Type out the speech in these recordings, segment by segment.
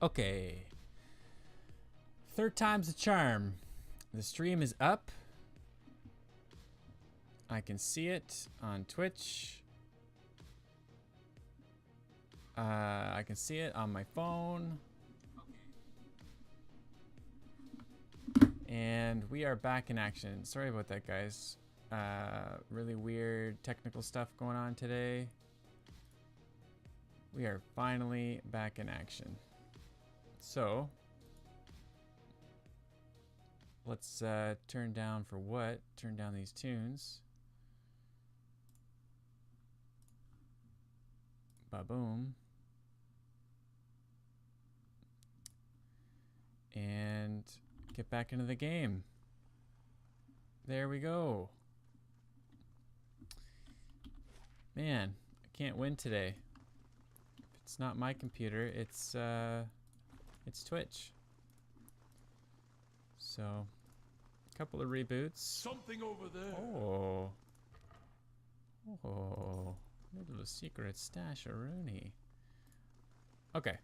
Okay. Third time's the charm. The stream is up. I can see it on Twitch. I can see it on my phone. And we are back in action. Sorry about that, guys. Really weird technical stuff going on today. We are finally back in action. So, let's turn down for what? Turn down these tunes. Ba-boom. And get back into the game. There we go. Man, I can't win today. If it's not my computer, it's Twitch. So, a couple of reboots. Something over there. Oh. Oh. Little secret stash of Rooney. Okay.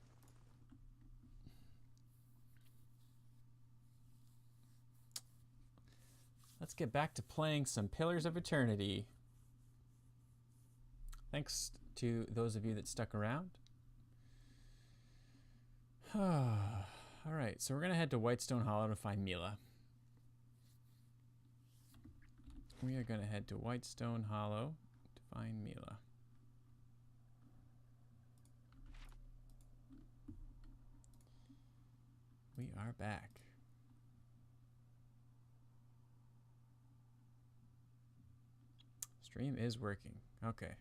Let's get back to playing some Pillars of Eternity. Thanks to those of you that stuck around. Alright, so we're going to head to Whitestone Hollow to find Mila. We are going to head to Whitestone Hollow to find Mila. We are back. Stream is working. Okay.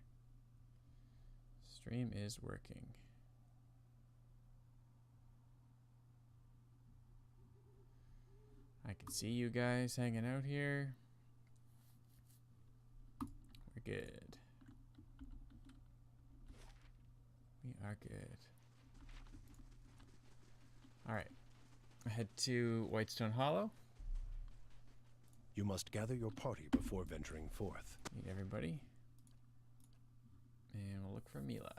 Stream is working. I can see you guys hanging out here. We're good. We are good. All right. Head to Whitestone Hollow. You must gather your party before venturing forth. Meet everybody. And we'll look for Mila.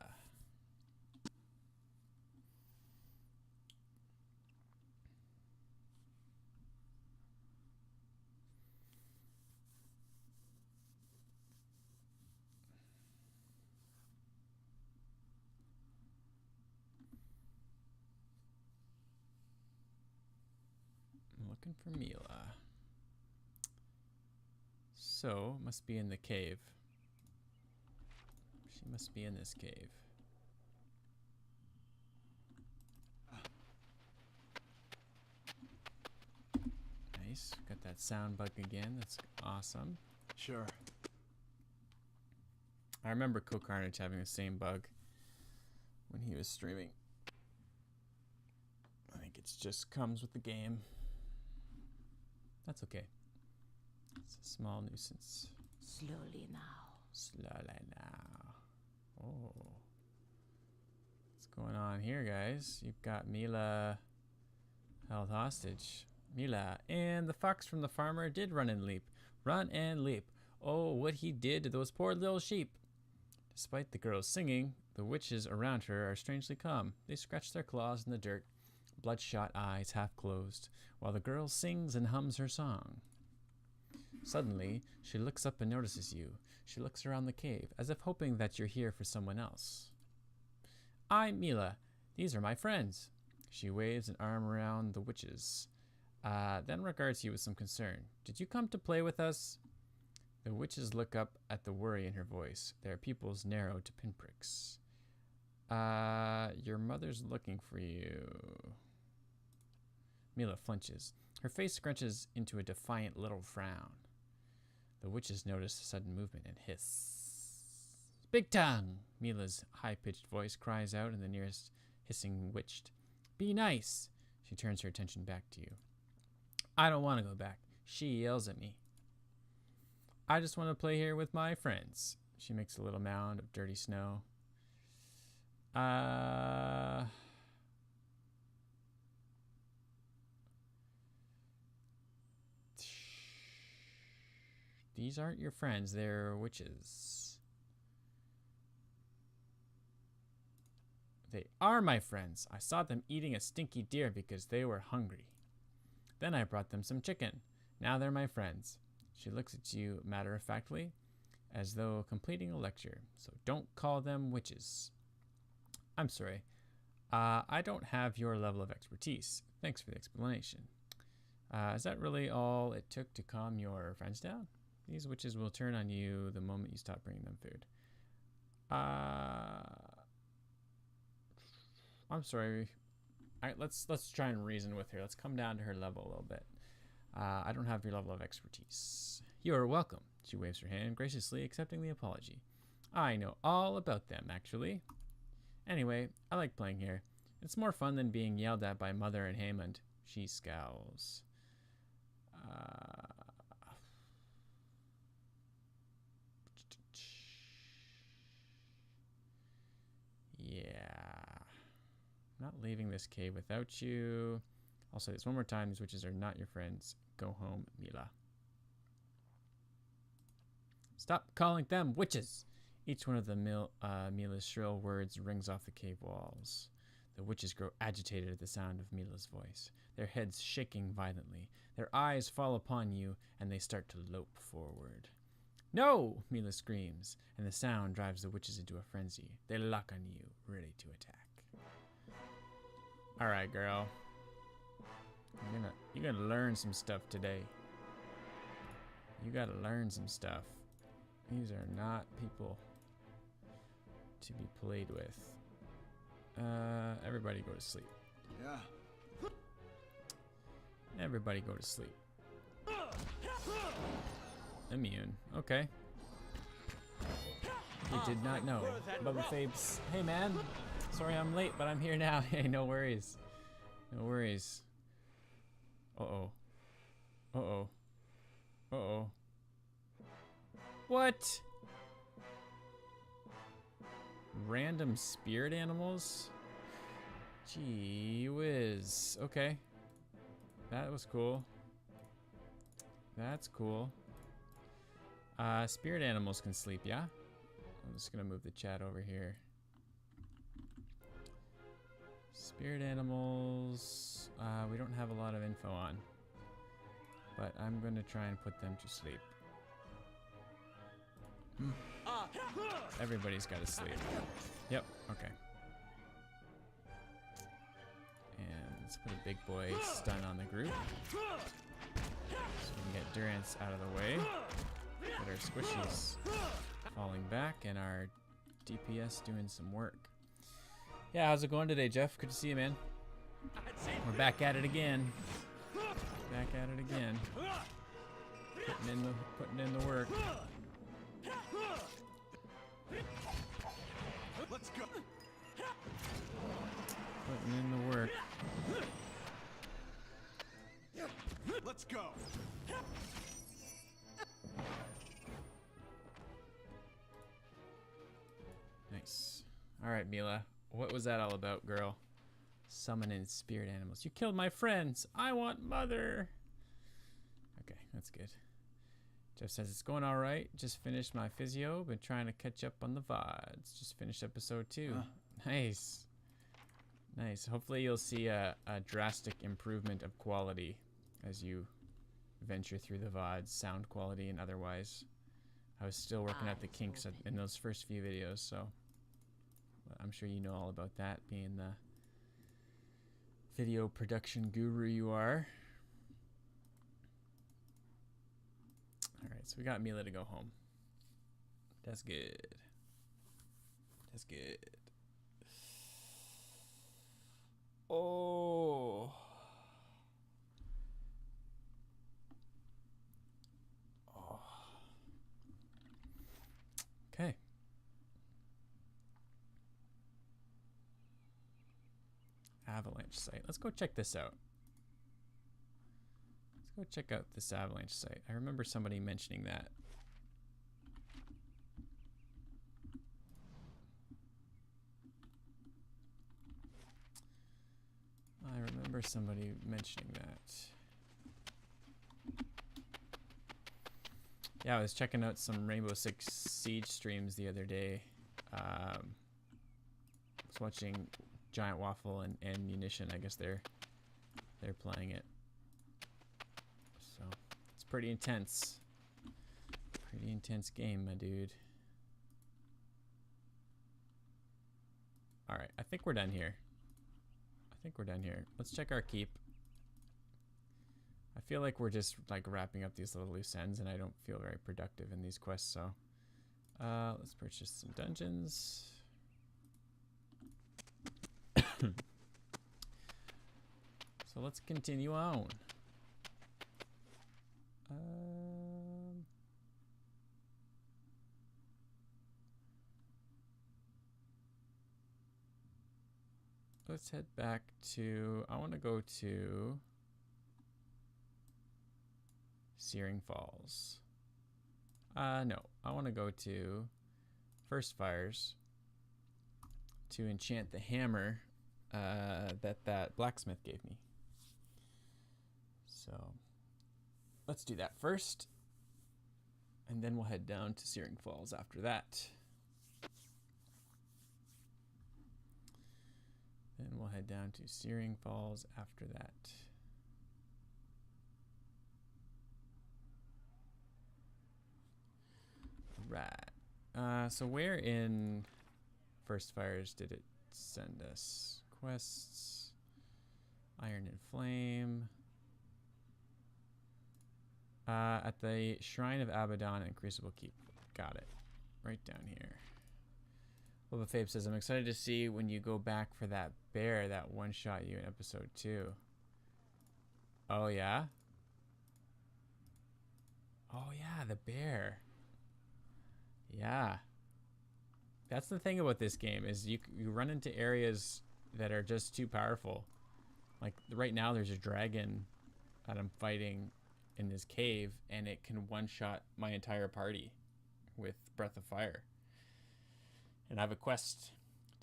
I'm looking for Mila. So, must be in the cave. She must be in this cave. Nice. Got that sound bug again. That's awesome. Sure. I remember CoCarnage having the same bug when he was streaming. I think it just comes with the game. That's okay. It's a small nuisance. Slowly now. Slowly now. Oh. What's going on here, guys? You've got Mila held hostage. Mila and the fox from the farmer did run and leap. Run and leap. Oh, what he did to those poor little sheep. Despite the girl's singing, the witches around her are strangely calm. They scratch their claws in the dirt, bloodshot eyes half closed, while the girl sings and hums her song. Suddenly, she looks up and notices you. She looks around the cave, as if hoping that you're here for someone else. I'm Mila. These are my friends. She waves an arm around the witches, then regards you with some concern. Did you come to play with us? The witches look up at the worry in her voice. Their pupils narrow to pinpricks. Your mother's looking for you. Mila flinches. Her face scrunches into a defiant little frown. The witches notice a sudden movement and hiss. Big tongue! Mila's high-pitched voice cries out, and the nearest hissing witch. Be nice! She turns her attention back to you. I don't want to go back. She yells at me. I just want to play here with my friends. She makes a little mound of dirty snow. These aren't your friends, they're witches. They are my friends. I saw them eating a stinky deer because they were hungry. Then I brought them some chicken. Now they're my friends. She looks at you matter-of-factly, as though completing a lecture. So don't call them witches. I'm sorry. I don't have your level of expertise. Thanks for the explanation. Is that really all it took to calm your friends down? These witches will turn on you the moment you stop bringing them food. I'm sorry. Let's try and reason with her. Let's come down to her level a little bit. I don't have your level of expertise. You are welcome. She waves her hand, graciously accepting the apology. I know all about them, actually. Anyway, I like playing here. It's more fun than being yelled at by Mother and Haymond. She scowls. Yeah. I'm not leaving this cave without you. I'll say this one more time. These witches are not your friends. Go home, Mila. Stop calling them witches! Each one of the Mila's shrill words rings off the cave walls. The witches grow agitated at the sound of Mila's voice, their heads shaking violently. Their eyes fall upon you, and they start to lope forward. No! Mila screams, and the sound drives the witches into a frenzy. They lock on you, ready to attack. Alright, girl. You're gonna learn some stuff today. You gotta learn some stuff. These are not people to be played with. Everybody go to sleep. Yeah. Everybody go to sleep. Immune. Okay. You did not know. Bubba Fabes. Hey, man. Sorry I'm late, but I'm here now. Hey, no worries. No worries. Uh-oh. Uh-oh. Uh-oh. What? Random spirit animals? Gee whiz. Okay. That was cool. That's cool. Spirit animals can sleep, yeah? I'm just gonna move the chat over here. Spirit animals, we don't have a lot of info on, but I'm gonna try and put them to sleep. Everybody's gotta sleep. Yep, okay. And let's put a big boy stun on the group. So we can get Durance out of the way. Get our squishies falling back and our DPS doing some work. Yeah, how's it going today, Jeff? Good to see you, man. We're back at it again. Back at it again. Putting in the work. Let's go. Putting in the work. Let's go. Nice. All right, Mila. What was that all about, girl? Summoning spirit animals. You killed my friends. I want Mother. Okay, that's good. Jeff says it's going all right. Just finished my physio. Been trying to catch up on the VODs. Just finished episode 2. Nice. Nice. Hopefully you'll see a drastic improvement of quality as you venture through the VODs, sound quality and otherwise. I was still working out the kinks in those first few videos, so I'm sure you know all about that, being the video production guru you are. Alright, so we got Mila to go home. That's good. That's good. Oh. Oh. Okay. Avalanche site. Let's go check this out. Let's go check out this avalanche site. I remember somebody mentioning that. I remember somebody mentioning that. Yeah, I was checking out some Rainbow Six Siege streams the other day. I was watching giant waffle and munition. I guess they're playing it. So it's pretty intense. Pretty intense game, my dude. All right, I think we're done here. Let's check our keep. I feel like we're just like wrapping up these little loose ends, and I don't feel very productive in these quests. So let's purchase some dungeons. So let's continue on. Let's head back to, I want to go to Searing Falls. No, I want to go to First Fires to enchant the hammer that blacksmith gave me. So let's do that first, and then we'll head down to Searing Falls after that. Then we'll head down to Searing Falls after that. Right. So where in First Fires did it send us? Quests. Iron and Flame. At the Shrine of Abaddon and Crucible Keep. Got it. Right down here. Boba Fabe says, I'm excited to see when you go back for that bear that one-shot you in episode 2. Oh, yeah? Oh, yeah, the bear. Yeah. That's the thing about this game, is you run into areas that are just too powerful. Like, right now there's a dragon that I'm fighting in this cave, and it can one-shot my entire party with Breath of Fire. And I have a quest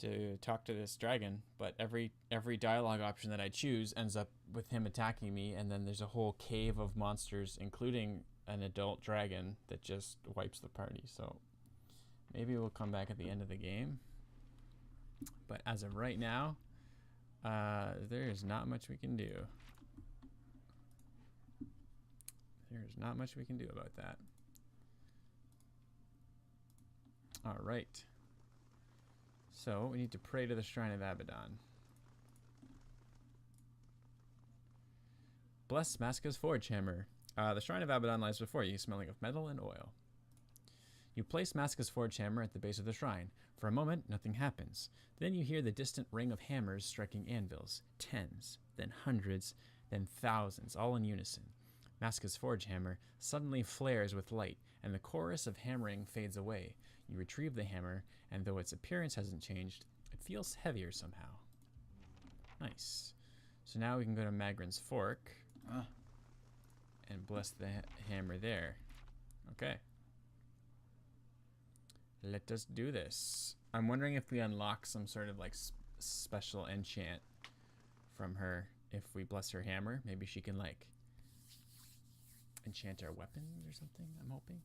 to talk to this dragon, but every dialogue option that I choose ends up with him attacking me, and then there's a whole cave of monsters, including an adult dragon, that just wipes the party. So maybe we'll come back at the end of the game. But as of right now, there is not much we can do. There's not much we can do about that. All right. So we need to pray to the Shrine of Abaddon. Bless Maska's Forge Hammer. The Shrine of Abaddon lies before you, smelling of metal and oil. You place Maska's Forge Hammer at the base of the shrine. For a moment, nothing happens. Then you hear the distant ring of hammers striking anvils. Tens, then hundreds, then thousands, all in unison. Maska's Forge Hammer suddenly flares with light, and the chorus of hammering fades away. You retrieve the hammer, and though its appearance hasn't changed, it feels heavier somehow. Nice. So now we can go to Magrin's Fork and bless the hammer there. Okay. Let us do this. I'm wondering if we unlock some sort of like special enchant from her if we bless her hammer. Maybe she can like enchant our weapons or something, I'm hoping.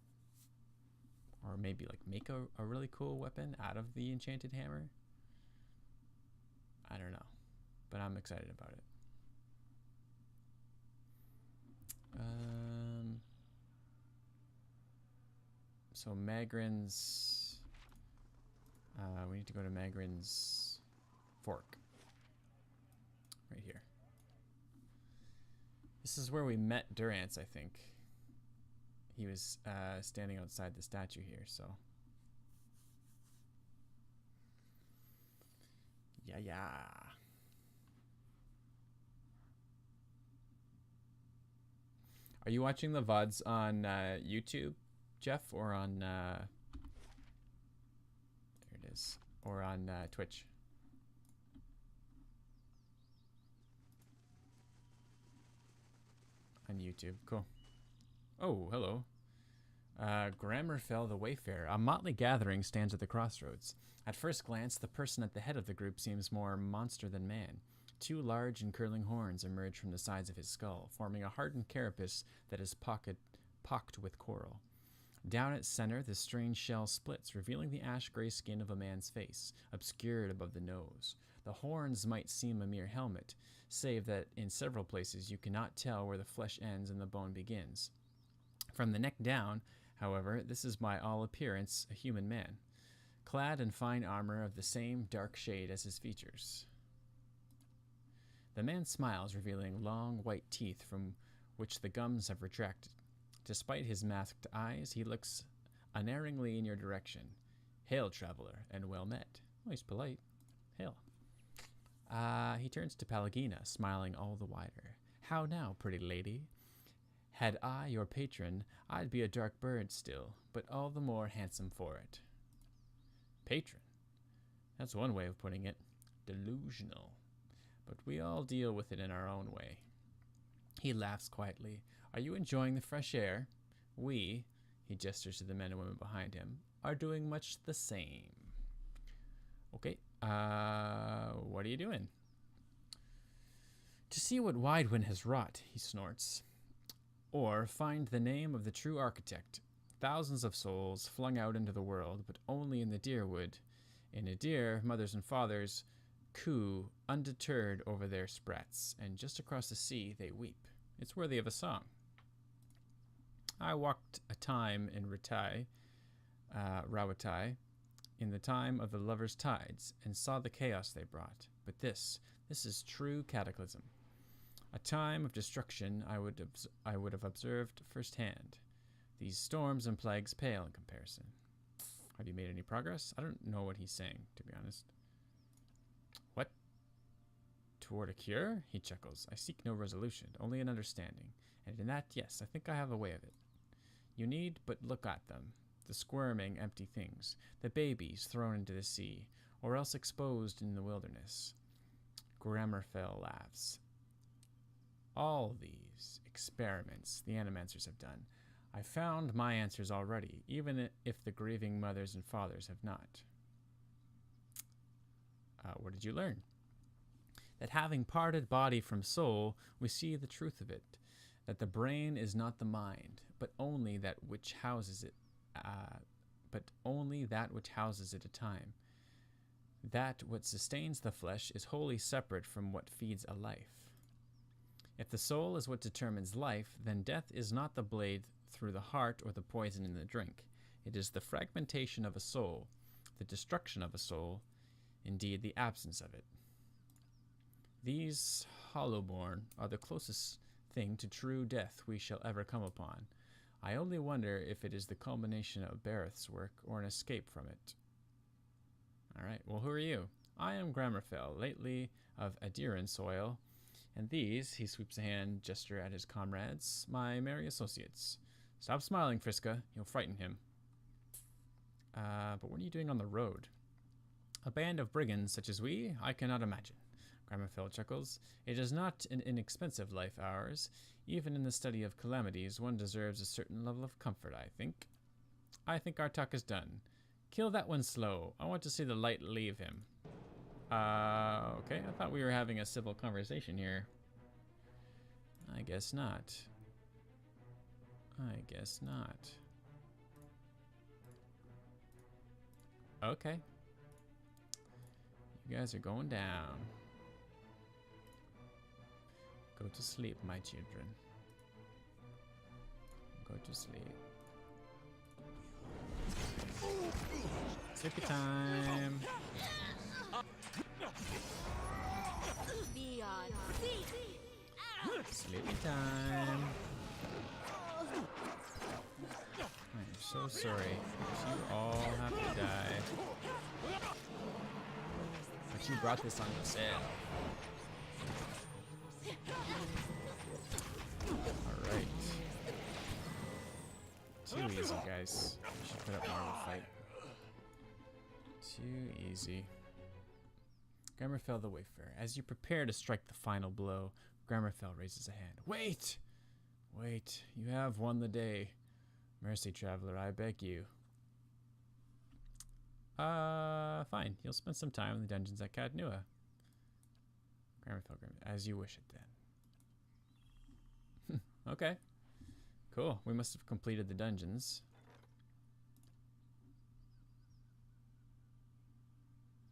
Or maybe like make a really cool weapon out of the enchanted hammer. I don't know, but I'm excited about it. So Magrin's, we need to go to Magrin's Fork. Right here. This is where we met Durance, I think. He was standing outside the statue here, so. Yeah. Are you watching the VODs on YouTube, Jeff, or on there it is, or on Twitch? On YouTube, cool. Oh, hello. Grammerfell the Wayfarer. A motley gathering stands at the crossroads. At first glance, the person at the head of the group seems more monster than man. Two large and curling horns emerge from the sides of his skull, forming a hardened carapace that is pocked with coral. Down its center, the strange shell splits, revealing the ash-gray skin of a man's face, obscured above the nose. The horns might seem a mere helmet, save that in several places you cannot tell where the flesh ends and the bone begins. From the neck down, however, this is by all appearance a human man, clad in fine armor of the same dark shade as his features. The man smiles, revealing long white teeth from which the gums have retracted. Despite his masked eyes, he looks unerringly in your direction. Hail, traveler, and well met. Oh, he's polite. Hail. He turns to Pallegina, smiling all the wider. How now, pretty lady? Had I your patron, I'd be a dark bird still, but all the more handsome for it. Patron? That's one way of putting it. Delusional. But we all deal with it in our own way. He laughs quietly. Are you enjoying the fresh air? We, he gestures to the men and women behind him, are doing much the same. Okay, what are you doing? To see what Widewind has wrought, he snorts. Or find the name of the true architect. Thousands of souls flung out into the world, but only in the deer wood. In a deer, mothers and fathers coo undeterred over their sprats, and just across the sea they weep. It's worthy of a song. I walked a time in Rawatai, in the time of the lovers' tides, and saw the chaos they brought. But this is true cataclysm. A time of destruction I would have observed firsthand. These storms and plagues pale in comparison. Have you made any progress? I don't know what he's saying, to be honest. What? Toward a cure? He chuckles. I seek no resolution, only an understanding. And in that, yes, I think I have a way of it. You need but look at them. The squirming, empty things. The babies thrown into the sea, or else exposed in the wilderness. Grammerfell laughs. All these experiments the Animancers have done, I found my answers already, even if the grieving mothers and fathers have not. What did you learn? That having parted body from soul, we see the truth of it. That the brain is not the mind, but only that which houses it. A time. That what sustains the flesh is wholly separate from what feeds a life. If the soul is what determines life, then death is not the blade through the heart or the poison in the drink. It is the fragmentation of a soul, the destruction of a soul, indeed the absence of it. These hollowborn are the closest thing to true death we shall ever come upon. I only wonder if it is the culmination of Bareth's work or an escape from it. All right, well, who are you? I am Grammerfell, lately of Adiran soil, and these, he sweeps a hand gesture at his comrades, my merry associates. Stop smiling, Friska. You'll frighten him. But what are you doing on the road? A band of brigands such as we? I cannot imagine. Grammerfell chuckles. It is not an inexpensive life, ours. Even in the study of calamities, one deserves a certain level of comfort, I think. I think our talk is done. Kill that one slow. I want to see the light leave him. Okay. I thought we were having a civil conversation here. I guess not. I guess not. Okay. You guys are going down. Go to sleep, my children. Go to sleep. Sleepy time. Sleepy time. I'm so sorry. You all have to die. But you brought this on yourself. Alright. Too easy, guys. We should put up more of a fight. Too easy. Grammerfell the Wayfarer. As you prepare to strike the final blow, Grammerfell raises a hand. Wait! Wait. You have won the day. Mercy, traveler, I beg you. Fine. You'll spend some time in the dungeons at Cadnua. Grammerfell, as you wish it then. Okay. Cool. We must have completed the dungeons.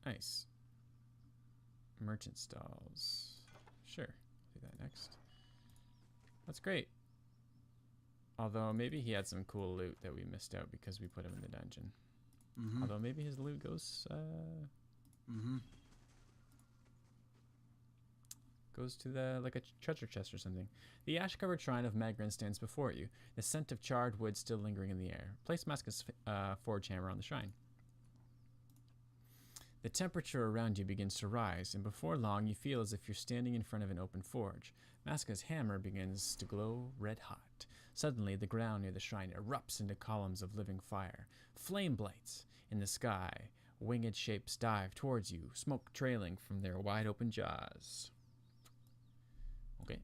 Nice. Merchant stalls. Sure. Do that next. That's great. Although maybe he had some cool loot that we missed out because we put him in the dungeon. Although maybe his loot goes goes to the like a treasure chest or something. The ash-covered shrine of Magrin stands before you, the scent of charred wood still lingering in the air. Place Maska's forge hammer on the shrine. The temperature around you begins to rise, and before long you feel as if you're standing in front of an open forge. Maska's hammer begins to glow red hot. Suddenly, the ground near the shrine erupts into columns of living fire. Flame blights in the sky. Winged shapes dive towards you, smoke trailing from their wide-open jaws. Okay.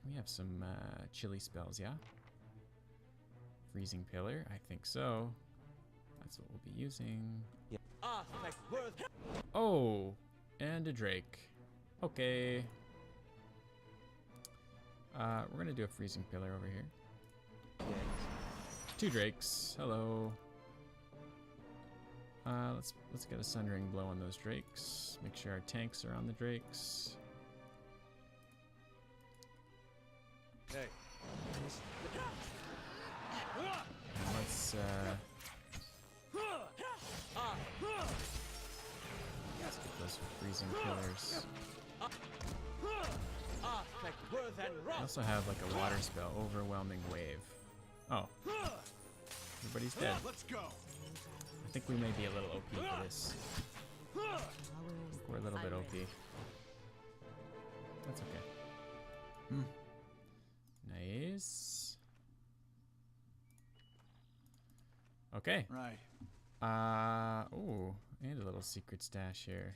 We have some chilly spells, yeah? Freezing Pillar, I think so. That's what we'll be using. Yeah. Oh, and a Drake. Okay. We're gonna do a Freezing Pillar over here. Yes. 2 Drakes. Hello. Let's get a Sundering Blow on those Drakes. Make sure our tanks are on the Drakes. Hey. And let's get those Freezing Pillars. I also have like a water spell, Overwhelming Wave. Oh. Everybody's dead. Let's go. I think we may be a little OP for this. I think we're a little bit OP. That's okay. Nice. Okay. Right. Ooh, and a little secret stash here.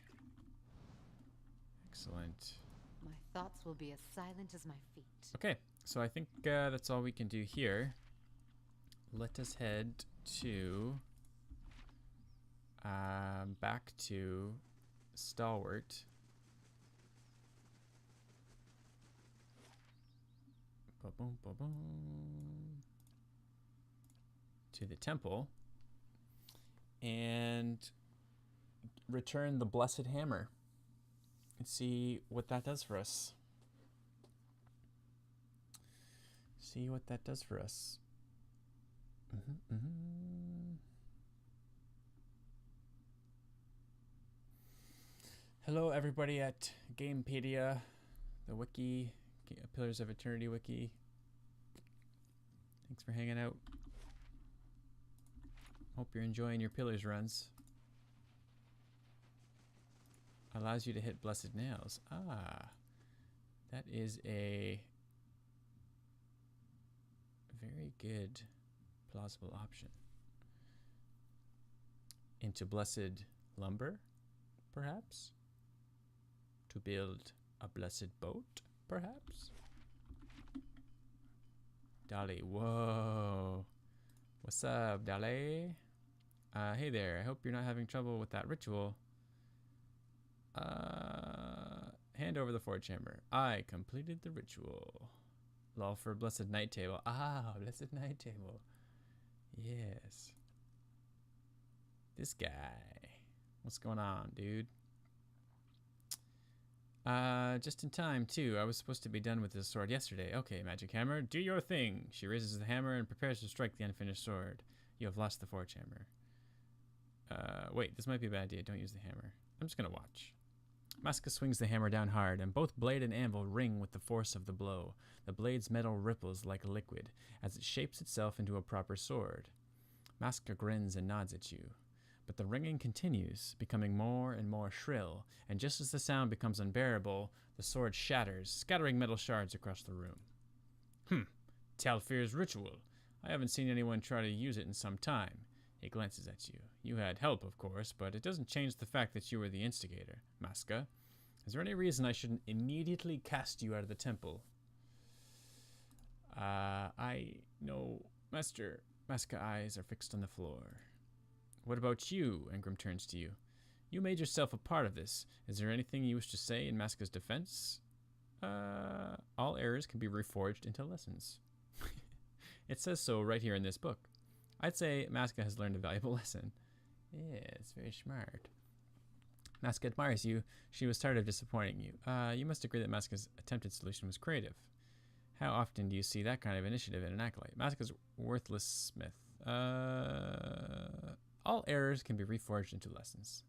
Excellent. My thoughts will be as silent as my feet. Okay, so I think that's all we can do here. Let us head to back to Stalwart. Ba-boom, ba-boom. To the temple and return the Blessed Hammer and see what that does for us. See what that does for us. Hello everybody at Gamepedia, the wiki, Pillars of Eternity wiki. Thanks for hanging out. Hope you're enjoying your Pillars runs. Allows you to hit Blessed Nails. Ah, that is a very good, plausible option. Into Blessed Lumber, perhaps? To build a blessed boat, perhaps? Dolly, whoa. What's up, Dolly? Hey there, I hope you're not having trouble with that ritual. Hand over the forge hammer. I completed the ritual. Lol for Blessed Night Table. Ah, Blessed Night Table. Yes. This guy. What's going on, dude? Just in time, too. I was supposed to be done with this sword yesterday. Okay, Magic Hammer, do your thing. She raises the hammer and prepares to strike the unfinished sword. You have lost the forge hammer. Wait, this might be a bad idea. Don't use the hammer. I'm just gonna watch. Maska swings the hammer down hard, and both blade and anvil ring with the force of the blow. The blade's metal ripples like liquid as it shapes itself into a proper sword. Maska grins and nods at you. But the ringing continues, becoming more and more shrill, and just as the sound becomes unbearable, the sword shatters, scattering metal shards across the room. Talfir's ritual. I haven't seen anyone try to use it in some time. He glances at you. You had help, of course, but it doesn't change the fact that you were the instigator, Maska. Is there any reason I shouldn't immediately cast you out of the temple? No, Master. Maska eyes are fixed on the floor. What about you? Engram turns to you. You made yourself a part of this. Is there anything you wish to say in Maska's defense? All errors can be reforged into lessons. It says so right here in this book. I'd say Masca has learned a valuable lesson. Yeah, it's very smart. Masca admires you. She was tired of disappointing you. You must agree that Masca's attempted solution was creative. How often do you see that kind of initiative in an acolyte? Masca's worthless smith. All errors can be reforged into lessons.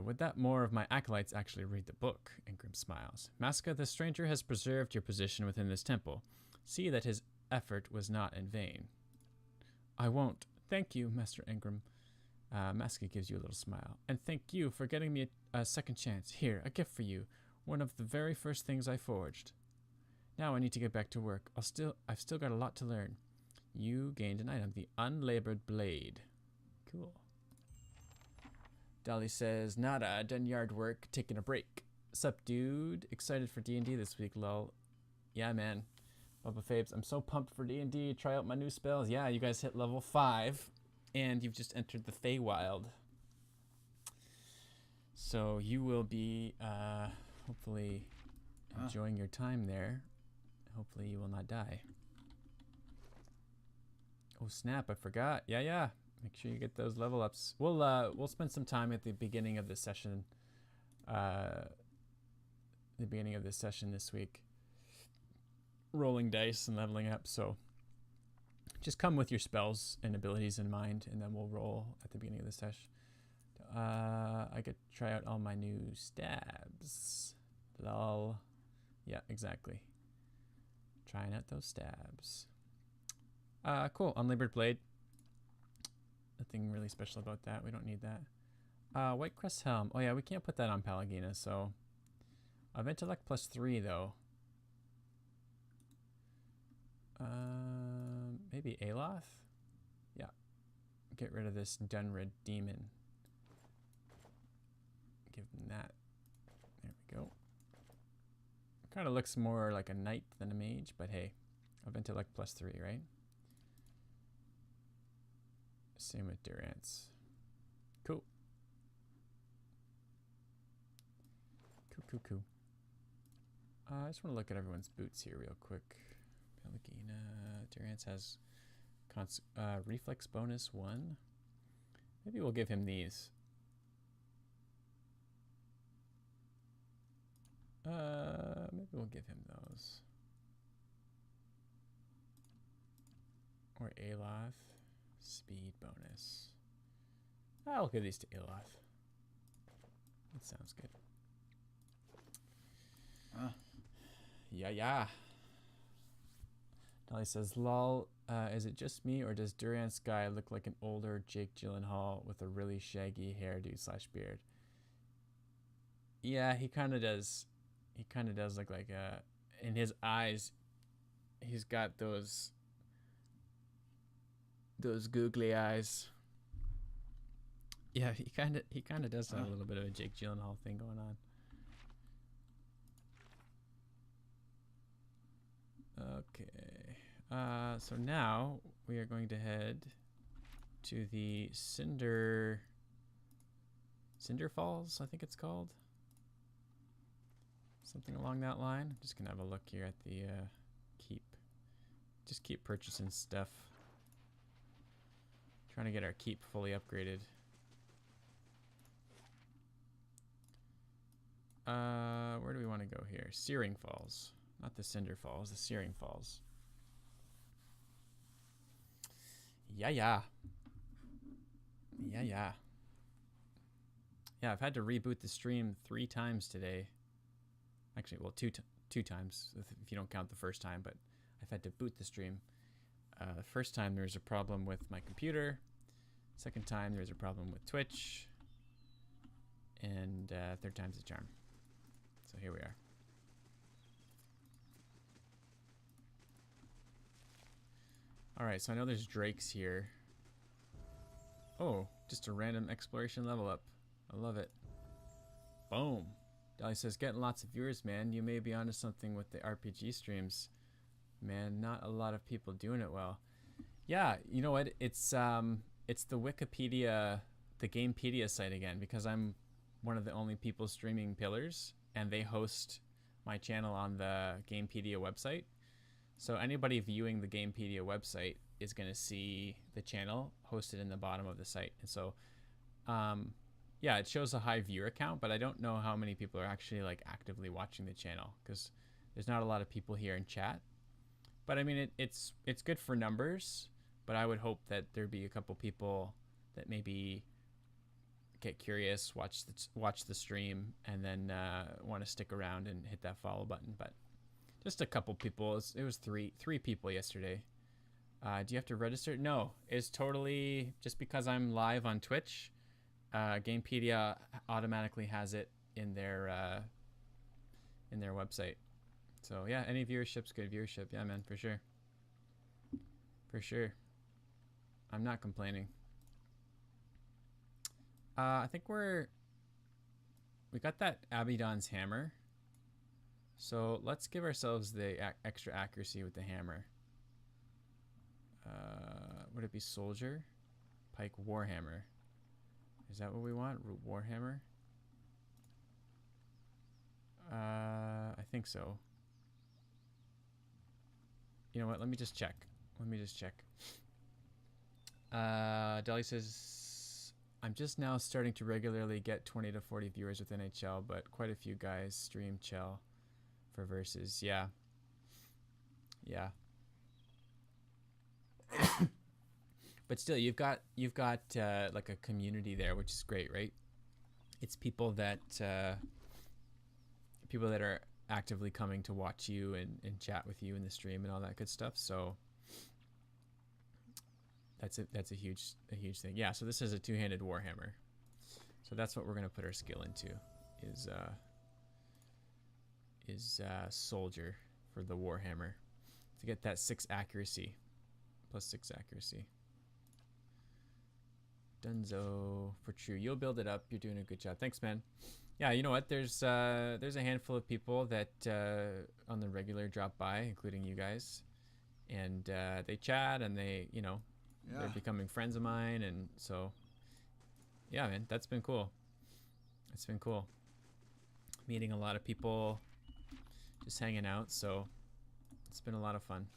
Would that more of my acolytes actually read the book? Ingram smiles. Masca, the stranger has preserved your position within this temple. See that his effort was not in vain. I won't. Thank you, Master Ingram. Masca gives you a little smile. And thank you for getting me a second chance. Here, a gift for you. One of the very first things I forged. Now I need to get back to work. I've still got a lot to learn. You gained an item, the Unlabored Blade. Cool. Dolly says, nada, done yard work, taking a break. Sup, dude? Excited for D&D this week, lol. Yeah, man. Bubba Fabes, I'm so pumped for D&D. Try out my new spells. Yeah, you guys hit level 5, and you've just entered the Feywild. So you will be, hopefully, enjoying your time there. Hopefully you will not die. Oh, snap, I forgot. Yeah. Make sure you get those level ups. We'll spend some time at the beginning of the session. This week. Rolling dice and leveling up. So just come with your spells and abilities in mind, and then we'll roll at the beginning of the session. I could try out all my new stabs. Lol. Yeah, exactly. Trying out those stabs. Cool. Unlabored Blade. Nothing really special about that. We don't need that. White Crest Helm. Oh yeah, we can't put that on Pallegina, so... intellect +3, though. Maybe Aloth? Yeah. Get rid of this Dunred demon. Give them that. There we go. Kind of looks more like a knight than a mage, but hey. Intellect +3, right? Same with Durance. Cool. Cool. I just want to look at everyone's boots here real quick. Pallegina. Durance has reflex bonus 1. Maybe we'll give him these. Maybe we'll give him those. Or Aloth. Speed bonus. I'll give these to Aloth. That sounds good. Yeah. Dolly says, lol, is it just me or does Durance guy look like an older Jake Gyllenhaal with a really shaggy hairdo / beard? Yeah, he kind of does. He kind of does look like in his eyes, he's got those googly eyes. Yeah, he kind of does have a little bit of a Jake Gyllenhaal thing going on. Okay. So now we are going to head to the Cinder Falls, I think it's called. Something along that line. I'm just gonna have a look here at the keep. Just keep purchasing stuff. Trying to get our keep fully upgraded. Where do we want to go here? Searing Falls. Not the Cinder Falls, the Searing Falls. Yeah. Yeah, I've had to reboot the stream 3 times today. Actually, well, two times, if you don't count the first time, but I've had to boot the stream. The first time there was a problem with my computer. Second time there was a problem with Twitch. And third time's the charm. So here we are. Alright, so I know there's drakes here. Oh, just a random exploration level up. I love it. Boom. Dolly says, getting lots of viewers, man. You may be onto something with the RPG streams. Man, not a lot of people doing it well. Yeah, you know what? It's the Wikipedia, the Gamepedia site again, because I'm one of the only people streaming Pillars, and they host my channel on the Gamepedia website. So anybody viewing the Gamepedia website is going to see the channel hosted in the bottom of the site. And so, yeah, it shows a high viewer count, but I don't know how many people are actually like actively watching the channel because there's not a lot of people here in chat. But I mean, it's good for numbers, but I would hope that there'd be a couple people that maybe get curious, watch the stream, and then want to stick around and hit that follow button. But just a couple people. It was three people yesterday. Do you have to register? No, it's totally just because I'm live on Twitch. Gamepedia automatically has it in their website. So yeah, any viewership's good viewership. Yeah, man, for sure. For sure. I'm not complaining. I think we got that Abaddon's hammer. So let's give ourselves the extra accuracy with the hammer. Would it be soldier? Pike warhammer. Is that what we want? Warhammer? I think so. You know what? Let me just check. Deli says, I'm just now starting to regularly get 20 to 40 viewers with NHL, but quite a few guys stream Chell for versus. Yeah. But still, you've got like a community there, which is great, right? It's people that are actively coming to watch you and chat with you in the stream and all that good stuff. So that's a huge thing. Yeah. So this is a two-handed warhammer. So that's what we're gonna put our skill into. Is soldier for the warhammer to get that 6 accuracy, plus 6 accuracy. Dunzo for true. You'll build it up. You're doing a good job. Thanks, man. Yeah, you know what? There's a handful of people that on the regular drop by, including you guys, and they chat and they, they're becoming friends of mine, and so yeah, man, that's been cool. It's been cool meeting a lot of people, just hanging out. So it's been a lot of fun.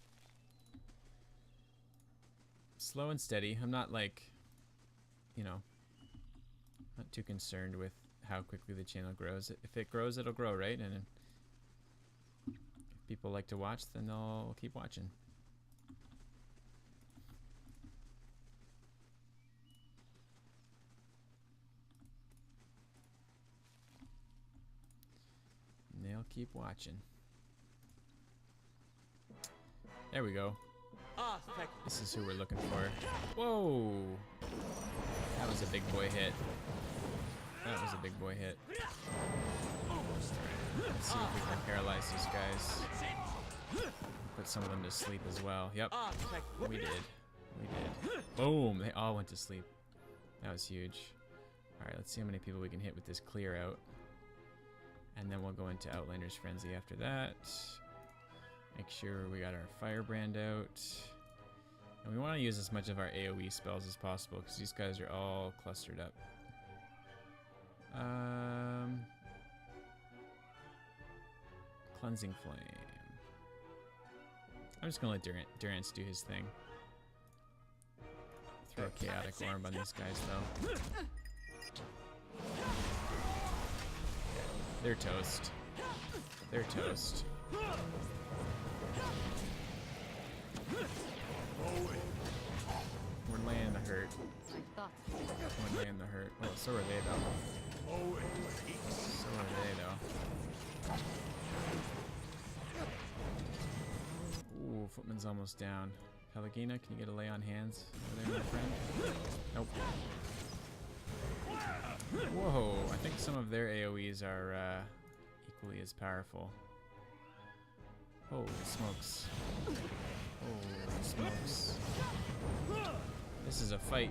Slow and steady. I'm not like, not too concerned with how quickly the channel grows. If it grows, it'll grow, right? And if people like to watch, then they'll keep watching. And they'll keep watching. There we go. This is who we're looking for. Whoa! That was a big boy hit. Let's see if we can paralyze these guys. Put some of them to sleep as well. Yep. We did. Boom! They all went to sleep. That was huge. Alright, let's see how many people we can hit with this clear out. And then we'll go into Outlander's Frenzy after that. Make sure we got our Firebrand out. And we want to use as much of our AoE spells as possible because these guys are all clustered up. Cleansing Flame. I'm just going to let Durance do his thing. Throw a Chaotic Orb on these guys though. They're toast. We're laying the hurt. Oh, so are they though. Ooh, Footman's almost down. Pelagina, can you get a lay on hands over there, my friend? Nope. Whoa, I think some of their AoEs are equally as powerful. Holy smokes. This is a fight.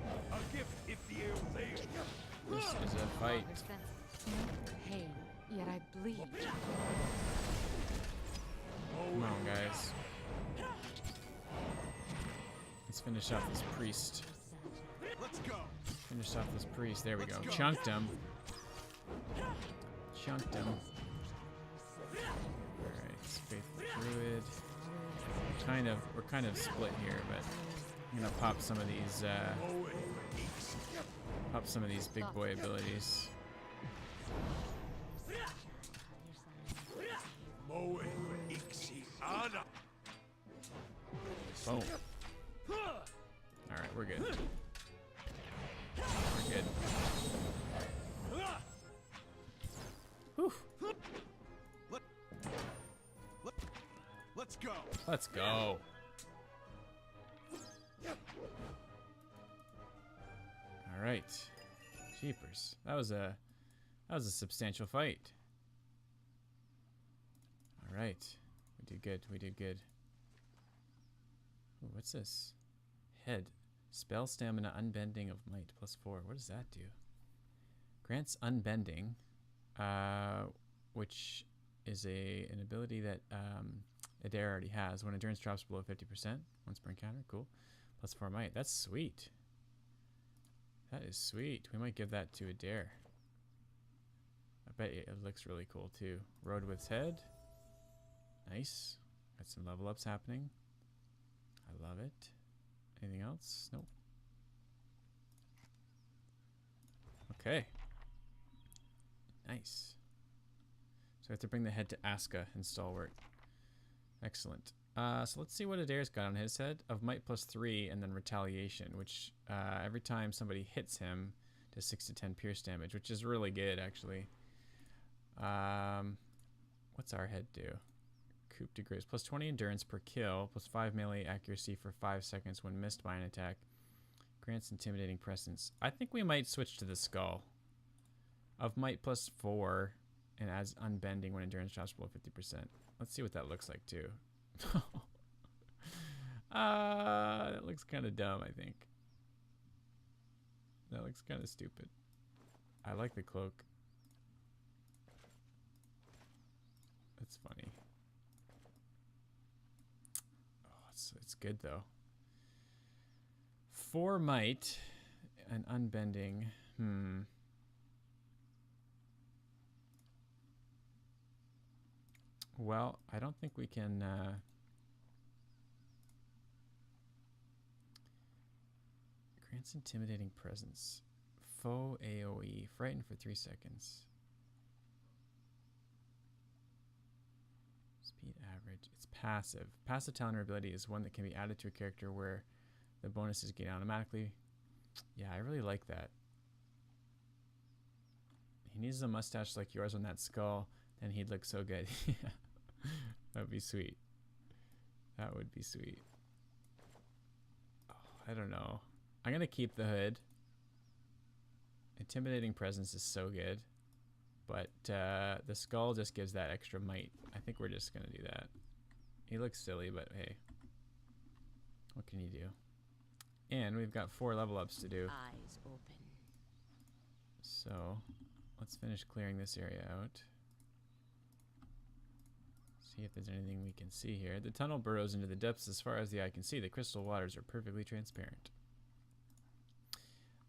Pain, yet I bleed. Come on, guys. Let's finish off this priest. There we go. Chunked him. Alright, Faithful Druid. we're kind of split here, but I'm gonna pop some of these big boy abilities. Boom. Alright, we're good. We're good. Whew. Let's go. Let's go. Alright. Jeepers. That was a substantial fight. Alright. We did good. We did good. Ooh, what's this? Head. Spell stamina unbending of might +4. What does that do? Grants unbending, which is an ability that Adair already has. When endurance drops below 50%, once per encounter. Cool. +4 might. That's sweet. That is sweet. We might give that to Adair. I bet it looks really cool too. Rodwith's head. Nice. Got some level ups happening. I love it. Anything else? Nope. Okay. Nice. So I have to bring the head to Aska in Stalwart. Excellent. So let's see what Adair's got on his head. Of might +3 and then retaliation, which every time somebody hits him does 6 to 10 pierce damage, which is really good actually. What's our head do? Coup de grace. +20 endurance per kill, +5 melee accuracy for 5 seconds when missed by an attack. Grants intimidating presence. I think we might switch to the skull. Of might +4 and adds unbending when endurance drops below 50%. Let's see what that looks like too. That looks kind of dumb, I think. That looks kind of stupid. I like the cloak. That's funny. Oh, it's good though. 4 might and unbending. Well, I don't think we can grants intimidating presence. Foe AoE. Frightened for 3 seconds. Speed average. It's passive. Passive talent or ability is one that can be added to a character where the bonuses gain automatically. Yeah, I really like that. He needs a mustache like yours on that skull, then he'd look so good. Yeah. That would be sweet. That would be sweet. Oh, I don't know. I'm going to keep the hood. Intimidating presence is so good. But the skull just gives that extra might. I think we're just going to do that. He looks silly, but hey. What can you do? And we've got 4 level ups to do. Eyes open. So let's finish clearing this area out. See if there's anything we can see here. The tunnel burrows into the depths as far as the eye can see. The crystal waters are perfectly transparent.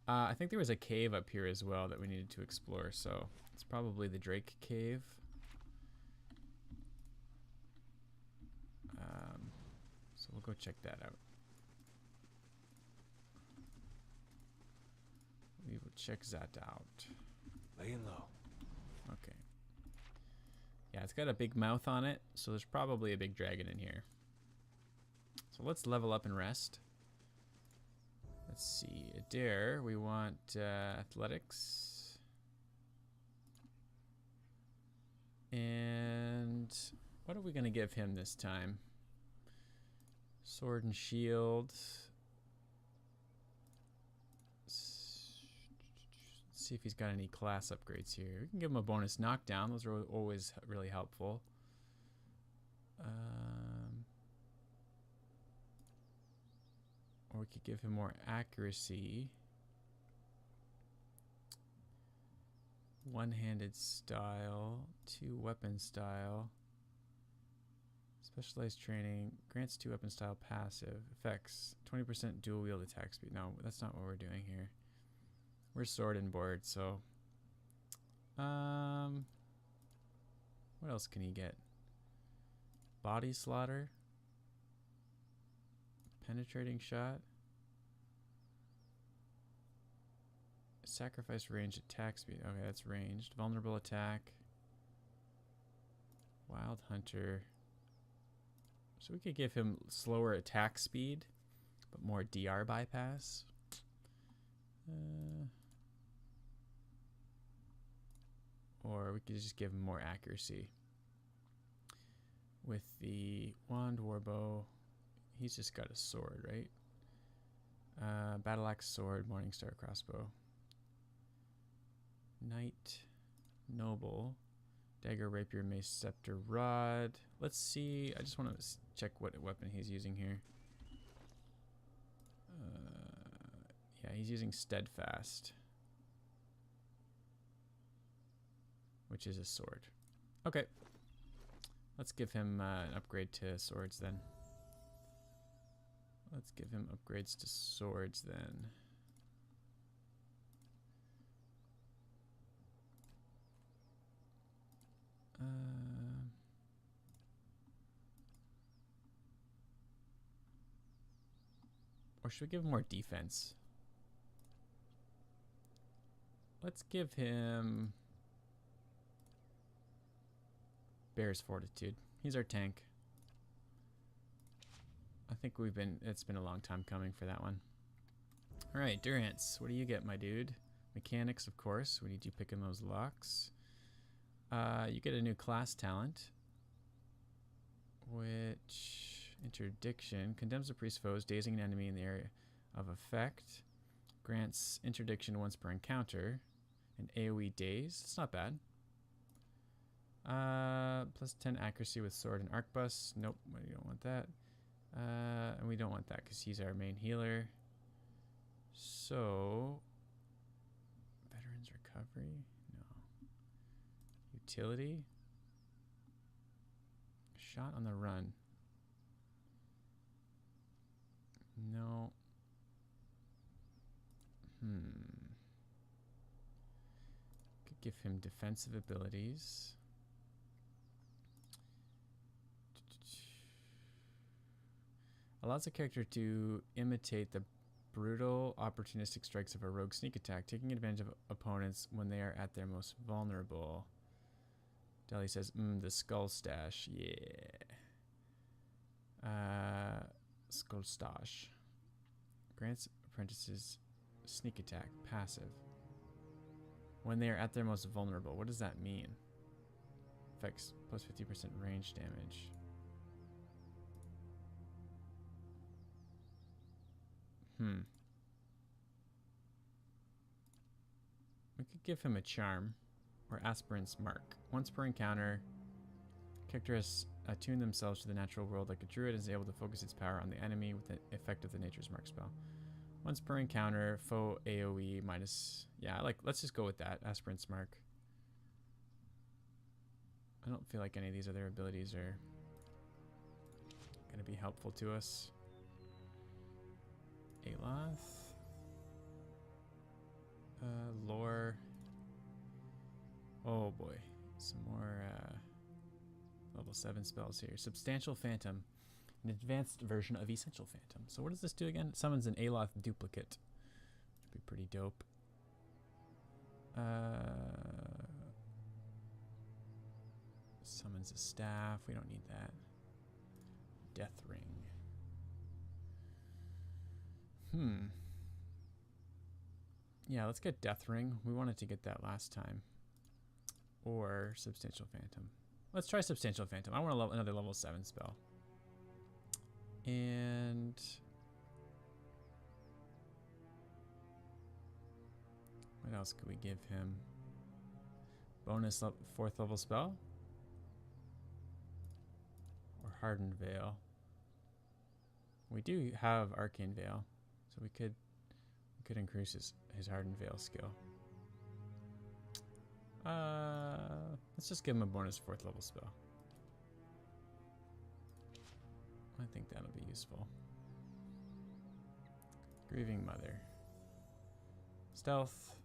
I think there was a cave up here as well that we needed to explore, so it's probably the Drake Cave. So we'll go check that out. We will check that out. Laying low. Okay. Yeah, it's got a big mouth on it, so there's probably a big dragon in here. So let's level up and rest. Let's see. Adair, we want athletics. And what are we going to give him this time? Sword and shield. Let's see if he's got any class upgrades here. We can give him a bonus knockdown. Those are always really helpful. Or we could give him more accuracy. One-handed style, 2 weapon style. Specialized training grants 2 weapon style passive effects. 20% dual wield attack speed. No, that's not what we're doing here. We're sword and board, so what else can he get? Body slaughter. Penetrating shot. Sacrifice range attack speed. Okay, that's ranged. Vulnerable attack. Wild Hunter. So we could give him slower attack speed, but more DR bypass. Or we could just give him more accuracy. With the Wand Warbow, he's just got a sword, right? Battle Axe Sword, Morningstar Crossbow. Knight, Noble, Dagger, Rapier, Mace, Scepter, Rod. Let's see. I just want to check what weapon he's using here. Yeah, he's using Steadfast, which is a sword. Okay. Let's give him an upgrade to swords then. Let's give him upgrades to swords then. Or should we give him more defense? Let's give him Bear's Fortitude. He's our tank. I think it's been a long time coming for that one. All right, Durance, what do you get, my dude? Mechanics, of course. We need you picking those locks. You get a new class talent, which interdiction condemns a priest foes, dazing an enemy in the area of effect. Grants interdiction once per encounter. An AoE daze. It's not bad. Plus 10 accuracy with sword and arquebus. Nope, we don't want that. And we don't want that because he's our main healer. So, veterans recovery. No. Utility. Shot on the run. No. Could give him defensive abilities. Allows a character to imitate the brutal, opportunistic strikes of a rogue sneak attack, taking advantage of opponents when they are at their most vulnerable. Deli says, the skull stash, yeah. Skull stash. Grants apprentices sneak attack, passive. When they are at their most vulnerable. What does that mean? Affects plus 50% range damage. We could give him a charm or aspirant's mark. Once per encounter, characters attune themselves to the natural world like a druid and is able to focus its power on the enemy with the effect of the nature's mark spell. Once per encounter, foe AoE minus. Yeah, let's just go with that. Aspirant's mark. I don't feel like any of these other abilities are going to be helpful to us. Aloth. Lore. Oh boy. Some more level 7 spells here. Substantial Phantom. An advanced version of Essential Phantom. So what does this do again? It summons an Aloth duplicate. Which would be pretty dope. Summons a staff. We don't need that. Death Ring. Yeah, let's get Death Ring. We wanted to get that last time. Or Substantial Phantom. Let's try Substantial Phantom. I want another level 7 spell. And what else could we give him? Bonus 4th level spell? Or Hardened Veil? We do have Arcane Veil, so we could increase his Hardened Veil skill. Let's just give him a bonus 4th level spell. I think that'll be useful. Grieving Mother. Stealth.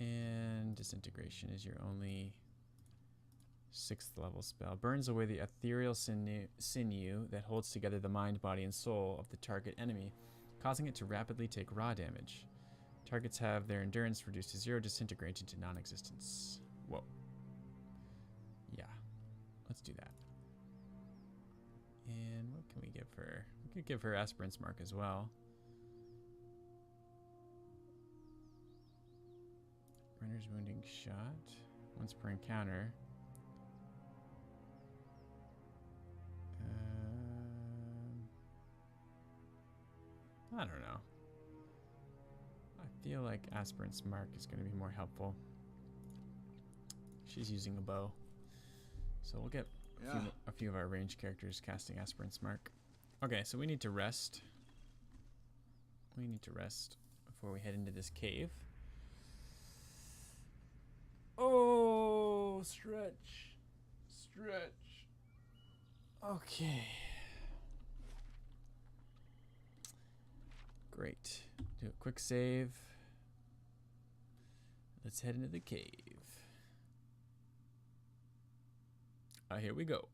And Disintegration is your only 6th level spell. Burns away the ethereal sinew that holds together the mind, body, and soul of the target enemy, causing it to rapidly take raw damage. Targets have their endurance reduced to 0, disintegrate into non-existence. Whoa. Yeah. Let's do that. And what can we give her? We could give her Aspirant's Mark as well. Runner's Wounding Shot. Once per encounter. I don't know. I feel like Aspirant's Mark is going to be more helpful. She's using a bow. So we'll get a few of our range characters casting Aspirant's Mark. Okay, so we need to rest. We need to rest before we head into this cave. Oh, stretch. Stretch. Okay. Great. Do a quick save. Let's head into the cave. Here we go.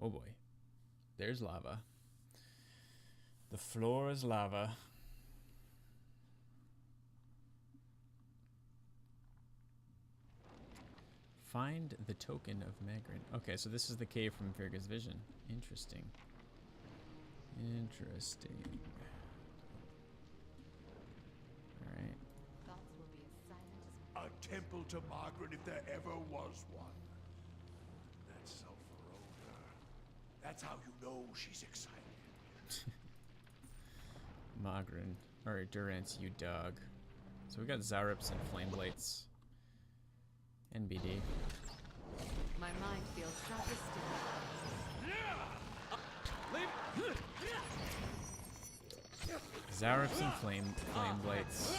Oh boy. There's lava. The floor is lava. Find the token of Magrin. Okay, so this is the cave from Virga's vision. Interesting. Interesting. Alright. Thoughts will be as silent as A temple to Margaret if there ever was one. That's Sulfuroda. That's how you know she's excited. Magrin. Or Durance, you dog. So we got Zaryps and Flame Blights. NBD. my mind feels sharp as steel. Zaryps and Flame Blights.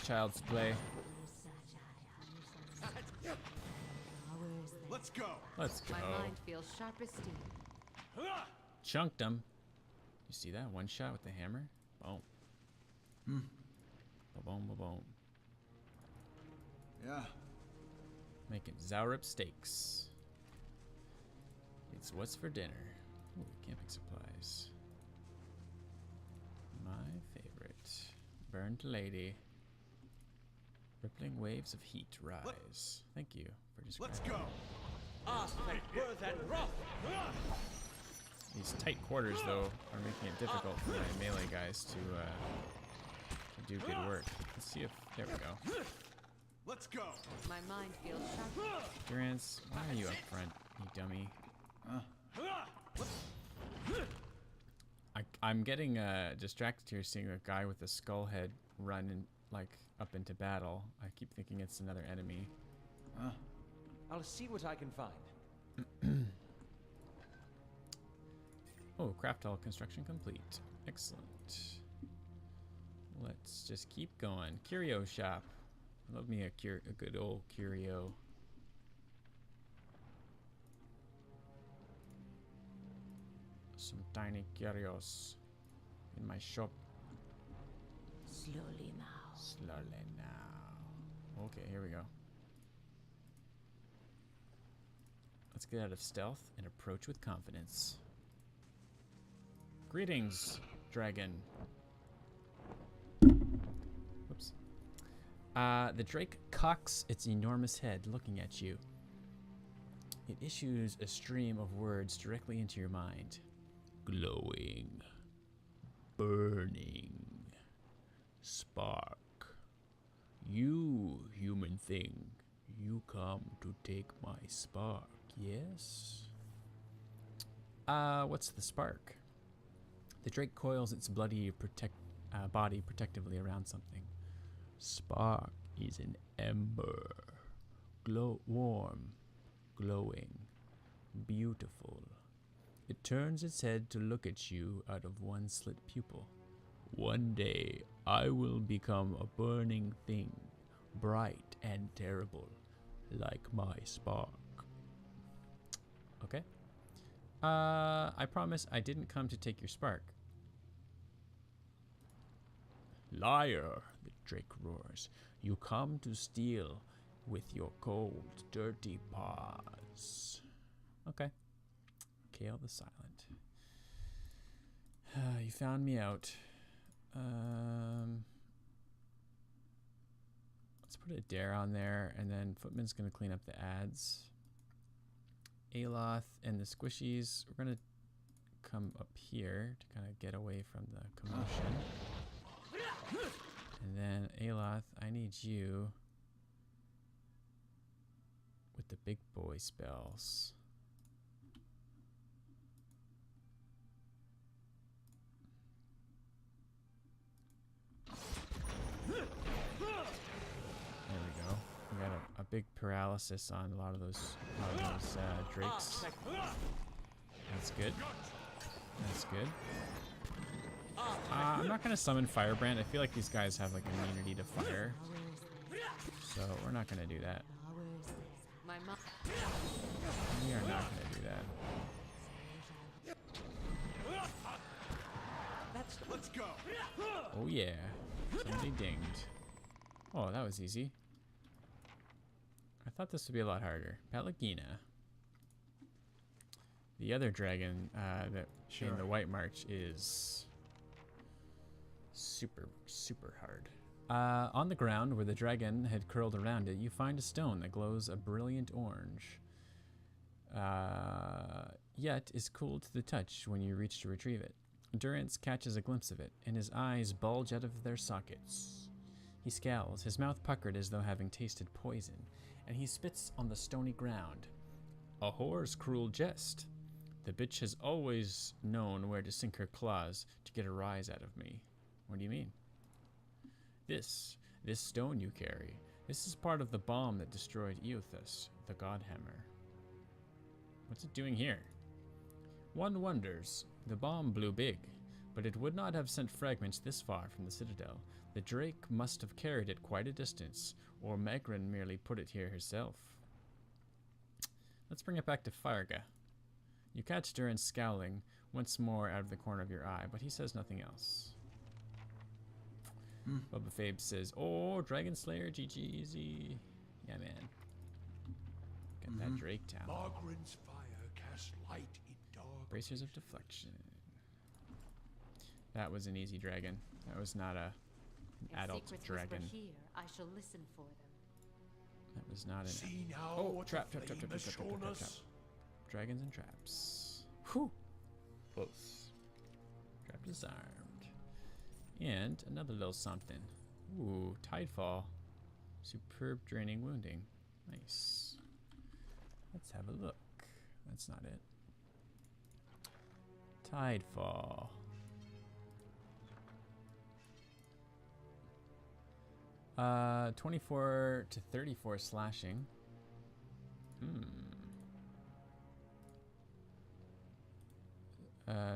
Child's Play. Let's go. Let's go. My mind feels sharp as steel. Chunked him. You see that? One shot with the hammer? Boom. Ba-boom, ba-boom. Yeah. Making Zaryp steaks. It's what's for dinner. Ooh, camping supplies. My favorite. Burnt lady. Rippling waves of heat rise. Thank you for describing. Let's go. These tight quarters, though, are making it difficult for my melee guys to do good work. Let's see if... There we go. Let's go. My mind feels sharp. Durance, why are you up front, you dummy? I'm getting distracted here seeing a guy with a skull head run in, like, up into battle. I keep thinking it's another enemy. I'll see what I can find. Oh, craft hall construction complete. Excellent. Let's just keep going. Curio shop. Love me a good old curio. Some tiny curios in my shop. Slowly now. Slowly now. Okay, here we go. Let's get out of stealth and approach with confidence. Greetings, dragon. Whoops. The drake cocks its enormous head, looking at you. It issues a stream of words directly into your mind. Glowing. Burning. Spark. You, human thing, you come to take my spark, yes? What's the spark? The drake coils its bloody body protectively around something. Spark is an ember. Warm, glowing, beautiful. It turns its head to look at you out of one slit pupil. One day, I will become a burning thing, bright and terrible, like my spark. Okay. I promise I didn't come to take your spark. Liar, the drake roars. You come to steal with your cold, dirty paws. Okay. Kale the Silent. You found me out. Let's put a dare on there, and then Footman's going to clean up the ads. Aloth and the Squishies, we're going to come up here to kind of get away from the commotion. And then Aloth, I need you with the big boy spells. There we go. We got a big paralysis on a lot of those drakes. That's good. That's good. I'm not gonna summon Firebrand. I feel like these guys have like immunity to fire, so we're not gonna do that. My mind. We are not gonna do that. Let's go. Oh yeah, somebody dinged. Oh, that was easy. I thought this would be a lot harder. Pelagina. The other dragon that in the White March is super, super hard. On the ground where the dragon had curled around it, you find a stone that glows a brilliant orange. Yet is cool to the touch when you reach to retrieve it. Durance catches a glimpse of it, and his eyes bulge out of their sockets. He scowls, his mouth puckered as though having tasted poison, and he spits on the stony ground. A whore's cruel jest. The bitch has always known where to sink her claws to get a rise out of me. What do you mean? This stone you carry, this is part of the bomb that destroyed Eothas, the Godhammer. What's it doing here? One wonders. The bomb blew big, but it would not have sent fragments this far from the citadel. The Drake must have carried it quite a distance, or Magrin merely put it here herself. Let's bring it back to Farga. You catch Durance scowling once more out of the corner of your eye, but he says nothing else. Bubba Fabe says, "Oh, Dragon Slayer, GG easy." Yeah, man. Got that Drake town. Margaren's fire casts light in dark. Bracers of Deflection. That was an easy dragon. That was not an If adult secrets dragon. whisper here, I shall listen for them. That was not an. See now Oh, what trap, the trap, trap, flame trap, has trap, shown trap, trap, us. Dragons and traps. Whew. Close. Trap disarmed. And another little something. Ooh, Tidefall. Superb draining wounding. Nice. Let's have a look. That's not it. Tidefall. Uh, 24 to 34 slashing.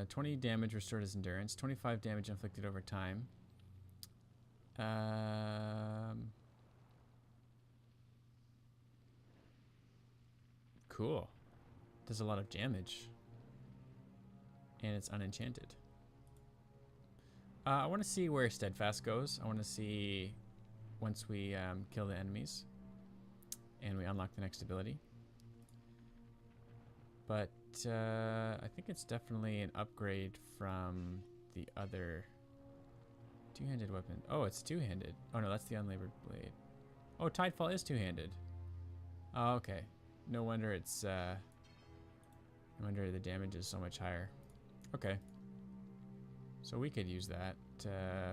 20 damage restored as endurance. 25 damage inflicted over time. Cool. Does a lot of damage. And it's unenchanted. I want to see where Steadfast goes. I want to see once we kill the enemies and we unlock the next ability. But I think it's definitely an upgrade from the other two-handed weapon. Oh, it's two-handed. Oh no, that's the unlabored blade. Oh, Tidefall is two-handed. Oh, okay. No wonder it's no wonder the damage is so much higher. Okay. So we could use that,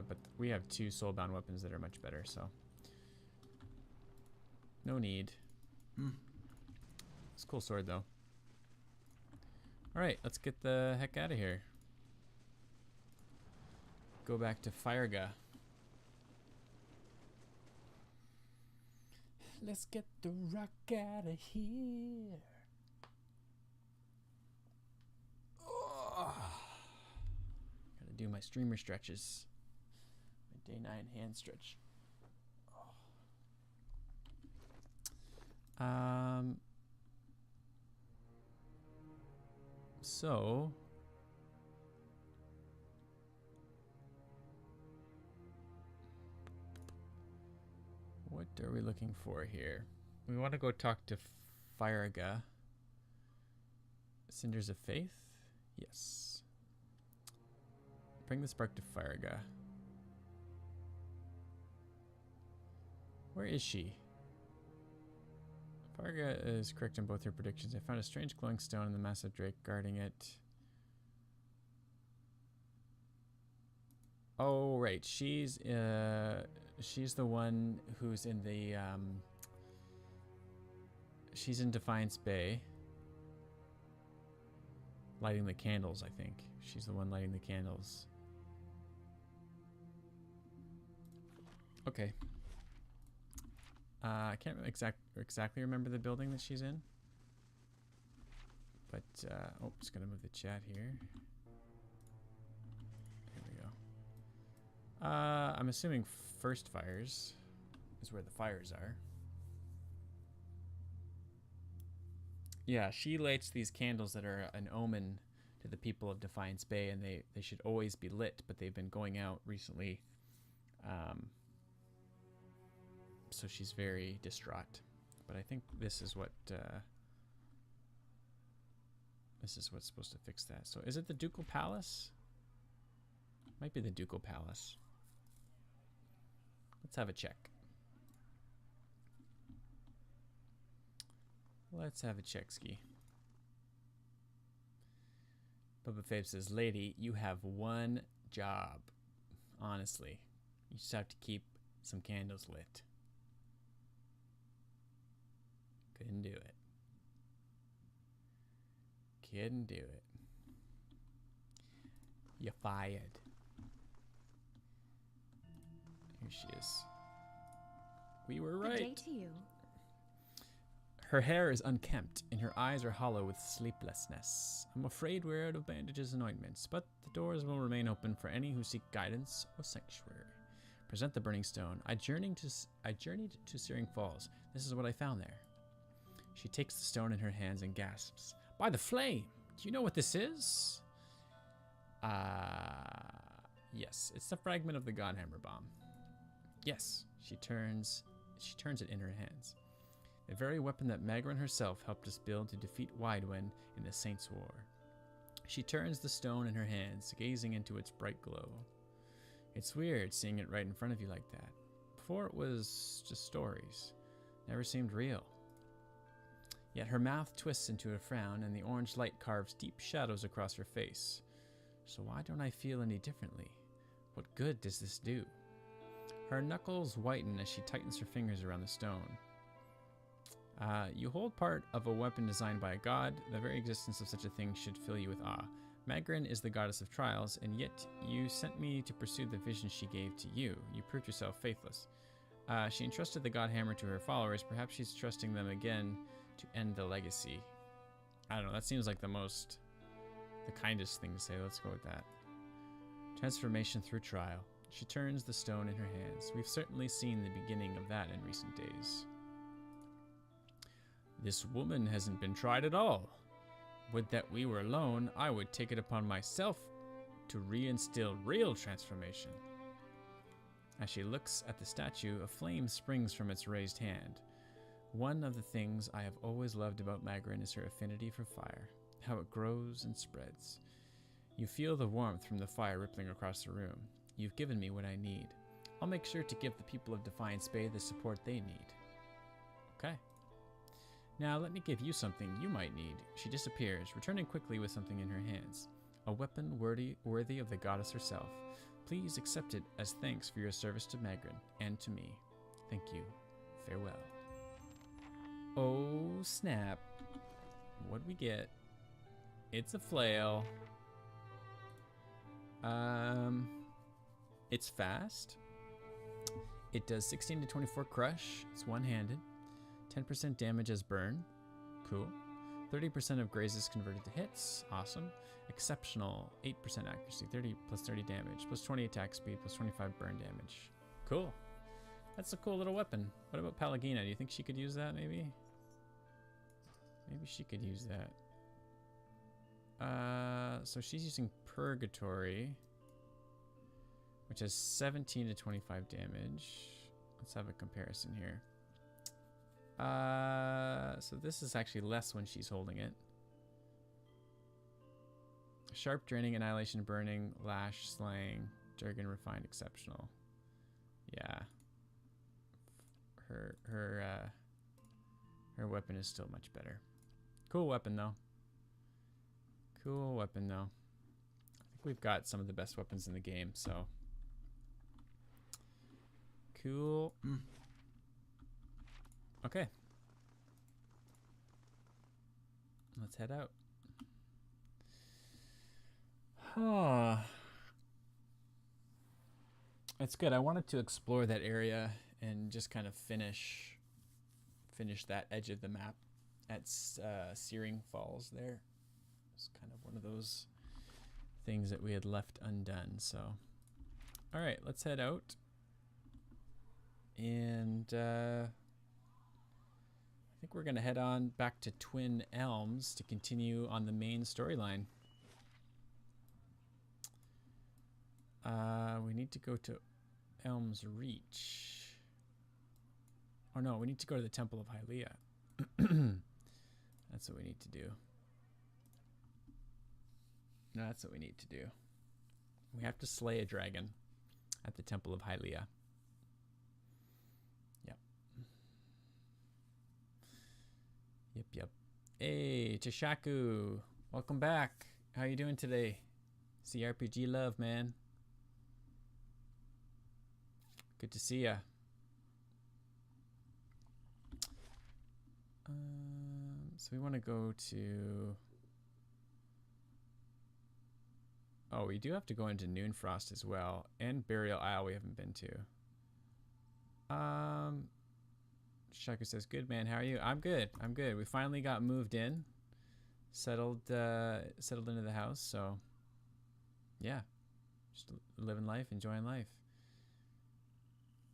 but we have two soulbound weapons that are much better, so no need. It's a cool sword though. Alright, let's get the heck out of here. Go back to Farga. Let's get the rock out of here. Oh. Gotta do my streamer stretches. My day 9 hand stretch. So what are we looking for here? We want to go talk to Firaga. Cinders of Faith? Yes. Bring the spark to Firaga. Where is she? Firaga is correct in both her predictions. I found a strange glowing stone and the massive drake guarding it. Oh, right. She's the one who's in the she's in Defiance Bay. Lighting the candles, I think. She's the one lighting the candles. Okay. I can't exactly remember the building that she's in. But, oh, just gonna move the chat here. Here we go. I'm assuming First Fires is where the fires are. Yeah, she lights these candles that are an omen to the people of Defiance Bay, and they should always be lit, but they've been going out recently. So she's very distraught. But I think this is what this is what's supposed to fix that. So is it the Ducal Palace? Might be the Ducal Palace. Let's have a check. Let's have a check ski. Bubba Fabe says, lady, you have one job. Honestly. You just have to keep some candles lit. Couldn't do it. Couldn't do it. You're fired. Here she is. We were right. Good day to you. Her hair is unkempt, and her eyes are hollow with sleeplessness. I'm afraid we're out of bandages and ointments, but the doors will remain open for any who seek guidance or sanctuary. Present the burning stone. I journeyed to Searing Falls. This is what I found there. She takes the stone in her hands and gasps. By the flame! Do you know what this is? Yes. It's the fragment of the Godhammer bomb. Yes. She turns it in her hands. The very weapon that Magrin herself helped us build to defeat Widewin in the Saints' War. She turns the stone in her hands, gazing into its bright glow. It's weird seeing it right in front of you like that. Before it was just stories. Never seemed real. Yet her mouth twists into a frown, and the orange light carves deep shadows across her face. So why don't I feel any differently? What good does this do? Her knuckles whiten as she tightens her fingers around the stone. You hold part of a weapon designed by a god. The very existence of such a thing should fill you with awe. Magrin is the goddess of trials, and yet you sent me to pursue the vision she gave to you. You proved yourself faithless. She entrusted the Godhammer to her followers. Perhaps she's trusting them again to end the legacy. I don't know. That seems like the kindest thing to say. Let's go with that. Transformation through trial. She turns the stone in her hands. We've certainly seen the beginning of that in recent days. This woman hasn't been tried at all. Would that we were alone, I would take it upon myself to reinstill real transformation. As she looks at the statue, a flame springs from its raised hand. One of the things I have always loved about Magrin is her affinity for fire, how it grows and spreads. You feel the warmth from the fire rippling across the room. You've given me what I need. I'll make sure to give the people of Defiance Bay the support they need. Okay. Now let me give you something you might need. She disappears, returning quickly with something in her hands. A weapon worthy of the goddess herself. Please accept it as thanks for your service to Magrin and to me. Thank you. Farewell. Oh snap. What'd we get? It's a flail. It's fast. It does 16 to 24 crush. It's one-handed. 10% damage as burn. Cool. 30% of grazes converted to hits. Awesome. Exceptional. 8% accuracy. 30 plus 30 damage. Plus 20 attack speed. Plus 25 burn damage. Cool. That's a cool little weapon. What about Pallegina? Do you think she could use that maybe? Maybe she could use that. So she's using Purgatory, which has 17 to 25 damage. Let's have a comparison here. So this is actually less when she's holding it. Sharp, draining, annihilation, burning, lash, slaying, jargon, refined, exceptional. Yeah. Her weapon is still much better. Cool weapon though. Cool weapon though. I think we've got some of the best weapons in the game, so cool. Okay. Let's head out. It's good. I wanted to explore that area and just kind of finish that edge of the map at Searing Falls there. It's kind of one of those things that we had left undone. So, all right, let's head out. And I think we're going to head on back to Twin Elms to continue on the main storyline. We need to go to Elms Reach. Oh no, we need to go to the Temple of Hylia. That's what we need to do. No, that's what we need to do. We have to slay a dragon at the Temple of Hylia. Yep. Yep. Hey, Chishaku. Welcome back. How you doing today? CRPG love, man. Good to see ya. So we want to go to... Oh, we do have to go into Noonfrost as well. And Burial Isle we haven't been to. Shaku says, good man, how are you? I'm good. I'm good. We finally got moved in. Settled into the house, so... Yeah. Just living life, enjoying life.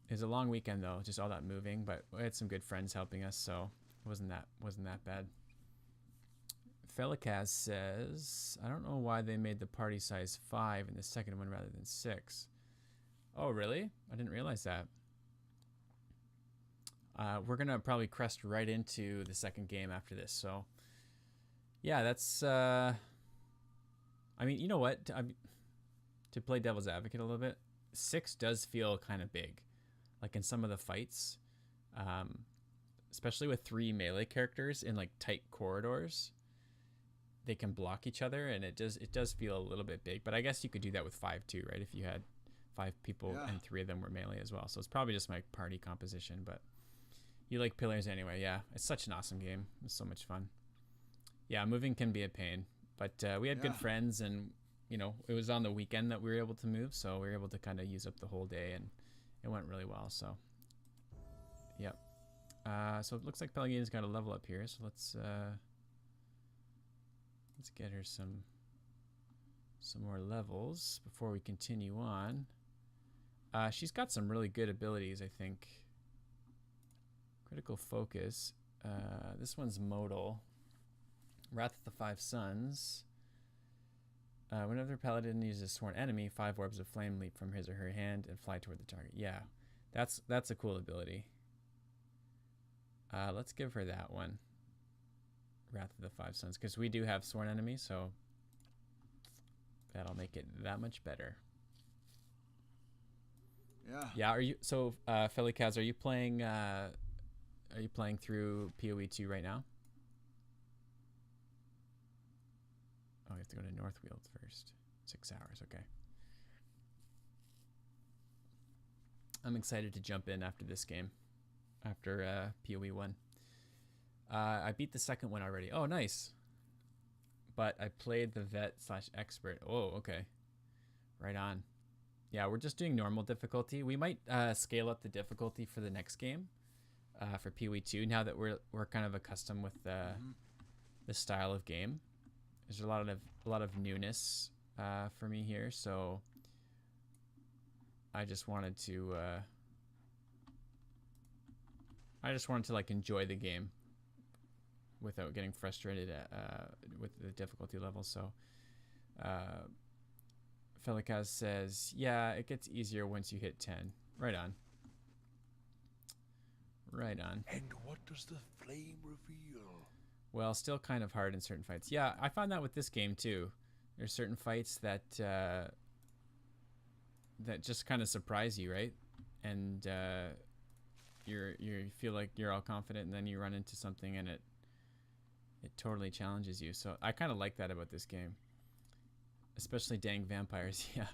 It was a long weekend though, just all that moving, but we had some good friends helping us, so it wasn't that bad. Felikaz says, I don't know why they made the party size 5 in the second one rather than 6. Oh, really? I didn't realize that. We're gonna probably crest right into the second game after this, so yeah, that's I mean, you know what, to play devil's advocate a little bit, 6 does feel kind of big. Like in some of the fights, especially with 3 melee characters in like tight corridors, they can block each other, and it does feel a little bit big. But I guess you could do that with 5 too, right? If you had 5 people and 3 of them were melee as well. So it's probably just my party composition. But you like pillars anyway, yeah. It's such an awesome game. It's so much fun. Yeah, moving can be a pain, but we had good friends, and you know, it was on the weekend that we were able to move, so we were able to kind of use up the whole day, and it went really well. So, yep. So it looks like Pelagina's got a level up here. So let's get her some more levels before we continue on. She's got some really good abilities, I think. Critical focus. This one's modal. Wrath of the Five Suns. Whenever Paladin uses a sworn enemy, 5 orbs of flame leap from his or her hand and fly toward the target. Yeah, that's a cool ability. Let's give her that one. Wrath of the Five Suns, because we do have sworn enemies, so that'll make it that much better. Yeah. Are you Felikaz, are you playing through PoE 2 right now? Oh, you have to go to Northfield first. 6 hours, okay. I'm excited to jump in after this game. After PoE 1. I beat the second one already. Oh, nice. But I played the vet/expert. Oh, okay. Right on. Yeah, we're just doing normal difficulty. We might scale up the difficulty for the next game. For PoE 2, now that we're kind of accustomed with the style of game. There's a lot of newness for me here, so I just wanted to like enjoy the game without getting frustrated with the difficulty level. So Felikaz says, yeah, it gets easier once you hit 10. Right on. Right on. And what does the flame reveal? Well, still kind of hard in certain fights. Yeah, I found that with this game too. There's certain fights that that just kind of surprise you, right? And you feel like you're all confident, and then you run into something, and it totally challenges you. So I kind of like that about this game, especially dang vampires. Yeah,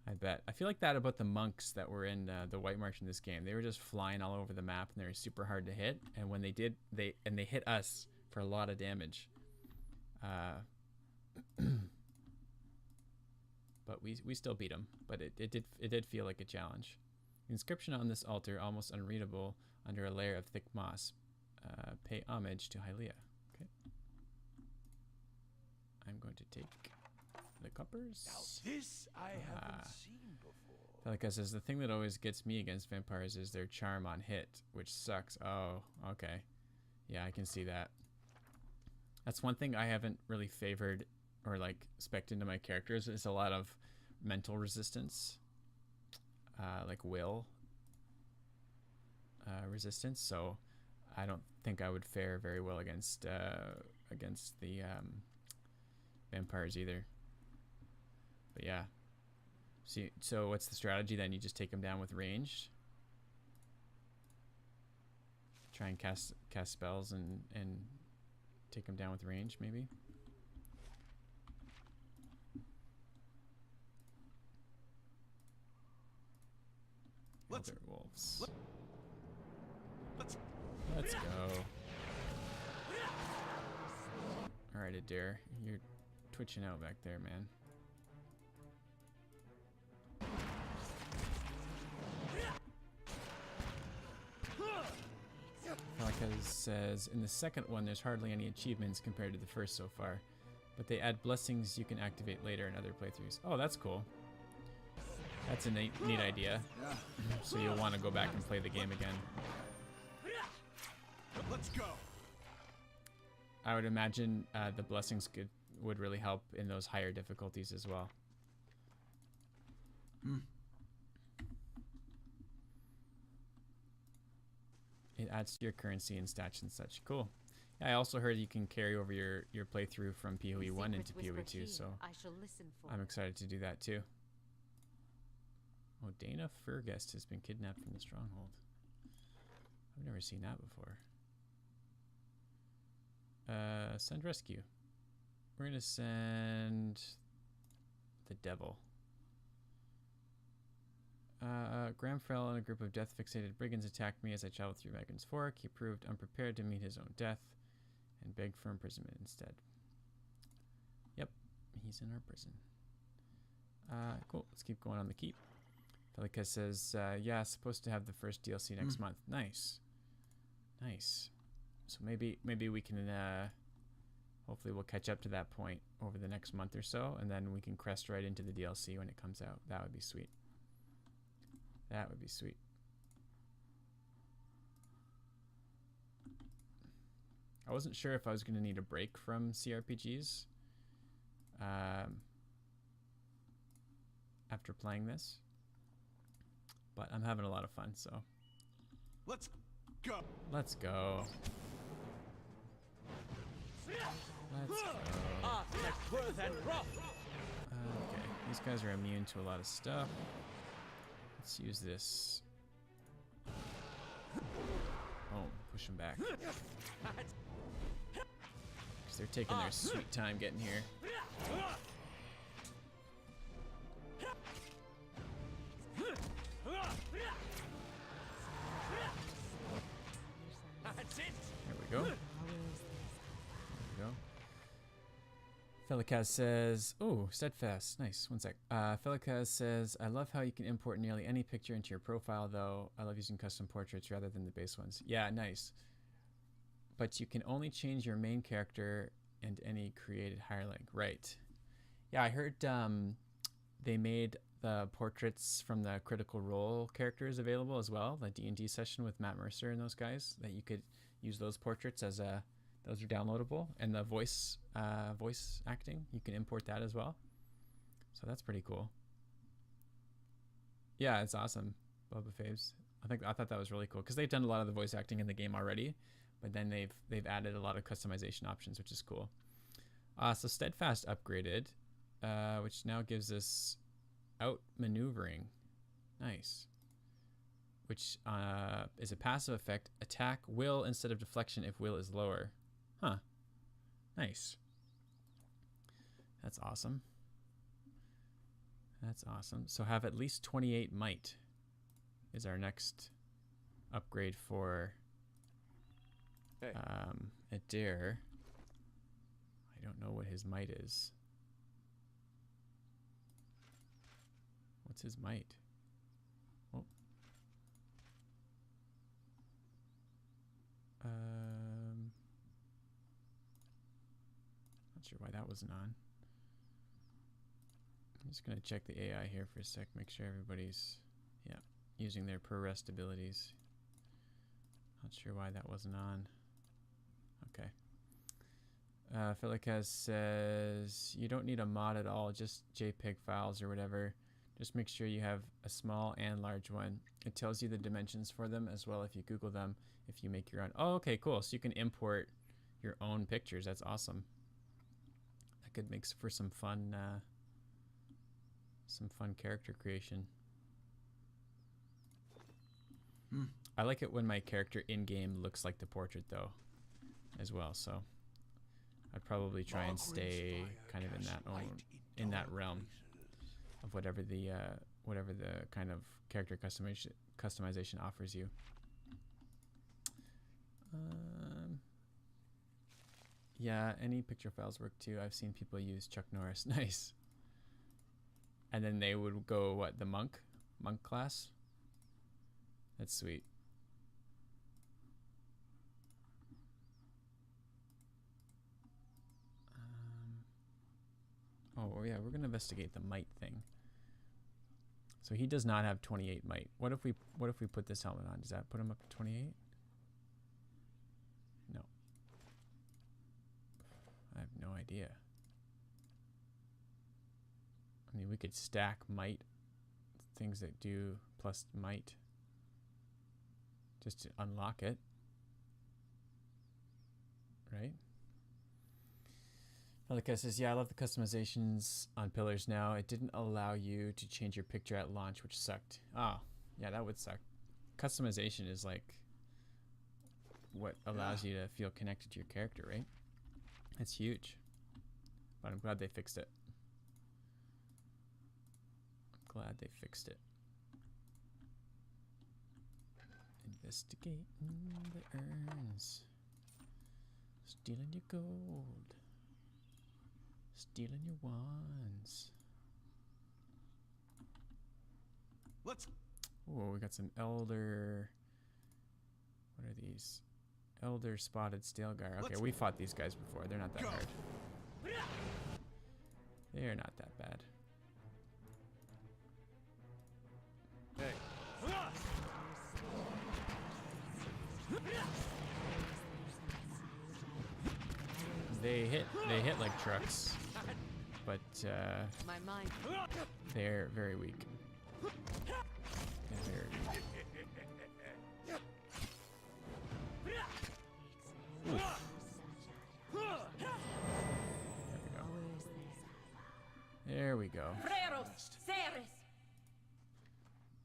I bet. I feel like that about the monks that were in the White March in this game. They were just flying all over the map, and they were super hard to hit. And when they did, they hit us for a lot of damage. But we still beat them. But it did feel like a challenge. The inscription on this altar, almost unreadable under a layer of thick moss. Pay homage to Hylia. Okay. I'm going to take the coppers. Now this I haven't seen before. Felica says, the thing that always gets me against vampires is their charm on hit, which sucks. Oh, okay. Yeah, I can see that. That's one thing I haven't really favored or like spec'd into my characters is a lot of mental resistance, like will resistance. So I don't think I would fare very well against the vampires either. But yeah. See, so what's the strategy then? You just take them down with ranged. Try and cast spells and take them down with range, maybe. Elder wolves. Let's go. All right, Adair, you're twitching out back there, man. Falcaz says, in the second one, there's hardly any achievements compared to the first so far, but they add blessings you can activate later in other playthroughs. Oh, that's cool. That's a neat idea. So you'll want to go back and play the game again. Let's go. I would imagine the blessings would really help in those higher difficulties as well. It adds to your currency and stats and such. Cool. Yeah, I also heard you can carry over your playthrough from PoE 1 into PoE 2, so I shall listen for I'm excited to do that too. Oh, Dana Furguest has been kidnapped from the stronghold. I've never seen that before. Send rescue. We're gonna send the devil. Gramfell and a group of death-fixated brigands attacked me as I traveled through Megan's Fork. He proved unprepared to meet his own death and begged for imprisonment instead. Yep, he's in our prison. Cool, let's keep going on the keep. Felica says, yeah, supposed to have the first DLC next month. Nice. Nice. So maybe we can, hopefully we'll catch up to that point over the next month or so, and then we can crest right into the DLC when it comes out. That would be sweet. That would be sweet. I wasn't sure if I was going to need a break from CRPGs after playing this, but I'm having a lot of fun, so. Let's go. Let's go. Let's go. Okay, these guys are immune to a lot of stuff. Let's use this. Oh, push them back. Because they're taking their sweet time getting here. There we go. There we go. Felicaz says, oh, steadfast. Nice. One sec. Felicaz says, I love how you can import nearly any picture into your profile, though. I love using custom portraits rather than the base ones. Yeah, nice. But you can only change your main character and any created hirelink. Right. Yeah, I heard they made the portraits from the Critical Role characters available as well. The D&D session with Matt Mercer and those guys, that you could use those portraits as a... Those are downloadable, and the voice acting, you can import that as well. So that's pretty cool. Yeah, it's awesome. Boba Faves. I thought that was really cool because they've done a lot of the voice acting in the game already, but then they've added a lot of customization options, which is cool. So Steadfast upgraded, which now gives us outmaneuvering. Nice. Which is a passive effect. Attack will instead of deflection if will is lower. Huh. Nice. That's awesome. That's awesome. So have at least 28 might is our next upgrade for Adair. I don't know what his might is. What's his might? Oh. Not sure why that wasn't on. I'm just gonna check the AI here for a sec, make sure everybody's using their per rest abilities. Not sure why that wasn't on. Okay. Felicaz says you don't need a mod at all, just JPEG files or whatever. Just make sure you have a small and large one. It tells you the dimensions for them as well if you Google them, if you make your own. Oh, okay, cool. So you can import your own pictures. That's awesome. That could make for some fun character creation. I like it when my character in-game looks like the portrait though, as well. So I'd probably try and stay kind of in that realm of whatever the kind of character customization offers you. Yeah, any picture files work too. I've seen people use Chuck Norris. Nice. And then they would go what, the monk class? That's sweet. Oh yeah, we're gonna investigate the might thing. So he does not have 28 might. What if we put this helmet on? Does that put him up to 28? No. I have no idea. I mean, we could stack might, things that do plus might, just to unlock it, right? Malika says, yeah, I love the customizations on pillars now. It didn't allow you to change your picture at launch, which sucked. Oh, yeah, that would suck. Customization is like what allows you to feel connected to your character, right? It's huge. But I'm glad they fixed it. I'm glad they fixed it. Investigating the urns. Stealing your gold. Stealing your wands. Let's. Oh, we got some elder. What are these? Elder spotted Stilgar. Okay, we fought these guys before. They're not that hard. They're not that bad. Hey. They hit like trucks, but My mind. they're very weak. They're very weak. There we go.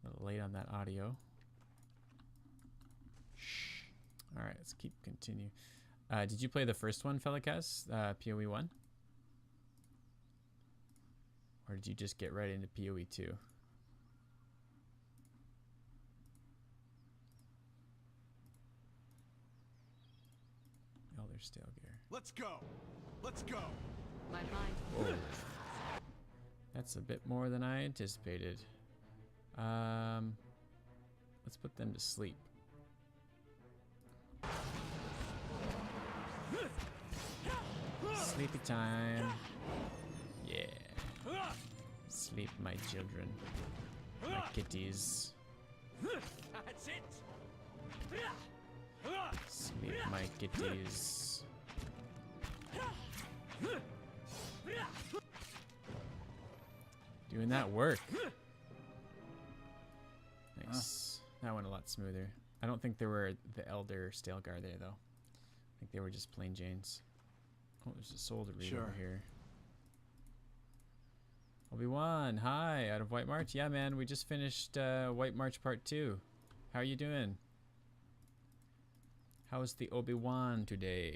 A little late on that audio. Shh. All right, let's continue. Did you play the first one, Felicaz? PoE 1? Or did you just get right into PoE 2? Elder Stilgar. Let's go. Let's go. My mind. Whoa. That's a bit more than I anticipated. Let's put them to sleep. Sleepy time. Yeah. Sleep, my children. My kitties. That's it. Sleep, my kitties. Doing that work. Nice. That went a lot smoother. I don't think there were the Elder Stilgar there, though. I think they were just plain Janes. Oh, there's a soul to read over here. Obi-Wan, hi, out of White March. Yeah, man, we just finished White March Part 2. How are you doing? How's the Obi-Wan today?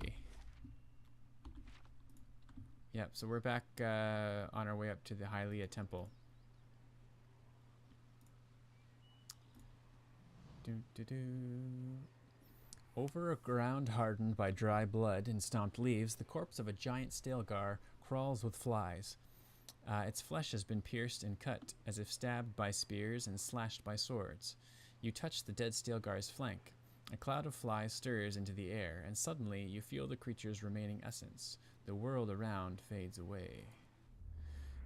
Yep, so we're back on our way up to the Hylia Temple. Over a ground hardened by dry blood and stomped leaves, the corpse of a giant Stilgar crawls with flies. Its flesh has been pierced and cut, as if stabbed by spears and slashed by swords. You touch the dead Stilgar's flank. A cloud of flies stirs into the air, and suddenly you feel the creature's remaining essence. The world around fades away.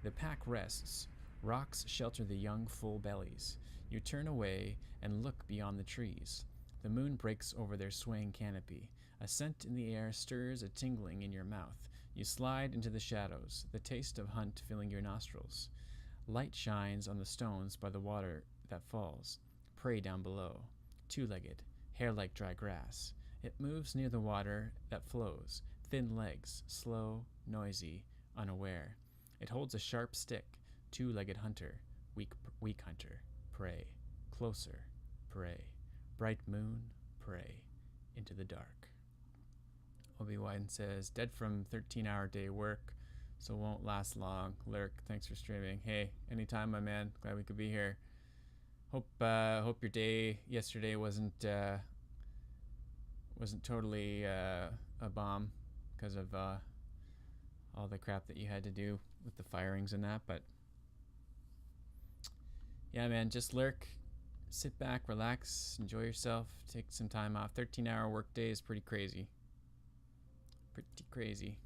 The pack rests. Rocks shelter the young, full bellies. You turn away and look beyond the trees. The moon breaks over their swaying canopy. A scent in the air stirs a tingling in your mouth. You slide into the shadows, the taste of hunt filling your nostrils. Light shines on the stones by the water that falls. Prey down below. Two-legged, hair like dry grass. It moves near the water that flows. Thin legs, slow, noisy, unaware. It holds a sharp stick. Two-legged hunter, weak hunter. Prey. Closer. Prey. Bright moon. Prey. Into the dark. Obi-Wan says, dead from 13-hour day work, so won't last long. Lurk, thanks for streaming. Hey, anytime, my man. Glad we could be here. Hope your day yesterday wasn't totally a bomb because of all the crap that you had to do with the firings and that. But yeah, man, just lurk, sit back, relax, enjoy yourself, take some time off. 13-hour work day is pretty crazy. Pretty crazy.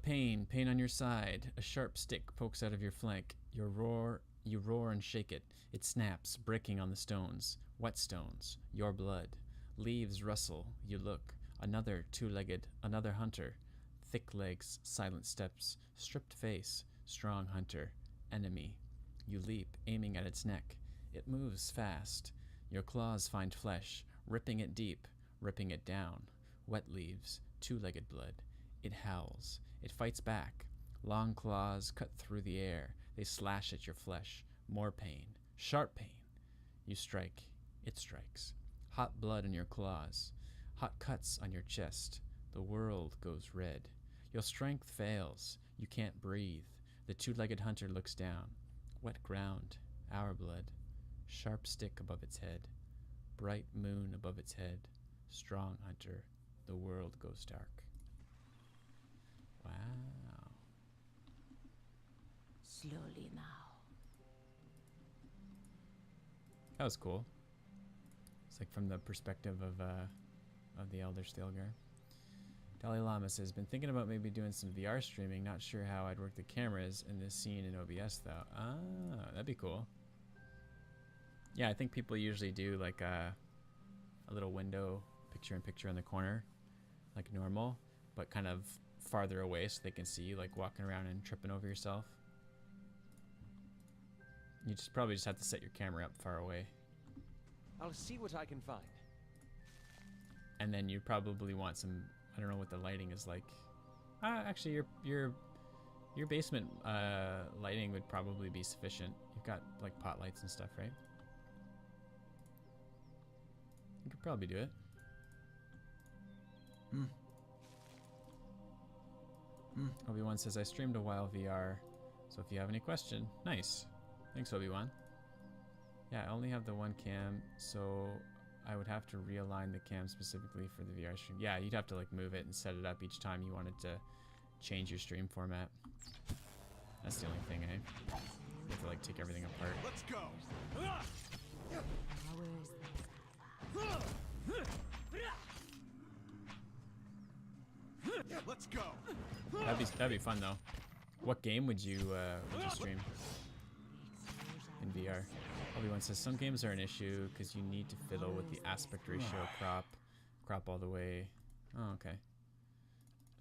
Pain on your side. A sharp stick pokes out of your flank. You roar and shake it. It snaps, breaking on the stones. Wet stones. Your blood. Leaves rustle. You look. Another two-legged, another hunter. Thick legs, silent steps. Stripped face. Strong hunter. Enemy. You leap, aiming at its neck. It moves fast. Your claws find flesh, ripping it deep, ripping it down. Wet leaves, two-legged blood. It howls. It fights back. Long claws cut through the air. They slash at your flesh. More pain. Sharp pain. You strike. It strikes. Hot blood on your claws. Hot cuts on your chest. The world goes red. Your strength fails. You can't breathe. The two-legged hunter looks down. Wet ground. Our blood. Sharp stick above its head. Bright moon above its head. Strong hunter. The world goes dark. Wow. Slowly now. That was cool. It's like from the perspective of the Elder Stilgar. Dalai Lama says, been thinking about maybe doing some VR streaming. Not sure how I'd work the cameras in this scene in OBS though. Ah, that'd be cool. Yeah, I think people usually do like a little window picture-in-picture in the corner, like normal, but kind of farther away so they can see you like walking around and tripping over yourself. You probably just have to set your camera up far away. I'll see what I can find. And then you probably want some, I don't know what the lighting is like. Actually, your basement lighting would probably be sufficient. You've got like pot lights and stuff, right? You could probably do it. Obi-Wan says, I streamed a while VR, so if you have any question, nice. Thanks, Obi-Wan. Yeah, I only have the one cam, so I would have to realign the cam specifically for the VR stream. Yeah, you'd have to like move it and set it up each time you wanted to change your stream format. That's the only thing, eh? You have to like take everything apart. Let's go. Let's go. That'd be fun though. What game would you stream in VR? Obi-Wan says some games are an issue because you need to fiddle with the aspect ratio crop all the way. Oh, okay.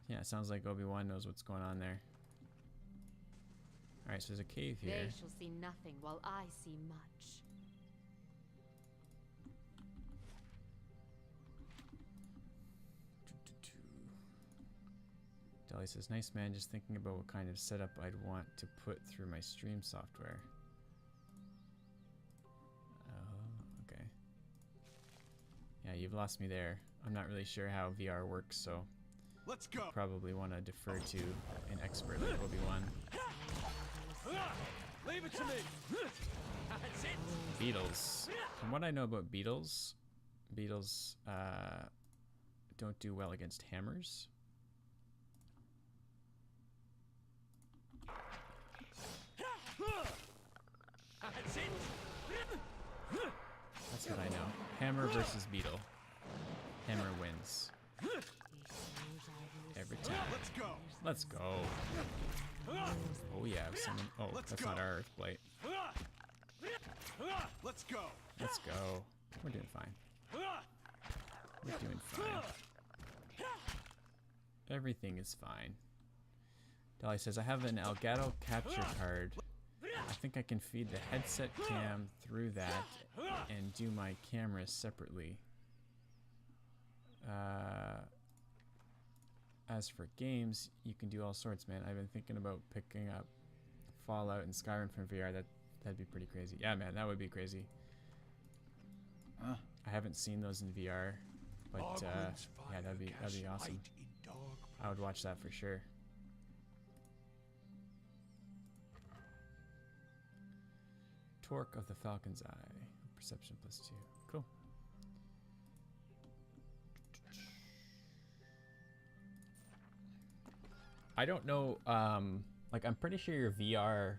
Yeah, it sounds like Obi-Wan knows what's going on there. All right, so there's a cave here. They shall see nothing while I see much. Dolly says, nice man, just thinking about what kind of setup I'd want to put through my stream software. Oh, okay. Yeah, you've lost me there. I'm not really sure how VR works, so Let's go. probably want to defer to an expert like Obi-Wan. Leave it to me. That's it. Beetles. From what I know about beetles, beetles don't do well against hammers. That's it. That's what I know. Hammer versus beetle. Hammer wins. Every time. Let's go. Let's go. Oh yeah, someone. Oh, Let's that's go. not our Earthblight. Let's go. Let's go. We're doing fine. We're doing fine. Everything is fine. Dolly says, I have an Elgato capture card. I think I can feed the headset cam through that and do my cameras separately. As for games, you can do all sorts, man. I've been thinking about picking up Fallout and Skyrim from VR. That'd be pretty crazy. Yeah, man, that would be crazy. I haven't seen those in VR, but Ogwyn's yeah, that'd be fire casts awesome. light in dark I would watch that for sure. Torque of the Falcon's Eye. Perception +2. Cool. I don't know, like I'm pretty sure your VR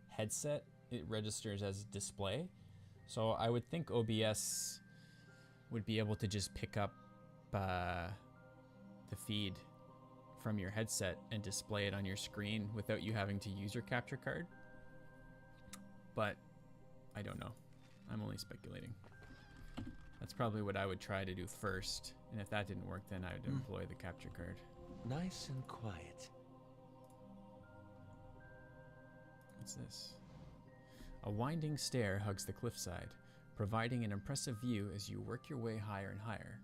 headset, it registers as display. So I would think OBS would be able to just pick up the feed from your headset and display it on your screen without you having to use your capture card. But I don't know. I'm only speculating. That's probably what I would try to do first. And if that didn't work, then I would employ the capture card. Nice and quiet. What's this? A winding stair hugs the cliffside, providing an impressive view as you work your way higher and higher.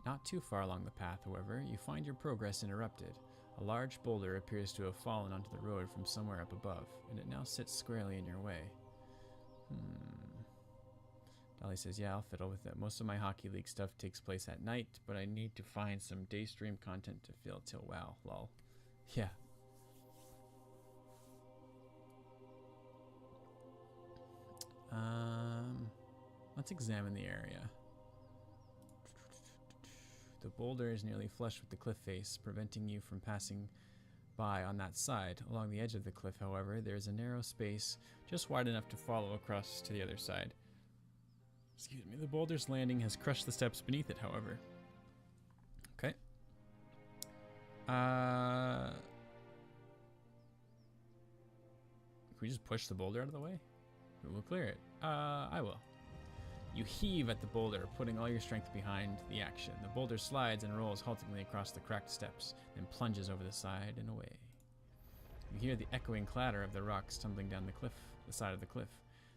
Not too far along the path, however, you find your progress interrupted. A large boulder appears to have fallen onto the road from somewhere up above, and it now sits squarely in your way. Dolly says, yeah, I'll fiddle with it. Most of my Hockey League stuff takes place at night, but I need to find some day stream content to fill till WoW. Lol. Yeah. Let's examine the area. The boulder is nearly flush with the cliff face, preventing you from passing by on that side. Along the edge of the cliff, however, there is a narrow space just wide enough to follow across to the other side. Excuse me. The boulder's landing has crushed the steps beneath it, however. Okay. Can we just push the boulder out of the way? We'll clear it. I will. You heave at the boulder, putting all your strength behind the action. The boulder slides and rolls haltingly across the cracked steps, then plunges over the side and away. You hear the echoing clatter of the rocks tumbling down the side of the cliff.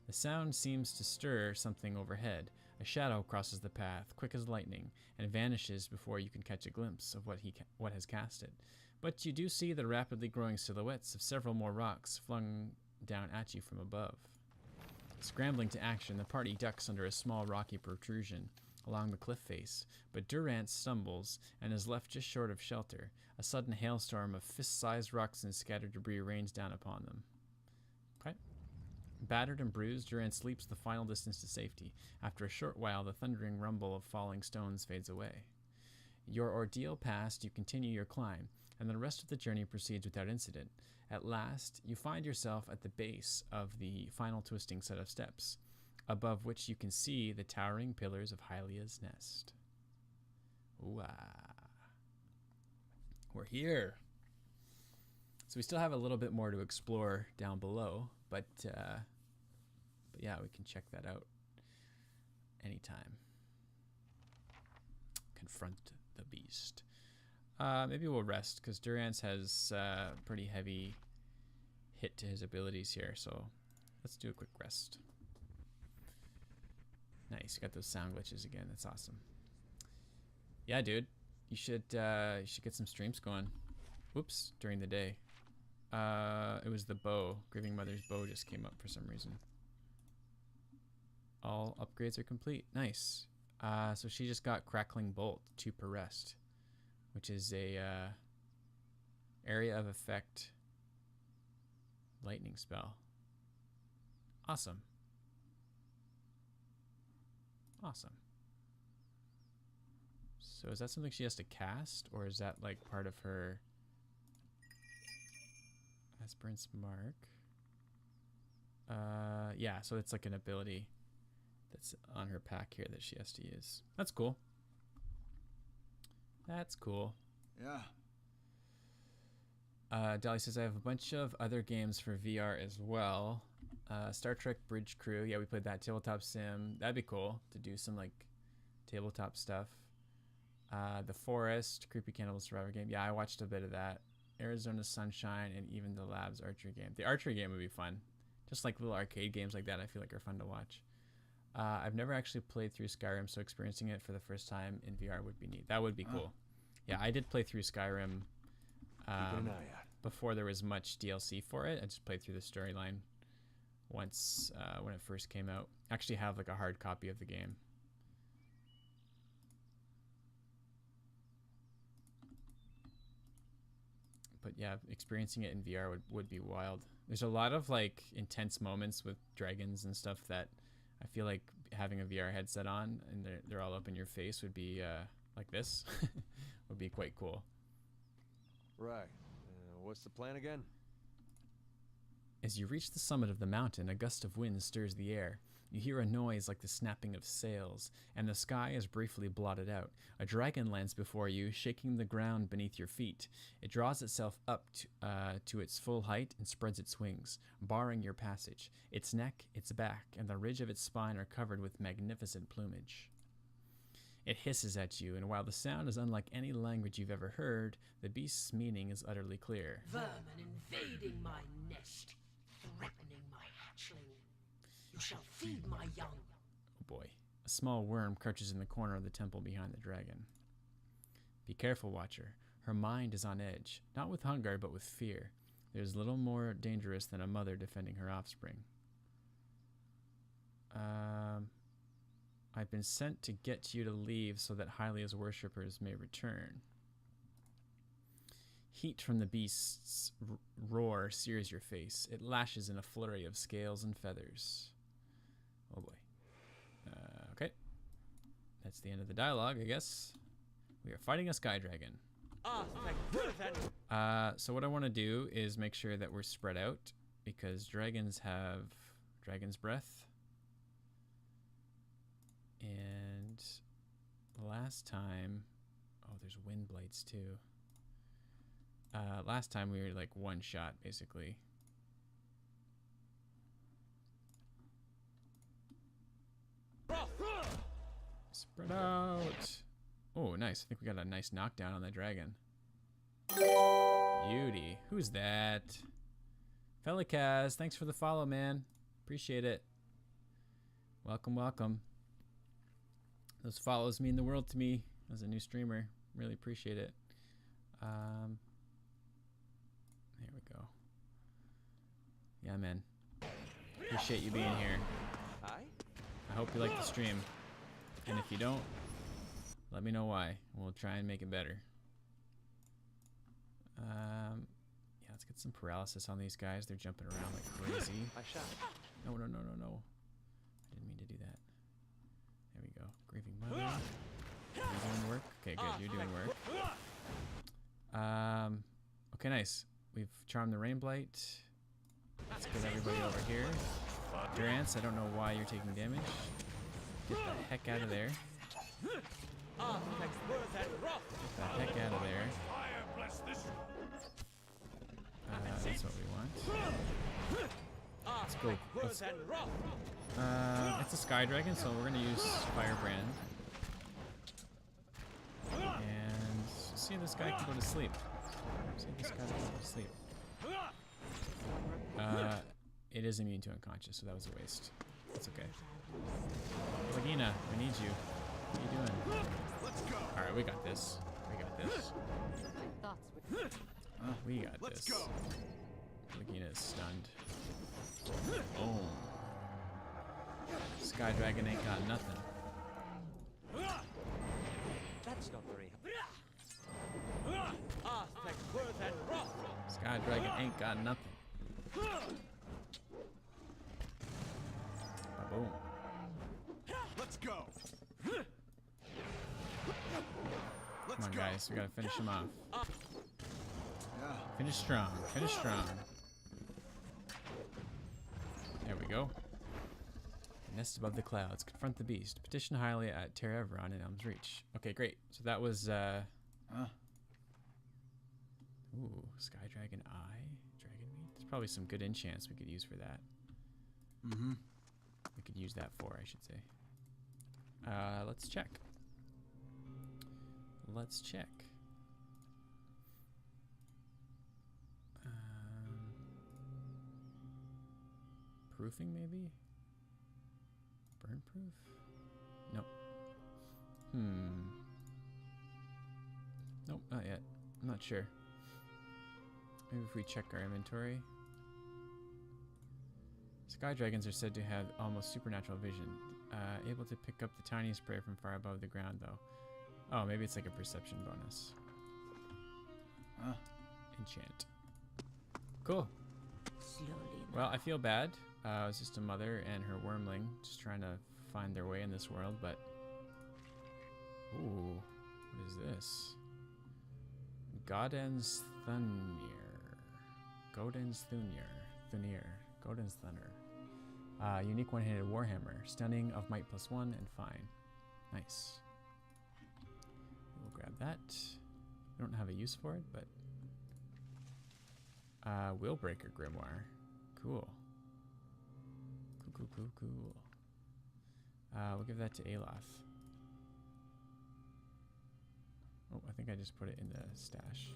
The sound seems to stir something overhead. A shadow crosses the path, quick as lightning, and vanishes before you can catch a glimpse of what has cast it. But you do see the rapidly growing silhouettes of several more rocks flung down at you from above. Scrambling to action, the party ducks under a small rocky protrusion along the cliff face, but Durant stumbles and is left just short of shelter. A sudden hailstorm of fist-sized rocks and scattered debris rains down upon them. Okay. Battered and bruised, Durant leaps the final distance to safety. After a short while, the thundering rumble of falling stones fades away. Your ordeal past, you continue your climb, and the rest of the journey proceeds without incident. At last, you find yourself at the base of the final twisting set of steps, above which you can see the towering pillars of Hylia's nest. Ooh, we're here. So we still have a little bit more to explore down below, but yeah, we can check that out anytime. Confront the beast. Maybe we'll rest, because Durance has pretty heavy hit to his abilities here, so let's do a quick rest. Nice, you got those sound glitches again. That's awesome. Yeah, dude, you should get some streams going. Oops, during the day. It was the bow. Grieving Mother's bow just came up for some reason. All upgrades are complete. Nice. So she just got Crackling Bolt, 2 per rest, which is a area of effect lightning spell. Awesome. Awesome. So is that something she has to cast, or is that like part of her Aspirant's Mark? Yeah, so it's like an ability that's on her pack here that she has to use. That's cool. That's cool. Yeah. Dolly says, I have a bunch of other games for VR as well. Star Trek Bridge Crew. Yeah, we played that. Tabletop Sim. That'd be cool to do some like tabletop stuff. The Forest, Creepy Cannibal Survivor game. Yeah, I watched a bit of that. Arizona Sunshine, and even the Labs archery game. The archery game would be fun. Just like little arcade games like that, I feel like are fun to watch. I've never actually played through Skyrim, so experiencing it for the first time in VR would be neat. That would be cool. Yeah, I did play through Skyrim Keep an eye out. before there was much DLC for it. I just played through the storyline once when it first came out. I actually have like a hard copy of the game. But yeah, experiencing it in VR would be wild. There's a lot of like intense moments with dragons and stuff that I feel like having a VR headset on and they're all up in your face would be like this would be quite cool. Right. What's the plan again? As you reach the summit of the mountain, a gust of wind stirs the air. You hear a noise like the snapping of sails, and the sky is briefly blotted out. A dragon lands before you, shaking the ground beneath your feet. It draws itself up to its full height and spreads its wings, barring your passage. Its neck, its back, and the ridge of its spine are covered with magnificent plumage. It hisses at you, and while the sound is unlike any language you've ever heard, the beast's meaning is utterly clear. Vermin invading my nest, threatening my hatchling. You shall feed my young. Oh boy. A small worm crouches in the corner of the temple behind the dragon. Be careful, Watcher. Her mind is on edge, not with hunger, but with fear. There's little more dangerous than a mother defending her offspring. I've been sent to get you to leave so that Hylia's worshippers may return. Heat from the beast's roar sears your face. It lashes in a flurry of scales and feathers. Oh boy. Okay. That's the end of the dialogue, I guess. We are fighting a sky dragon. So what I want to do is make sure that we're spread out because dragons have dragon's breath. And last time, oh, there's wind blights too. Last time we were like one shot basically. Spread out. Oh, nice. I think we got a nice knockdown on the dragon. Beauty. Who's that? Felicaz, thanks for the follow, man. Appreciate it. Welcome, welcome. Those follows mean the world to me as a new streamer. Really appreciate it. There we go. Yeah, man. Appreciate you being here. Hi? I hope you like the stream. And if you don't, let me know why. We'll try and make it better. Yeah, let's get some paralysis on these guys. They're jumping around like crazy. I shot. No, no, no, no, no. I didn't mean to do that. There we go. Grieving Mother. Are you doing work? Okay, good. You're doing work. Okay, nice. We've charmed the Rain Blight. Let's get everybody over here. Durance, I don't know why you're taking damage. Get the heck out of there. Get the heck out of there. That's what we want. Let's go. It's a Sky Dragon, so we're gonna use Firebrand. And see if this guy can go to sleep. See if this guy can go to sleep. It is immune to unconscious, so that was a waste. It's okay. Lagina, we need you. What are you doing? Alright, we got this. We got this. We got Let's this. go. Lagina is stunned. Boom. Sky Dragon ain't got nothing. That's not very Ah, thank worth and wrath. Sky Dragon ain't got nothing. Boom. Let's go. Come on, guys. We gotta finish him off. Finish strong. Finish strong. There we go. Nest above the clouds. Confront the beast. Petition Hylia at Ter Everon in Elm's Reach. Okay, great. So that was ooh, Sky Dragon Eye. Dragon Meat. There's probably some good enchants we could use for that. Mm-hmm. We could use that for, I should say. Let's check. Let's check. Proofing, maybe? Burn proof? Nope. Nope, not yet. I'm not sure. Maybe if we check our inventory. Sky dragons are said to have almost supernatural vision. Able to pick up the tiniest prey from far above the ground, though. Oh, maybe it's like a perception bonus. Enchant. Cool. Slowly. Well, I feel bad. It's just a mother and her wormling just trying to find their way in this world, but... Ooh, what is this? Godden's Thunir. Godden's Thunir. Godden's Thunder. Unique one-handed warhammer. Stunning of might +1 and fine. Nice. We'll grab that. I don't have a use for it, but... Willbreaker Grimoire. Cool. Cool. We'll give that to Aloth. Oh, I think I just put it in the stash.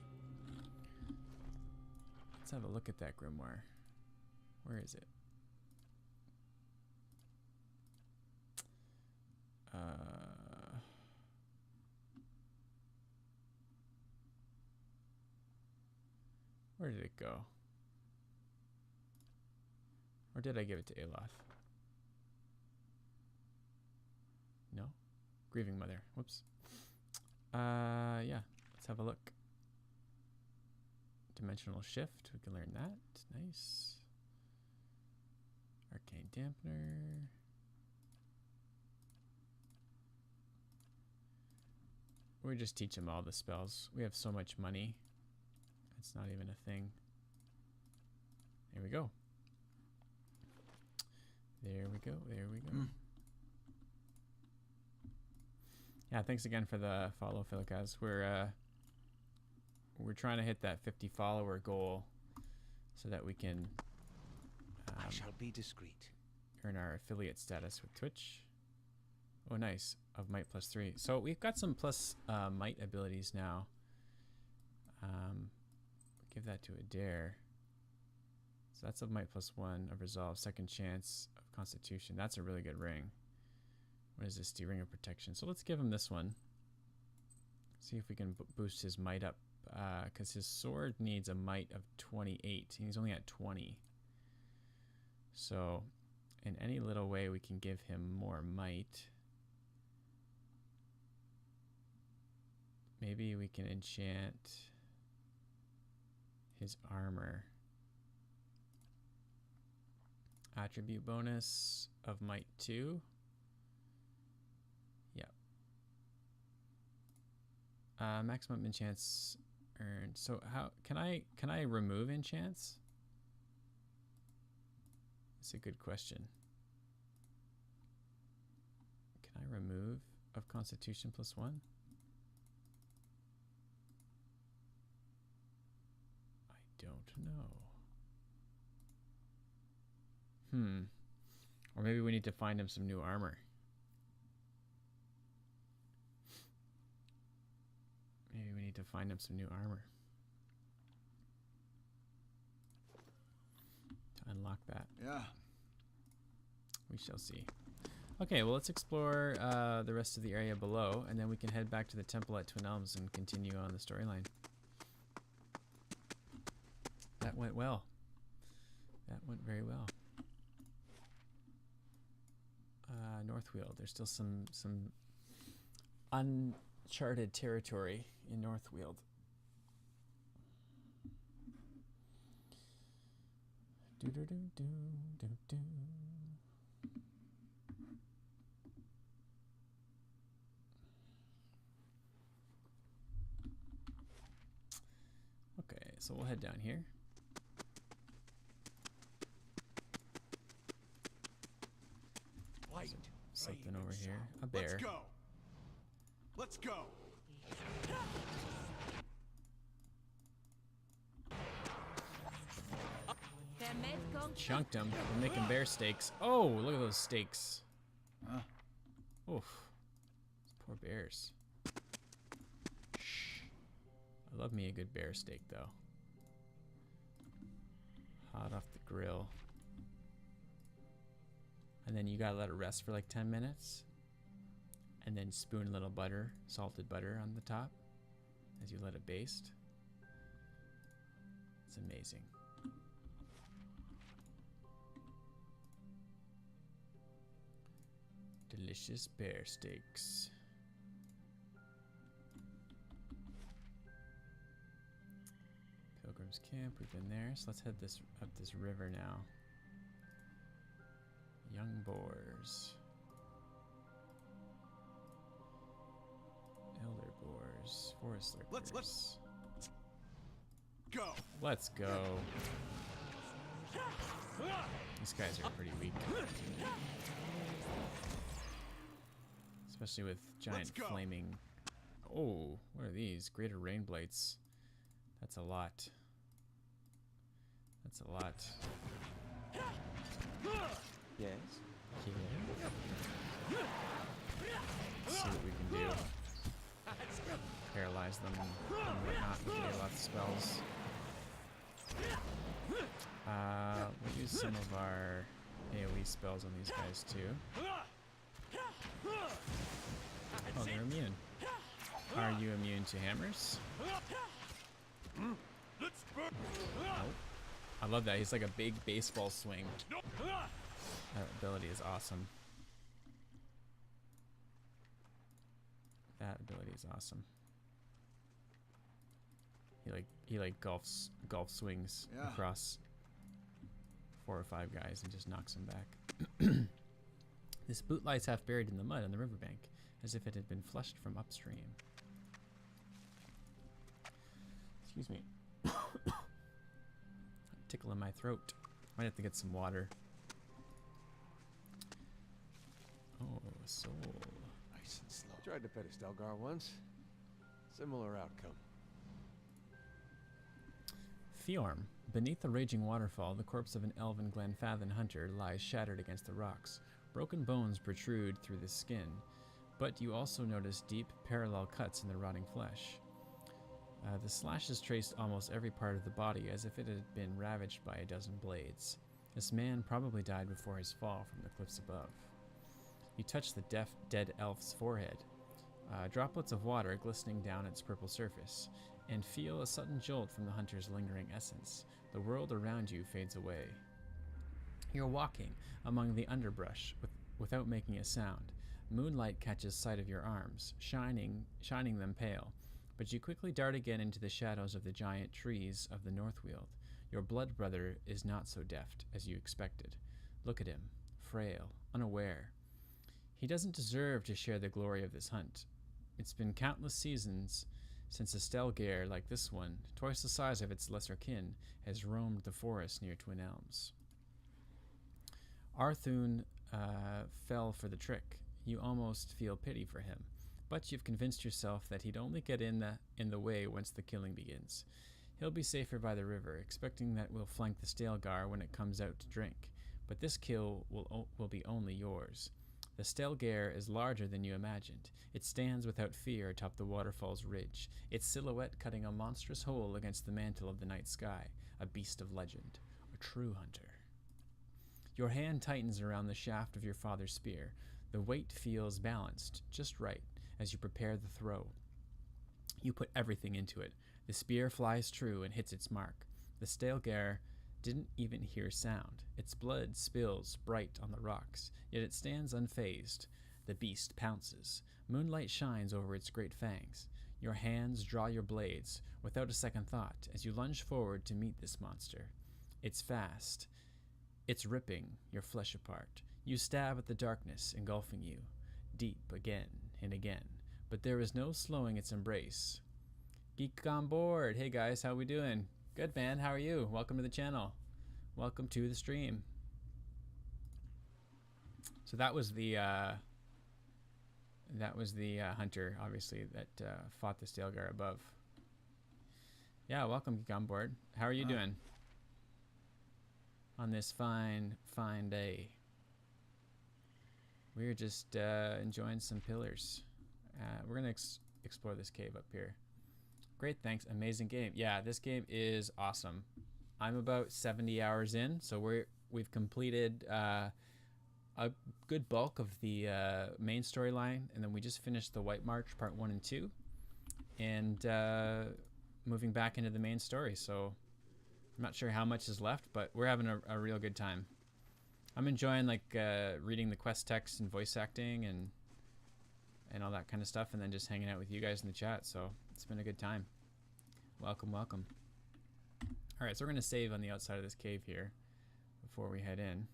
Let's have a look at that Grimoire. Where is it? Where did it go? Or did I give it to Aloth? No? Grieving Mother. Whoops. Yeah. Let's have a look. Dimensional Shift. We can learn that. Nice. Arcane Dampener. We just teach them all the spells. We have so much money. It's not even a thing. There we go. There we go. There we go. Yeah, thanks again for the follow, Philikaz. We're trying to hit that 50 follower goal so that we can I shall be discreet. earn our affiliate status with Twitch. Oh, nice. Of might +3. So we've got some plus might abilities now. Give that to Adair. So that's of might +1, of resolve, second chance, of constitution. That's a really good ring. What is this? The ring of protection. So let's give him this one. See if we can boost his might up. Because his sword needs a might of 28. And he's only at 20. So in any little way we can give him more might. Maybe we can enchant his armor. Attribute bonus of might 2. Yep. Maximum enchants earned. So how can I remove enchants? That's a good question. Can I remove of constitution +1? Don't know. Or maybe we need to find him some new armor. Maybe we need to find him some new armor to unlock that. Yeah. We shall see. Okay, well, let's explore the rest of the area below, and then we can head back to the temple at Twin Elms and continue on the storyline. That went well. That went very well. Northweald. There's still some uncharted territory in Northweald. Do do do do do do. Okay, so we'll head down here. Light. Something over here. A bear. Let's go. Let's go. Chunked him. We're making bear steaks. Oh, look at those steaks. Oof. Those poor bears. I love me a good bear steak, though. Hot off the grill. And then you gotta let it rest for like 10 minutes. And then spoon a little butter, salted butter on the top as you let it baste. It's amazing. Delicious bear steaks. Pilgrim's Camp, we've been there, so let's head up this river now. Young boars. Elder boars. Forest lurkers. Let's go. Let's go. These guys are pretty weak. Especially with giant flaming... Oh, what are these? Greater rain blights. That's a lot. That's a lot. Yes. Yeah. Let's see what we can do. Paralyze them and whatnot with lots of spells. We'll use some of our AoE spells on these guys too. Oh, they're immune. Are you immune to hammers? Oh. I love that. He's like a big baseball swing. That ability is awesome. That ability is awesome. He like golf swings across 4 or 5 guys and just knocks them back. This boot lies half buried in the mud on the riverbank, as if it had been flushed from upstream. Excuse me. Tickle in my throat. Might have to get some water. Oh, soul. Nice and slow. Tried to pet a Stelgar once. Similar outcome. Fjorm. Beneath the raging waterfall, the corpse of an elven Glenfathan hunter lies shattered against the rocks. Broken bones protrude through the skin, but you also notice deep, parallel cuts in the rotting flesh. The slashes traced almost every part of the body as if it had been ravaged by a dozen blades. This man probably died before his fall from the cliffs above. You touch the dead elf's forehead, droplets of water glistening down its purple surface, and feel a sudden jolt from the hunter's lingering essence. The world around you fades away. You're walking among the underbrush without making a sound. Moonlight catches sight of your arms, shining them pale, but you quickly dart again into the shadows of the giant trees of the Northweald. Your blood brother is not so deft as you expected. Look at him, frail, unaware. He doesn't deserve to share the glory of this hunt. It's been countless seasons since a Stelgar like this one, twice the size of its lesser kin, has roamed the forest near Twin Elms. Arthune fell for the trick. You almost feel pity for him, but you've convinced yourself that he'd only get in the way once the killing begins. He'll be safer by the river, expecting that we'll flank the Stelgar when it comes out to drink, but this kill will be only yours. The Stelgar is larger than you imagined. It stands without fear atop the waterfall's ridge, its silhouette cutting a monstrous hole against the mantle of the night sky, a beast of legend, a true hunter. Your hand tightens around the shaft of your father's spear. The weight feels balanced, just right, as you prepare the throw. You put everything into it. The spear flies true and hits its mark. The Stalgare didn't even hear sound. Its blood spills bright on the rocks, yet it stands unfazed. The beast pounces. Moonlight shines over its great fangs. Your hands draw your blades without a second thought as you lunge forward to meet this monster. It's fast. It's ripping your flesh apart. You stab at the darkness engulfing you, deep again and again, but there is no slowing its embrace. Geek on board. Hey guys, how we doing? Good, man. How are you? Welcome to the channel. Welcome to the stream. So that was the hunter, obviously, that fought the Stalgare above. Yeah, welcome, Geek on board. How are you doing on this fine, fine day? We're just enjoying some pillars. We're gonna explore this cave up here. Great, thanks. Amazing game. Yeah, this game is awesome. I'm about 70 hours in, so we've completed a good bulk of the main storyline, and then we just finished the White March Part 1 and 2, and moving back into the main story. So I'm not sure how much is left, but we're having a real good time. I'm enjoying like reading the quest text and voice acting and all that kind of stuff, and then just hanging out with you guys in the chat. So it's been a good time. Welcome, welcome. All right, so we're gonna save on the outside of this cave here before we head in.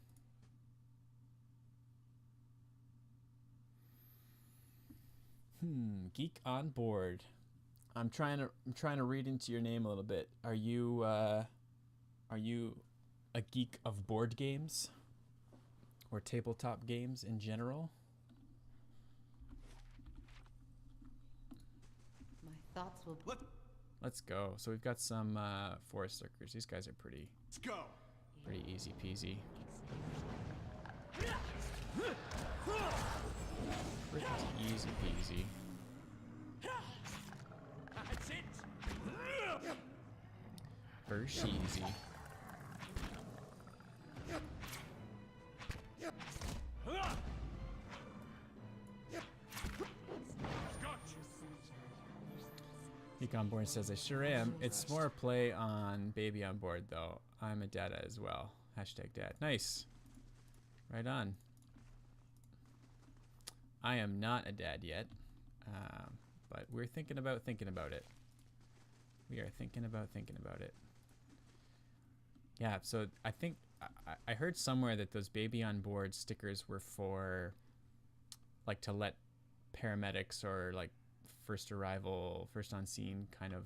Geek on board. I'm trying to read into your name a little bit. Are you a geek of board games or tabletop games in general? My thoughts will. Let's go. So we've got some forest lurkers. These guys are pretty easy peasy. Pretty easy peasy. That's it. First easy. Geek on board says, I sure am. It's more a play on baby on board, though. I'm a dada as well. Hashtag dad. Nice. Right on. I am not a dad yet, but we're thinking about it. We are thinking about it. Yeah, so I think I heard somewhere that those baby on board stickers were for, like, to let paramedics or like first arrival, first on scene kind of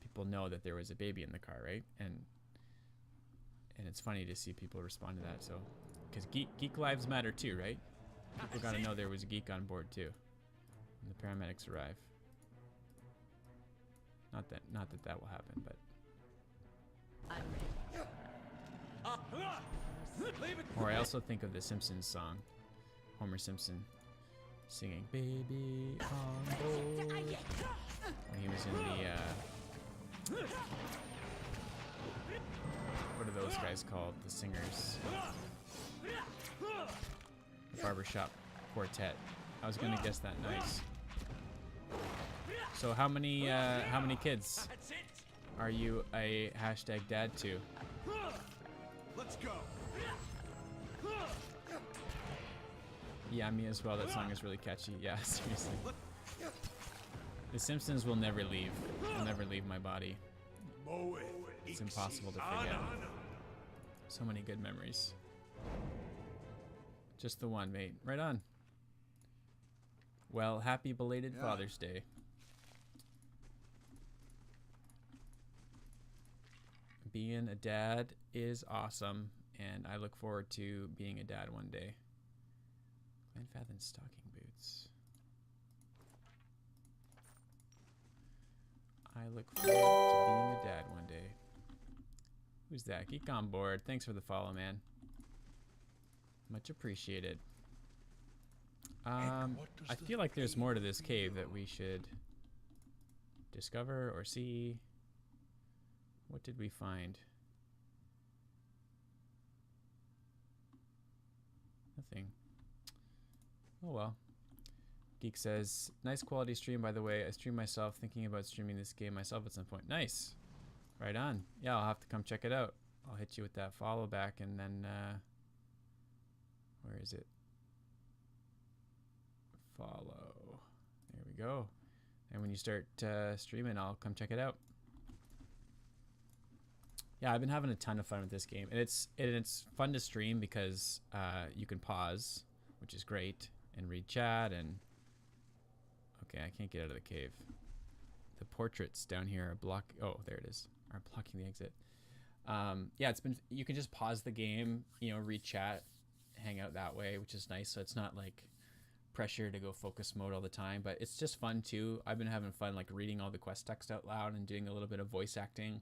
people know that there was a baby in the car, right? And it's funny to see people respond to that. So, because geek lives matter too, right? People gotta know there was a geek on board too when the paramedics arrive. Not that will happen, but. Or I also think of the Simpsons song, Homer Simpson singing "Baby on Board" when he was in the what are those guys called? The singers, the barbershop quartet. I was gonna guess that. Nice. So how many kids are you a hashtag dad to? Let's go. Yeah, me as well. That song is really catchy. Yeah, seriously. The Simpsons will never leave. Will never leave my body. It's impossible to forget. So many good memories. Just the one, mate. Right on. Well, happy belated Father's Day. Being a dad is awesome, and I look forward to being a dad one day. Glenfathen stocking boots. I look forward to being a dad one day. Who's that? Geek on board. Thanks for the follow, man. Much appreciated. I feel like there's more to this cave that we should discover or see. What did we find? Nothing. Oh well. Geek says, nice quality stream, by the way. I stream myself, thinking about streaming this game myself at some point. Nice. Right on. Yeah, I'll have to come check it out. I'll hit you with that follow back, and then where is it? Follow. There we go. And when you start streaming, I'll come check it out. Yeah, I've been having a ton of fun with this game, and it's fun to stream because you can pause, which is great, and read chat. And okay, I can't get out of the cave. The portraits down here are oh, there it is. Are blocking the exit. Yeah, you can just pause the game, read chat, hang out that way, which is nice. So it's not like pressure to go focus mode all the time, but it's just fun too. I've been having fun like reading all the quest text out loud and doing a little bit of voice acting.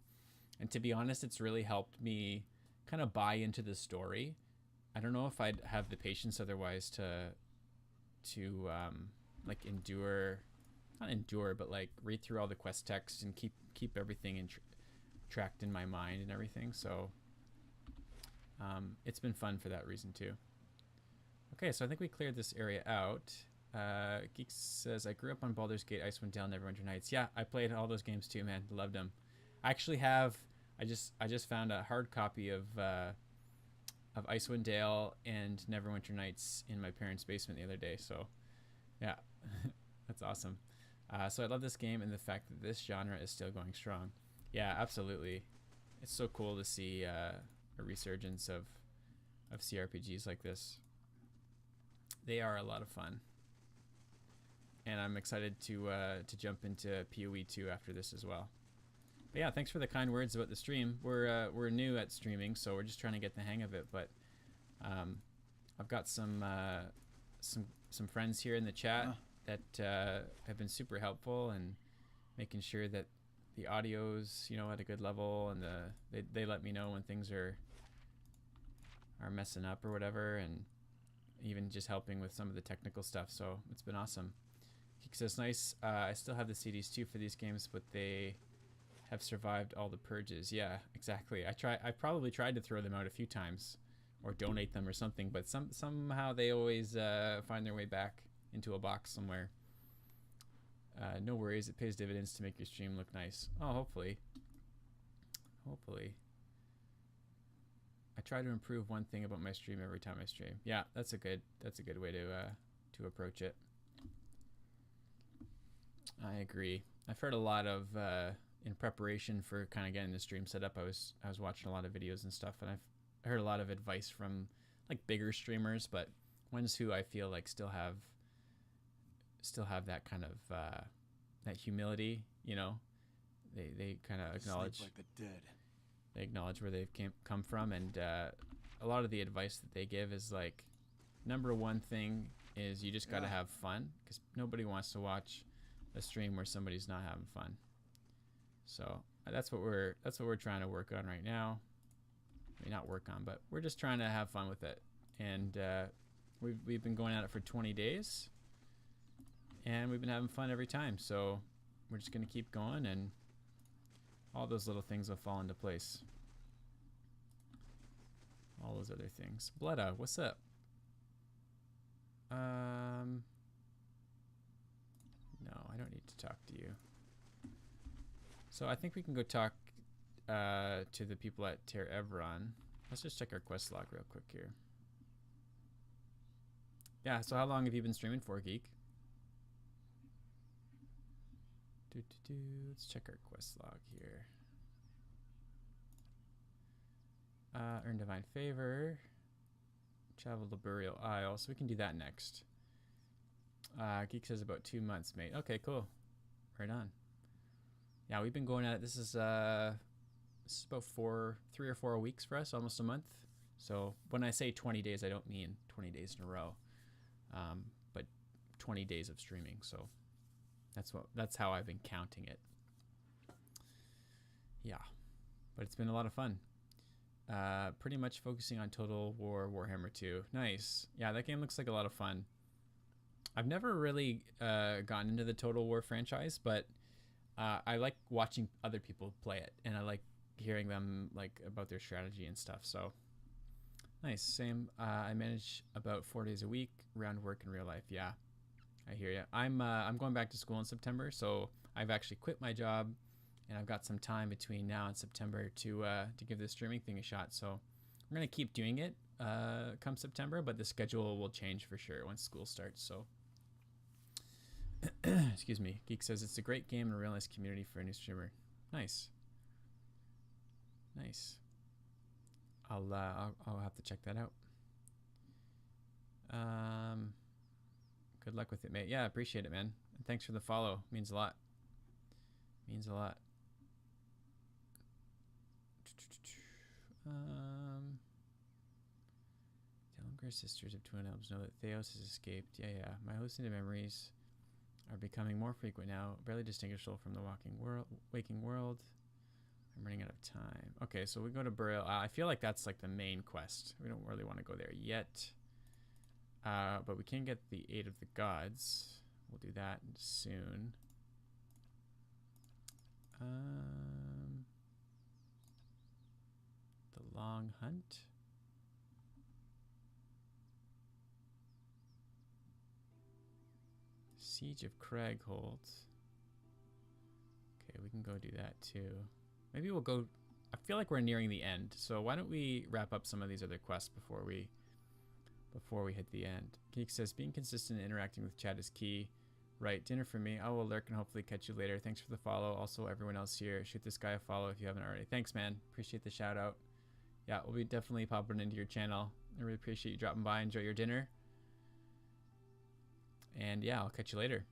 And to be honest, it's really helped me kind of buy into the story. I don't know if I'd have the patience otherwise to like not endure, but like read through all the quest text and keep everything tracked in my mind and everything. So it's been fun for that reason too. Okay, so I think we cleared this area out. Geek says, I grew up on Baldur's Gate, Icewind Dale, Neverwinter Nights. Yeah, I played all those games too, man. Loved them. I actually have, I just found a hard copy of Icewind Dale and Neverwinter Nights in my parents' basement the other day. So, yeah, that's awesome. So I love this game and the fact that this genre is still going strong. Yeah, absolutely. It's so cool to see a resurgence of CRPGs like this. They are a lot of fun, and I'm excited to jump into PoE 2 after this as well. But yeah, thanks for the kind words about the stream. We're new at streaming, so we're just trying to get the hang of it. But I've got some friends here in the chat that have been super helpful and making sure that the audio's at a good level, and they let me know when things are messing up or whatever, and even just helping with some of the technical stuff. So it's been awesome. He says, nice. I still have the CDs too for these games, but they have survived all the purges. Yeah, exactly. I probably tried to throw them out a few times or donate them or something, but somehow they always find their way back into a box somewhere. No worries. It pays dividends to make your stream look nice. Oh, hopefully. Hopefully. I try to improve one thing about my stream every time I stream. Yeah, that's a good way to approach it. I agree. I've heard a lot of in preparation for kind of getting the stream set up. I was watching a lot of videos and stuff, and I've heard a lot of advice from like bigger streamers, but ones who I feel like still have that kind of that humility. They kind of acknowledge Sleep like the dead. They acknowledge where they've come from, and a lot of the advice that they give is like, number one thing is you just got to have fun, because nobody wants to watch a stream where somebody's not having fun. So that's what we're trying to work on right now. I mean, not work on, but we're just trying to have fun with it. And we've been going at it for 20 days, and we've been having fun every time. So we're just gonna keep going, and all those little things will fall into place. All those other things. Bletta, what's up? No, I don't need to talk to you. So I think we can go talk to the people at Ter Evron. Let's just check our quest log real quick here. Yeah, so how long have you been streaming for, Geek? Let's check our quest log here. Earn Divine Favor. Travel to Burial Isle. So we can do that next. Geek says about 2 months, mate. Okay, cool. Right on. Yeah, we've been going at it. This is about 3 or 4 weeks for us, almost a month. So when I say 20 days, I don't mean 20 days in a row, but 20 days of streaming. So that's how I've been counting it. Yeah, but it's been a lot of fun. Pretty much focusing on Total War Warhammer 2. Nice. Yeah, that game looks like a lot of fun. I've never really gotten into the Total War franchise, but I like watching other people play it, and I like hearing them like about their strategy and stuff. So nice. Same. I manage about 4 days a week around work and real life. Yeah, I hear you. I'm going back to school in September, so I've actually quit my job and I've got some time between now and September to give this streaming thing a shot. So I'm gonna keep doing it come September, but the schedule will change for sure once school starts. So excuse me. Geek says it's a great game and a real nice community for a new streamer. Nice. Nice. I'll have to check that out. Good luck with it, mate. Yeah, appreciate it, man. And thanks for the follow. Means a lot. Means a lot. Telengir sisters of Twin Elves know that Theos has escaped. Yeah. My hallucinated memories are becoming more frequent now, barely distinguishable from the waking world. I'm running out of time. Okay, so we go to Burial Isle. I feel like that's like the main quest. We don't really want to go there yet. But we can get the Aid of the Gods. We'll do that soon. The Long Hunt. Siege of Cragholt. Okay, we can go do that too. Maybe we'll go... I feel like we're nearing the end, so why don't we wrap up some of these other quests before we hit the end. Geek says, being consistent and interacting with chat is key. Right, dinner for me. I will lurk and hopefully catch you later. Thanks for the follow. Also, everyone else here, shoot this guy a follow if you haven't already. Thanks, man. Appreciate the shout out. Yeah, we'll be definitely popping into your channel. I really appreciate you dropping by. Enjoy your dinner. And yeah, I'll catch you later.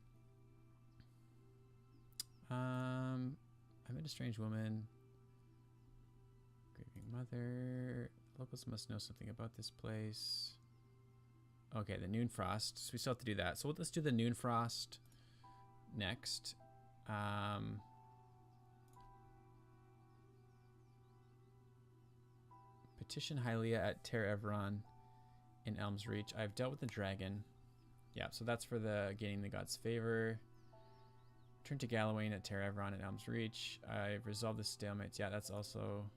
I met a strange woman. Grieving mother. Locals must know something about this place. Okay, the Noon Frost. So we still have to do that. So let's do the Noon Frost next. Petition Hylia at Ter Everon in Elm's Reach. I've dealt with the dragon. Yeah, so that's for the gaining the god's favor. Turn to Galawain at Ter Everon in Elm's Reach. I've resolved the stalemate. Yeah, that's also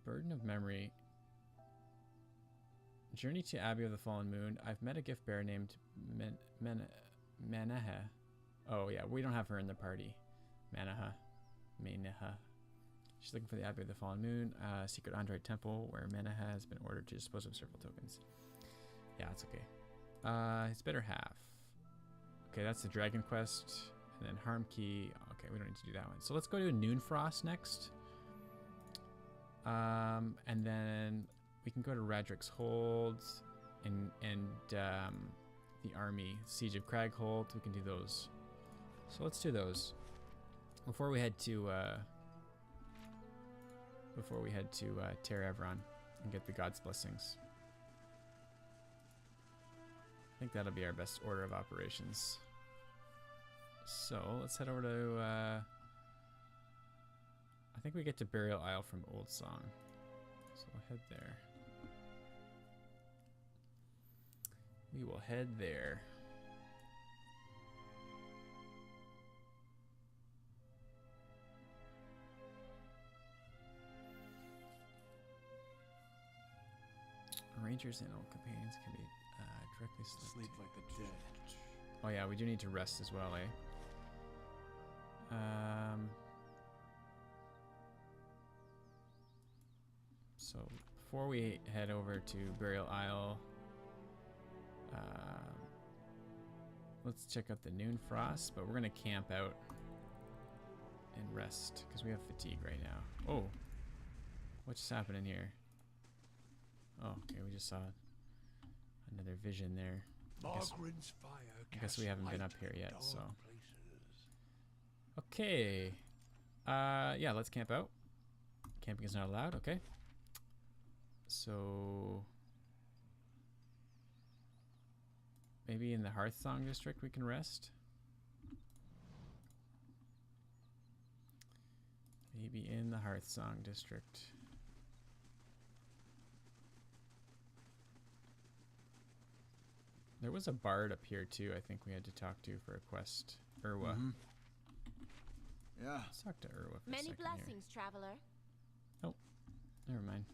Burden of Memory. Journey to Abbey of the Fallen Moon. I've met a gift bearer named Manaha. Oh yeah, we don't have her in the party. Manaha. She's looking for the Abbey of the Fallen Moon, secret Android temple where Manaha has been ordered to dispose of several tokens. Yeah, it's okay. His better half. Okay, that's the Dragon Quest. And then Harm Key. Okay, we don't need to do that one. So let's go to Noon Frost next. And then we can go to Radric's Hold and the army. Siege of Cragholt. We can do those. So let's do those. Before we head to Ter Everon and get the God's blessings. I think that'll be our best order of operations. So let's head over to I think we get to Burial Isle from Old Song. So we'll head there. We will head there. Rangers and old companions can be directly Sleep like the dead. Oh yeah, we do need to rest as well, eh? So before we head over to Burial Isle, let's check out the Noon Frost, but we're gonna camp out and rest because we have fatigue right now. Oh, what's happening here? Oh, okay, we just saw another vision there. Margren's fire. I guess we haven't been up here yet, dark so. places. Okay. Yeah, let's camp out. Camping is not allowed, okay. So maybe in the Hearthsong district we can rest. Maybe in the Hearthsong district. There was a bard up here too, I think we had to talk to for a quest. Urwa. Mm-hmm. Yeah. Let's talk to Urwa for a Many second blessings, traveler. here. Oh, never mind.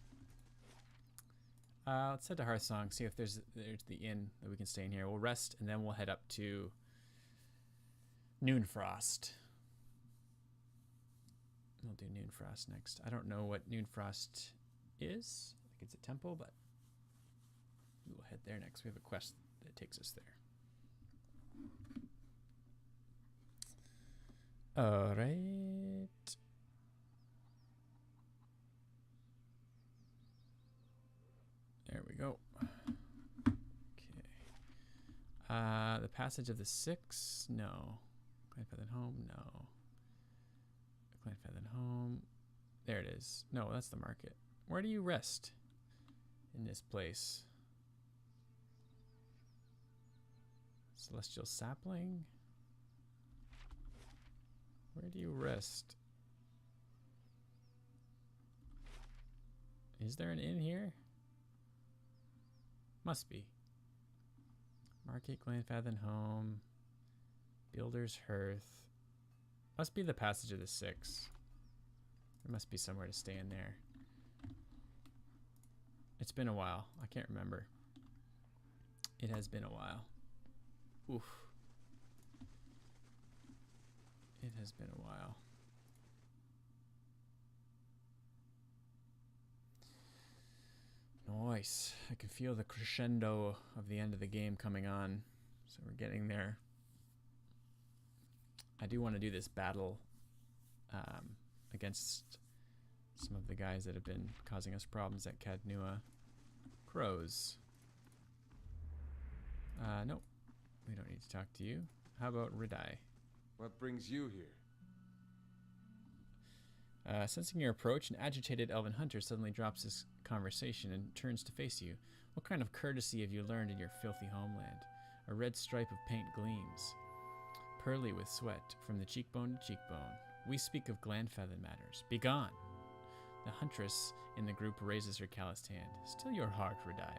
Let's head to Hearthsong, see if there's the inn that we can stay in here. We'll rest and then we'll head up to Noon Frost. We'll do Noonfrost next. I don't know what Noonfrost is. I think it's a temple, but we will head there next. We have a quest that takes us there. All right. There we go. Okay. The Passage of the Six? No. Glenfeathen Home? No. Glenfeathen Home. There it is. No, that's the market. Where do you rest in this place? Celestial Sapling? Where do you rest? Is there an inn here? Must be. Market, Glenfeathen Home, Builder's Hearth. Must be the Passage of the Six. There must be somewhere to stay in there. It's been a while. I can't remember. It has been a while. Oof. It has been a while. Nice. I can feel the crescendo of the end of the game coming on. So we're getting there. I do want to do this battle against some of the guys that have been causing us problems at Cadnua. Crows. Nope. We don't need to talk to you. How about Ridai? What brings you here? Sensing your approach, an agitated elven hunter suddenly drops his conversation and turns to face you. What kind of courtesy have you learned in your filthy homeland? A red stripe of paint gleams, pearly with sweat, from the cheekbone to cheekbone. We speak of Glenfeathen matters. Begone! The huntress in the group raises her calloused hand. Still your heart, Ridai.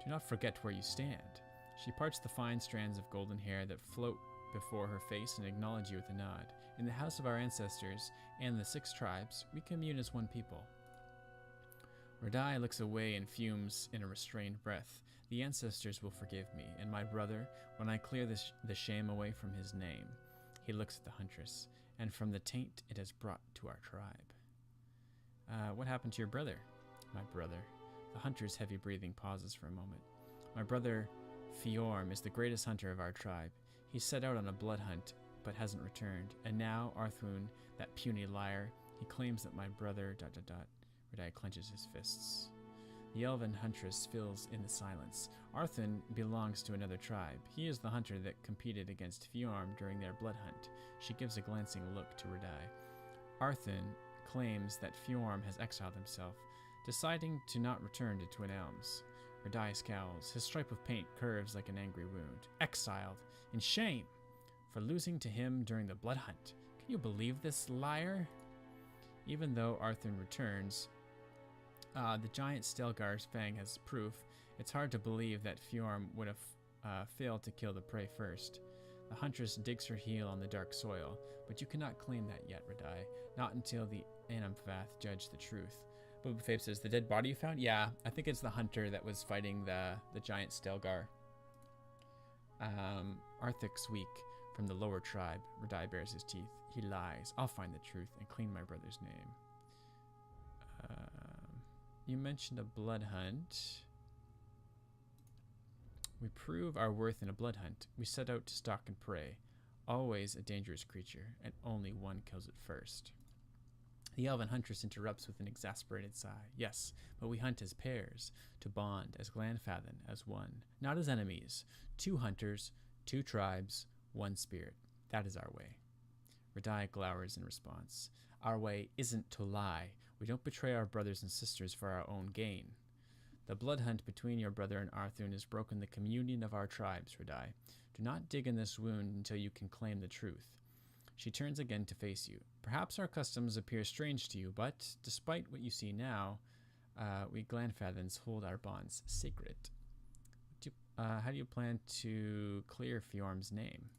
Do not forget where you stand. She parts the fine strands of golden hair that float before her face and acknowledge you with a nod. In the house of our ancestors and the 6 tribes, we commune as one people. Ridai looks away and fumes in a restrained breath. The ancestors will forgive me, and my brother, when I clear the shame away from his name. He looks at the huntress, and from the taint it has brought to our tribe. What happened to your brother? My brother. The hunter's heavy breathing pauses for a moment. My brother, Fiorm, is the greatest hunter of our tribe. He set out on a blood hunt, but hasn't returned. And now, Arthun, that puny liar, he claims that my brother... Ridai clenches his fists. The elven huntress fills in the silence. Arthun belongs to another tribe. He is the hunter that competed against Fiorm during their blood hunt. She gives a glancing look to Ridai. Arthun claims that Fiorm has exiled himself, deciding to not return to Twin Elms. Ridai scowls. His stripe of paint curves like an angry wound. Exiled, in shame, for losing to him during the blood hunt. Can you believe this liar? Even though Arthun returns, the giant Stelgar's fang has proof. It's hard to believe that Fiorm would have failed to kill the prey first. The huntress digs her heel on the dark soil, but you cannot claim that yet, Ridai. Not until the Anamfath judge the truth. Boba Fabe says, the dead body you found? Yeah, I think it's the hunter that was fighting the giant Stelgar. Arthic's weak, from the lower tribe. Ridai bares his teeth. He lies. I'll find the truth and clean my brother's name. You mentioned a blood hunt. We prove our worth in a blood hunt. We set out to stalk and prey. Always a dangerous creature, and only one kills it first. The elven huntress interrupts with an exasperated sigh. Yes, but we hunt as pairs, to bond as Glenfeathen, as one. Not as enemies. 2 hunters, 2 tribes, 1 spirit. That is our way. Ridai glowers in response. Our way isn't to lie. We don't betray our brothers and sisters for our own gain. The blood hunt between your brother and Arthun has broken the communion of our tribes, Ridai. Do not dig in this wound until you can claim the truth. She turns again to face you. Perhaps our customs appear strange to you, but despite what you see now, we Glenfeathens hold our bonds sacred. How do you plan to clear Fiorm's name?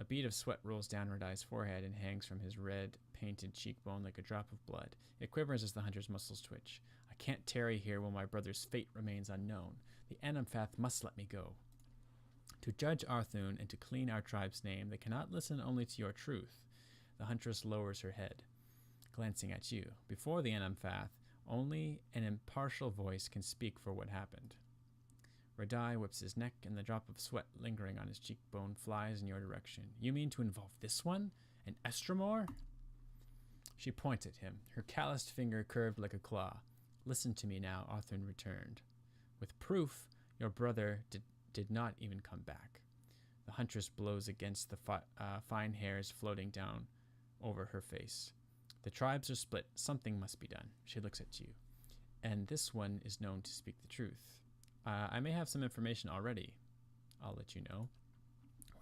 A bead of sweat rolls down Ridai's forehead and hangs from his red, painted cheekbone like a drop of blood. It quivers as the hunter's muscles twitch. I can't tarry here while my brother's fate remains unknown. The Anamfath must let me go. To judge Arthun and to clean our tribe's name, they cannot listen only to your truth. The huntress lowers her head. glancing at you. Before the Anamphath, only an impartial voice can speak for what happened. Radai whips his neck, and the drop of sweat lingering on his cheekbone flies in your direction. You mean to involve this one? An Estremor? She points at him, her calloused finger curved like a claw. Listen to me now, Arthur returned. With proof, your brother did not even come back. The huntress blows against the fine hairs floating down over her face. The tribes are split. Something must be done. She looks at you. And this one is known to speak the truth. I may have some information already. I'll let you know.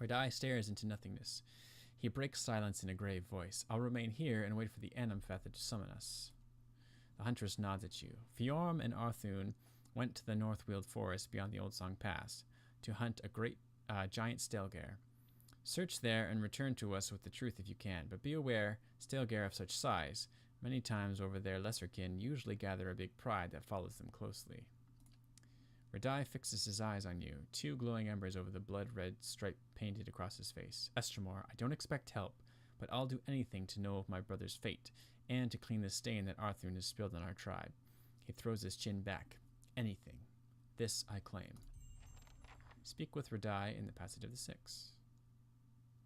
Radai stares into nothingness. He breaks silence in a grave voice. I'll remain here and wait for the Anamphath to summon us. The huntress nods at you. Fjorm and Arthun went to the Northweald Forest beyond the Old Song Pass to hunt a great giant Stelgare. Search there and return to us with the truth if you can, but be aware, Stelgare of such size, many times over their lesserkin, usually gather a big pride that follows them closely. Radai fixes his eyes on you, two glowing embers over the blood-red stripe painted across his face. Estremor, I don't expect help, but I'll do anything to know of my brother's fate, and to clean the stain that Arthur has spilled on our tribe. He throws his chin back. Anything. This I claim. Speak with Radai in the Passage of the Six.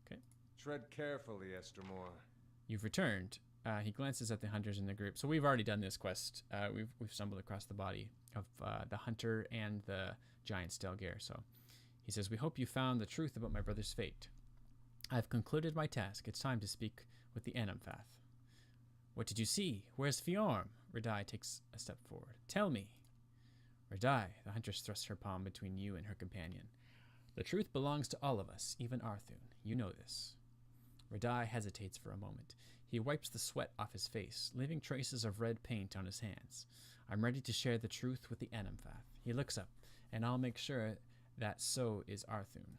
Okay. Tread carefully, Estremor. You've returned. He glances at the hunters in the group. So we've already done this quest. We've stumbled across the body of the hunter and the giant Stelgare. So he says, we hope you found the truth about my brother's fate. I've concluded my task. It's time to speak with the Anamphath. What did you see? Where's Fjorm? Radai takes a step forward. Tell me. Radai, the huntress thrusts her palm between you and her companion. The truth belongs to all of us, even Arthun. You know this. Radai hesitates for a moment. He wipes the sweat off his face, leaving traces of red paint on his hands. I'm ready to share the truth with the Anamphath. He looks up, and I'll make sure that so is Arthun.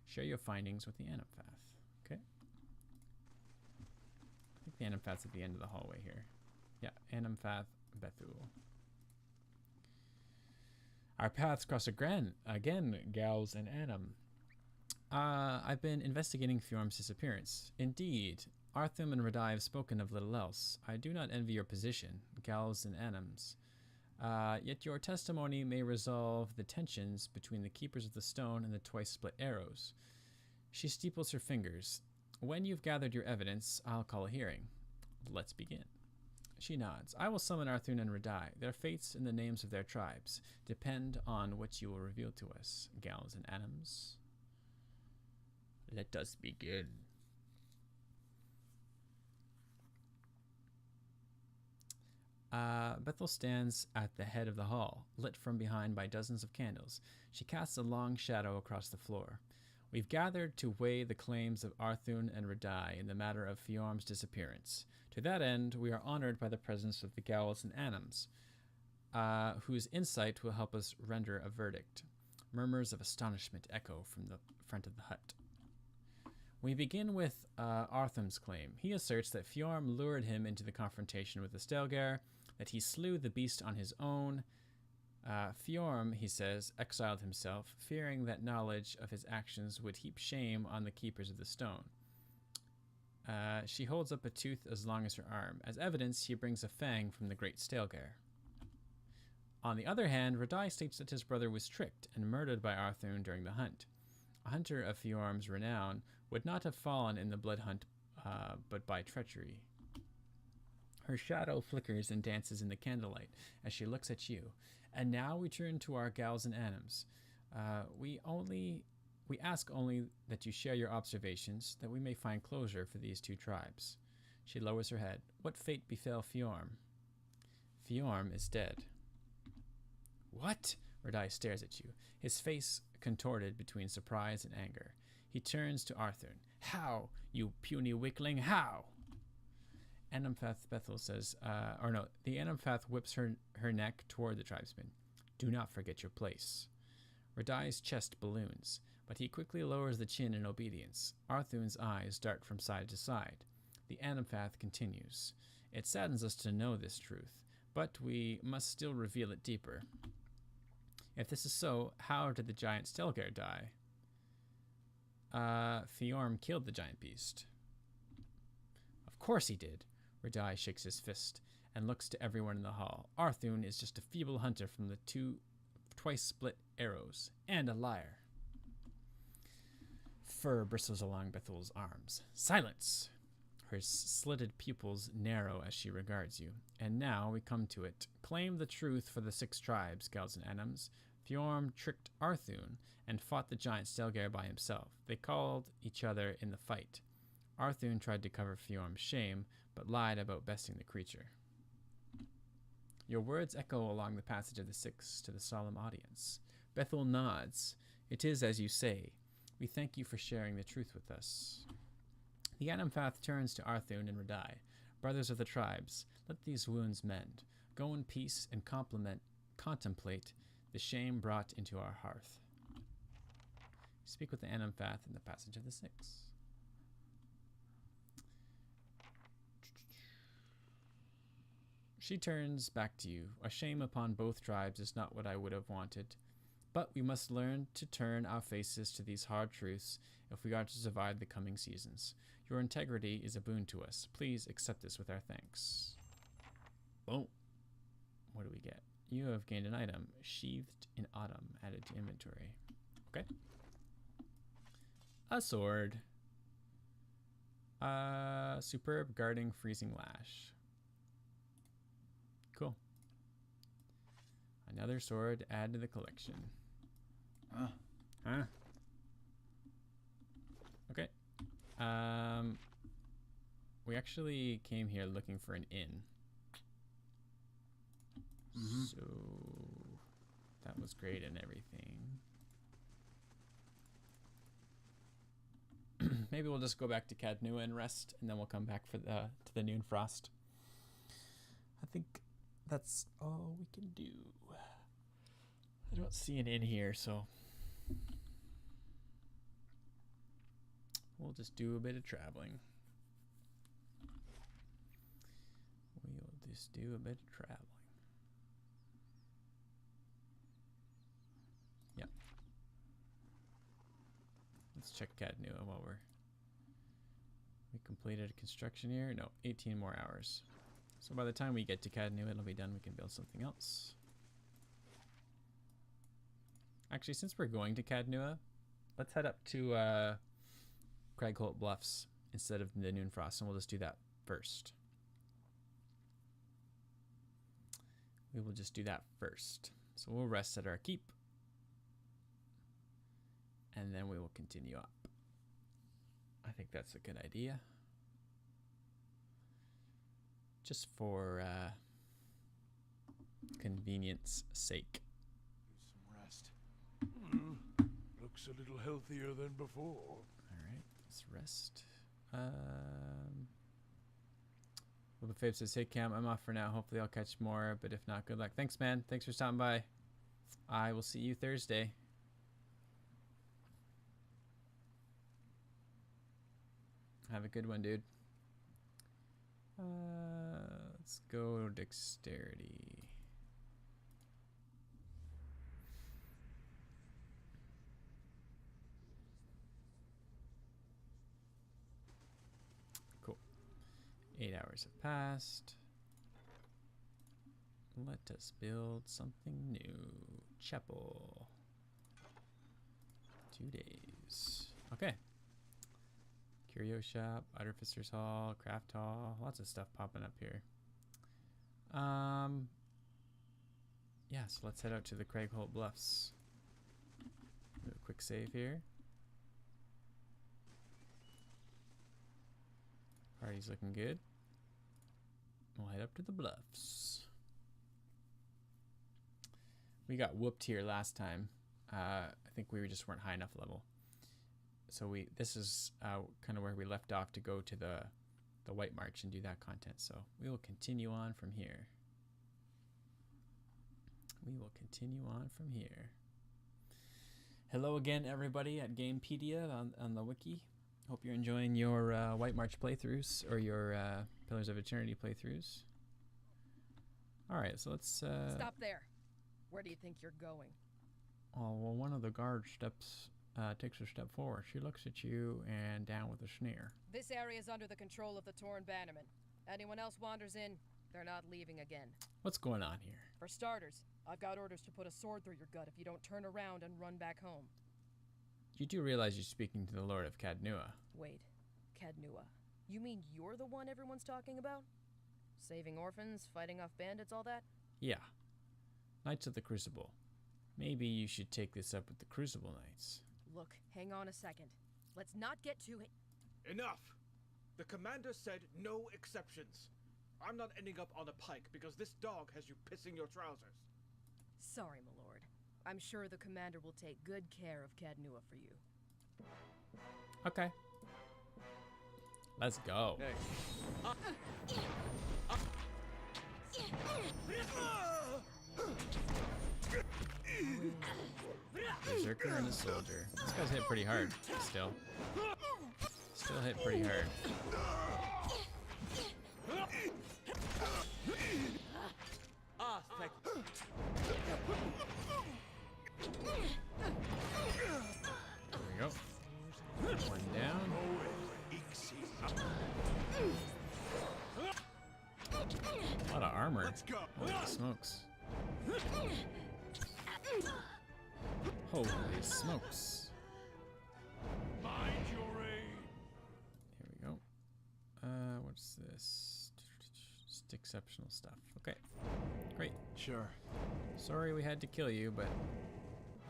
Share your findings with the Anamphath. Okay? I think the Anamphath's at the end of the hallway here. Yeah, Anamphath Bethul. Our paths cross again, Gals and Anam. I've been investigating Fjorm's disappearance. Indeed, Arthum and Radai have spoken of little else. I do not envy your position, Gals and Anams. Yet your testimony may resolve the tensions between the Keepers of the Stone and the twice-split arrows. She steeples her fingers. When you've gathered your evidence, I'll call a hearing. Let's begin. She nods. I will summon Arthun and Radai. Their fates and the names of their tribes depend on what you will reveal to us, Gals and Anams. Let us begin. Bethel stands at the head of the hall, lit from behind by dozens of candles. She casts a long shadow across the floor. We've gathered to weigh the claims of Arthun and Radai in the matter of Fjorm's disappearance. To that end, we are honored by the presence of the Gals and Anams, whose insight will help us render a verdict. Murmurs of astonishment echo from the front of the hut. We begin with Arthum's claim. He asserts that Fjorm lured him into the confrontation with the Stelgare, that he slew the beast on his own. Fjorm, he says, exiled himself, fearing that knowledge of his actions would heap shame on the Keepers of the Stone. She holds up a tooth as long as her arm. As evidence, he brings a fang from the great Stelgare. On the other hand, Radai states that his brother was tricked and murdered by Arthun during the hunt. A hunter of Fjorm's renown would not have fallen in the blood hunt, but by treachery. Her shadow flickers and dances in the candlelight as she looks at you. And now we turn to our Gals and Anams. We ask only that you share your observations, that we may find closure for these two tribes. She lowers her head. What fate befell Fjorm? Fjorm is dead. What? Radai stares at you, his face contorted between surprise and anger. He turns to Arthur. How, you puny weakling, how? Anamphath Bethel says, the Anamphath whips her neck toward the tribesman. Do not forget your place. Radai's chest balloons, but he quickly lowers the chin in obedience. Arthun's eyes dart from side to side. The Anamphath continues. It saddens us to know this truth, but we must still reveal it deeper. If this is so, how did the giant Stelgare die? Fjorm killed the giant beast. Of course he did. Radai shakes his fist and looks to everyone in the hall. Arthune is just a feeble hunter from the twice split arrows, and a liar. Fur bristles along Bethel's arms. Silence! Her slitted pupils narrow as she regards you. And now we come to it. Claim the truth for the 6 tribes, Gels and Adams. Fjorm tricked Arthune and fought the giant Stelgar by himself. They called each other in the fight. Arthune tried to cover Fjorm's shame, but lied about besting the creature. Your words echo along the passage of the 6 to the solemn audience. Bethel nods. It is as you say. We thank you for sharing the truth with us. The Anamfath turns to Arthune and Radai. Brothers of the tribes, let these wounds mend. Go in peace and contemplate the shame brought into our hearth. Speak with the Anamfath in the passage of the 6. She turns back to you. A shame upon both tribes is not what I would have wanted. But we must learn to turn our faces to these hard truths if we are to survive the coming seasons. Your integrity is a boon to us. Please accept this with our thanks. Boom. What do we get? You have gained an item. Sheathed in Autumn. Added to inventory. Okay. A sword. Superb Guarding Freezing Lash. Cool. Another sword to add to the collection. Huh? Okay. We actually came here looking for an inn. So that was great and everything. Maybe we'll just go back to Cadnua and rest, and then we'll come back for to the Noon Frost. I think that's all we can do. I don't see an inn here, so we'll just do a bit of traveling. We'll just do a bit of traveling. Yep. Let's check Cadnua while we completed construction here. No, 18 more hours. So by the time we get to Cadnua, it'll be done. We can build something else. Actually, since we're going to Cadnua, let's head up to Cragholt Bluffs instead of the Noon Frost, and we'll just do that first. We will just do that first. So we'll rest at our keep, and then we will continue up. I think that's a good idea. Just for convenience sake. Some rest. Looks a little healthier than before. All right, let's rest. Well, the Fabe says, "Hey Cam, I'm off for now. Hopefully I'll catch more, but if not, good luck." Thanks, man. Thanks for stopping by. I will see you Thursday. Have a good one, dude. Let's go dexterity. Cool. 8 hours have passed. Let us build something new. Chapel. 2 days. Okay. Curio Shop, Artificer's Hall, Craft Hall, lots of stuff popping up here. Yeah, so let's head out to the Cragholt Bluffs. Do a quick save here. Party's looking good. We'll head up to the Bluffs. We got whooped here last time. I think we just weren't high enough level. So this is kind of where we left off to go to the White March and do that content. So we will continue on from here. We will continue on from here. Hello again, everybody at Gamepedia on the wiki. Hope you're enjoying your White March playthroughs or your Pillars of Eternity playthroughs. All right, so let's... Stop there. Where do you think you're going? Oh, well, one of the guard steps... takes a step forward. She looks at you and down with a sneer. This area is under the control of the Torn Bannerman. Anyone else wanders in, they're not leaving again. What's going on here? For starters, I've got orders to put a sword through your gut if you don't turn around and run back home. You do realize you're speaking to the Lord of Cadnua. Wait, Cadnua. You mean you're the one everyone's talking about? Saving orphans, fighting off bandits, all that? Yeah. Knights of the Crucible. Maybe you should take this up with the Crucible Knights. Look, hang on a second. Let's not get too... Enough! The commander said no exceptions. I'm not ending up on a pike because this dog has you pissing your trousers. Sorry, my lord. I'm sure the commander will take good care of Cadnua for you. Okay. Let's go. Berserker and a soldier. This guy's hit pretty hard. Still hit pretty hard. Thank you. There we go. One down. A lot of armor. Let's go. Holy smokes. Holy smokes. Mind your aim. Here we go. What's this? Just exceptional stuff. Okay. Great. Sure. Sorry we had to kill you, but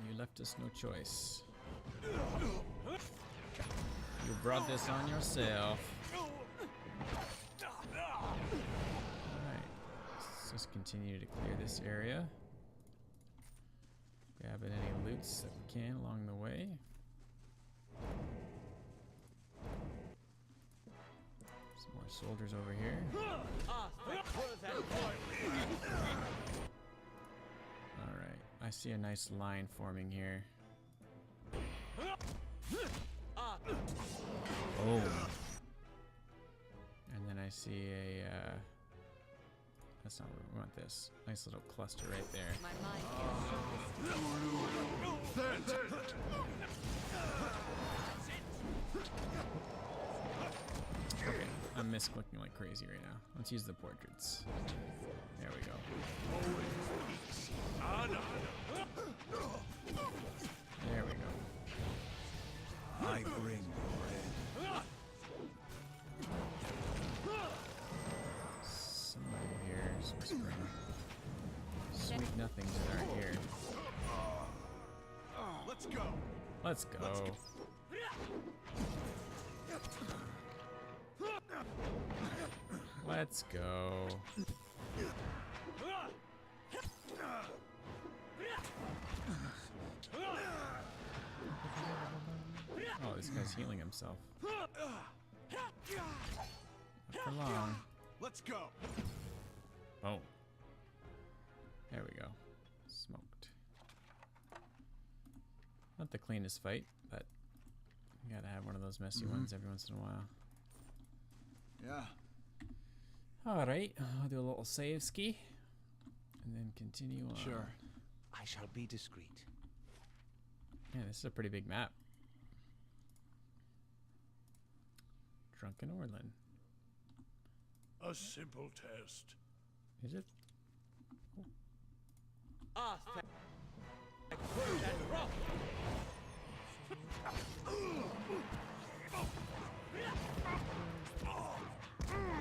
you left us no choice. You brought this on yourself. Alright. Let's just continue to clear this area. Grabbing any loots that we can along the way. Some more soldiers over here. Alright, I see a nice line forming here. Oh. And then I see a, that's not where we want this. Nice little cluster right there. My mind Okay, I'm misclicking like crazy right now. Let's use the portraits. There we go. There we go. I bring your head. Somebody here is whispering. Sweet nothings that aren't here. Let's go. Let's go. Let's go. Oh, this guy's healing himself. Not for long. Let's go. Oh. There we go. Smoked. Not the cleanest fight, but you gotta have one of those messy ones every once in a while. Yeah. Alright, I'll do a little save ski. And then continue on. Sure. I shall be discreet. Yeah, this is a pretty big map. Drunken Orlin. A simple test. Is it?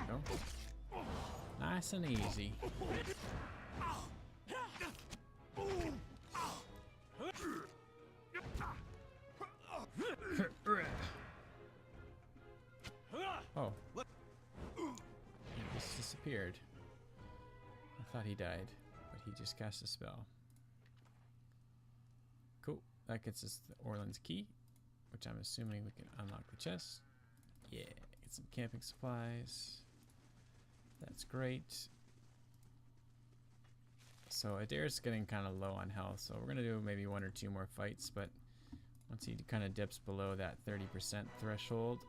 Go. Nice and easy. Oh. He just disappeared. I thought he died, but he just cast a spell. Cool. That gets us the Orlin's key, which I'm assuming we can unlock the chest. Yeah, get some camping supplies. That's great. So Adair's getting kind of low on health, so we're gonna do maybe 1 or 2 more fights, but once he kind of dips below that 30% threshold,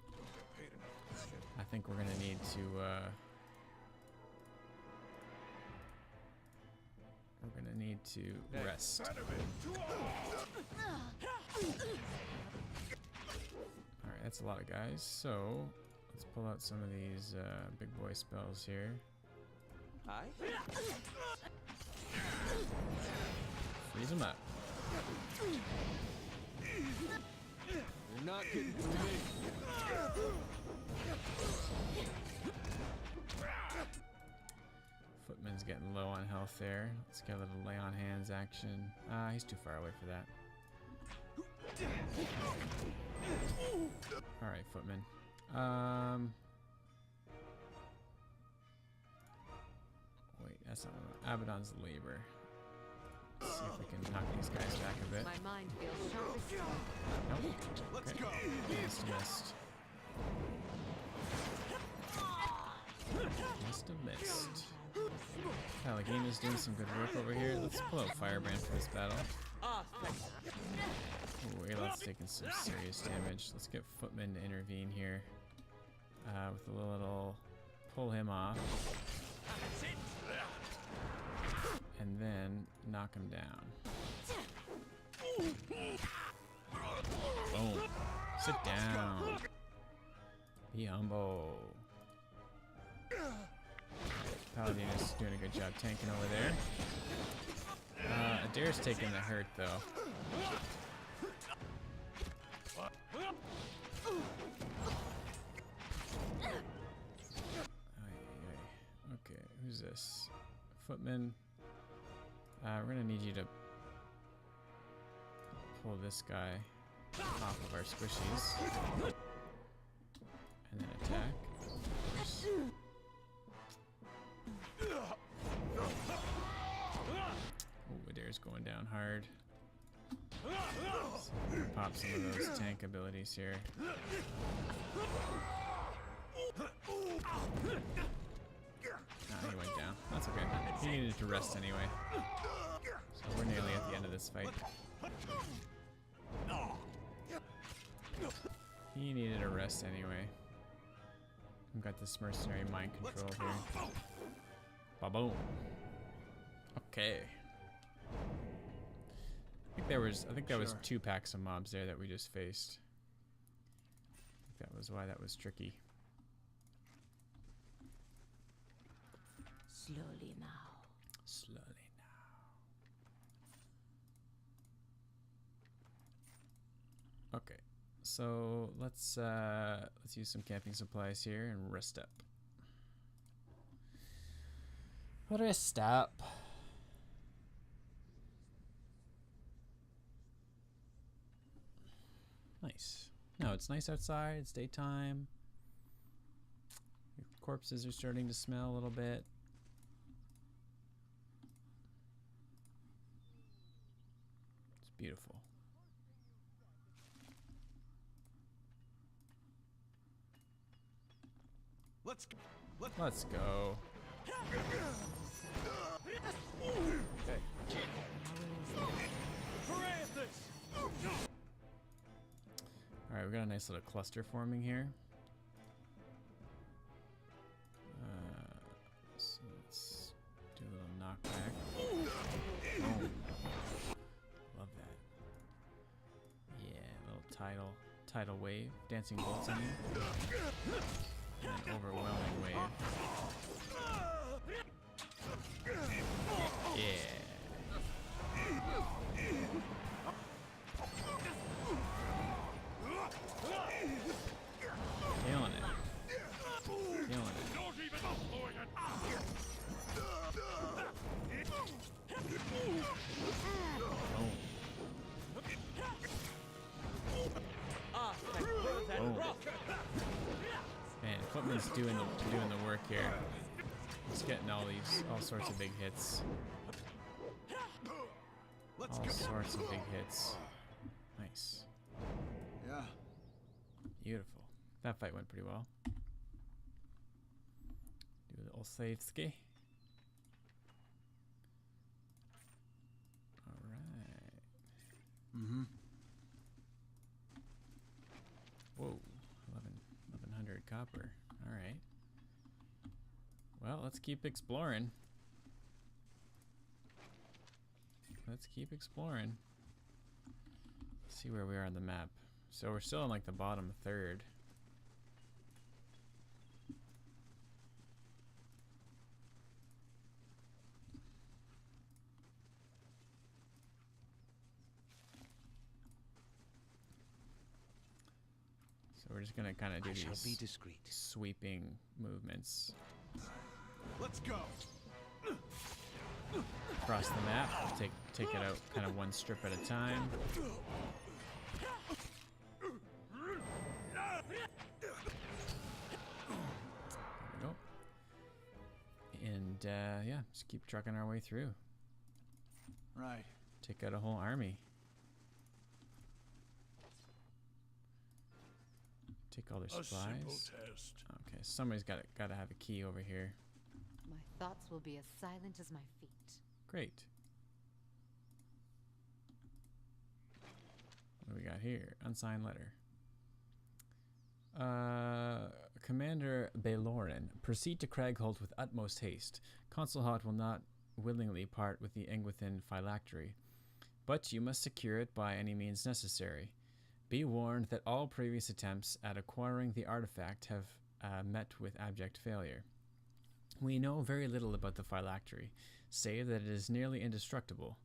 I think we're gonna need to rest. Alright, that's a lot of guys, so Let's pull out some of these big boy spells here. Aye? Freeze them up. You're not getting through me. Footman's getting low on health there. Let's get a little lay on hands action. He's too far away for that. Alright, Footman. Wait, that's not one. Abaddon's labor. Let's see if we can knock these guys back a bit. My mind feels sharp as steel. Nope. Let's Okay. go. Missed. Must have missed. Pallegina's doing some good work over here. Let's pull out Firebrand for this battle. Ooh, Ayla's taking some serious damage. Let's get Footman to intervene here. With a little pull him off. And then knock him down. Boom. Sit down. Be humble. Paladin is doing a good job tanking over there. Adair's taking the hurt though. Okay, who's this? Footman. We're gonna need you to pull this guy off of our squishies. And then attack. Oh, Adair's going down hard. So pop some of those tank abilities here. He went down. That's okay. He needed to rest anyway. So we're nearly at the end of this fight. He needed a rest anyway. We've got this mercenary mind control here. Ba-boom. Okay. I think that was 2 packs of mobs there that we just faced. I think that was why that was tricky. Slowly now. Slowly now. Okay. So let's use some camping supplies here and rest up. Rest up. Nice. No, it's nice outside. It's daytime. Your corpses are starting to smell a little bit. It's beautiful. Let's go. Let's go. Alright, we got a nice little cluster forming here. So let's do a little knockback. Boom. Love that. Yeah, little tidal wave, dancing bolts on you. And an overwhelming wave. Yeah. Killing it. Killing it. Boom. Man, Footman's doing the work here. He's getting all sorts of big hits. All sorts of big hits. Nice. Yeah. Beautiful. That fight went pretty well. Do a little save ski. Alright. Mm-hmm. Whoa. 1100 copper. Alright. Well, let's keep exploring. Let's keep exploring. See where we are on the map. So we're still in like the bottom third. So we're just gonna kind of do I shall be these discreet. sweeping movements Let's go. across the map. Take it out kind of one strip at a time. There we go. And yeah, just keep trucking our way through. Right. Take out a whole army. Take all their A simple supplies. test. Okay, somebody's got to have a key over here. My thoughts will be as silent as my feet. Great. What do we got here? Unsigned letter. Commander Baloran, proceed to Cragholt with utmost haste. Consul Hot will not willingly part with the Engwithin phylactery, but you must secure it by any means necessary. Be warned that all previous attempts at acquiring the artifact have met with abject failure. We know very little about the phylactery, save that it is nearly indestructible.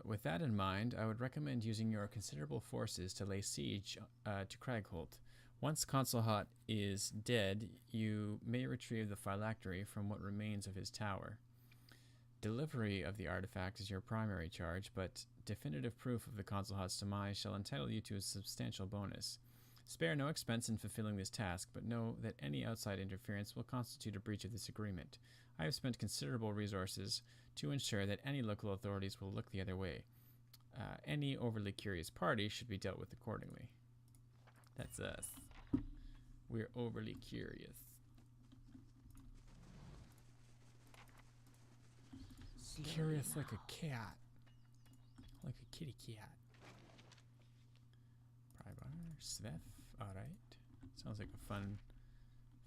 With that in mind, I would recommend using your considerable forces to lay siege to Cragholt. Once Consul Hot is dead, you may retrieve the phylactery from what remains of his tower. Delivery of the artifact is your primary charge, but definitive proof of the Consul Hot's demise shall entitle you to a substantial bonus. Spare no expense in fulfilling this task, but know that any outside interference will constitute a breach of this agreement. I have spent considerable resources to ensure that any local authorities will look the other way. Any overly curious party should be dealt with accordingly. That's us. We're overly curious. Curious like a cat. Like a kitty cat. Prybar, Sveth, alright. Sounds like a fun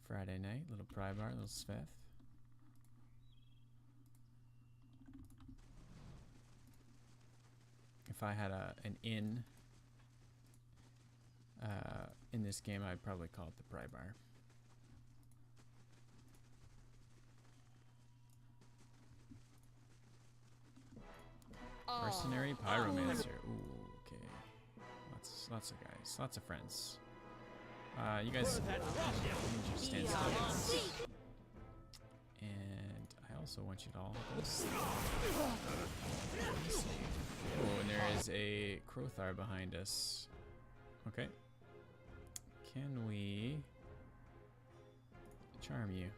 Friday night. Little Prybar, little Sveth. If I had an inn in this game, I'd probably call it the Prybar. Mercenary Pyromancer. Ooh, okay. Lots of guys. Lots of friends. You guys need you to stand still. And I also want you to all go to sleep. Oh, and there is a Crothar behind us. Okay. Can we charm you?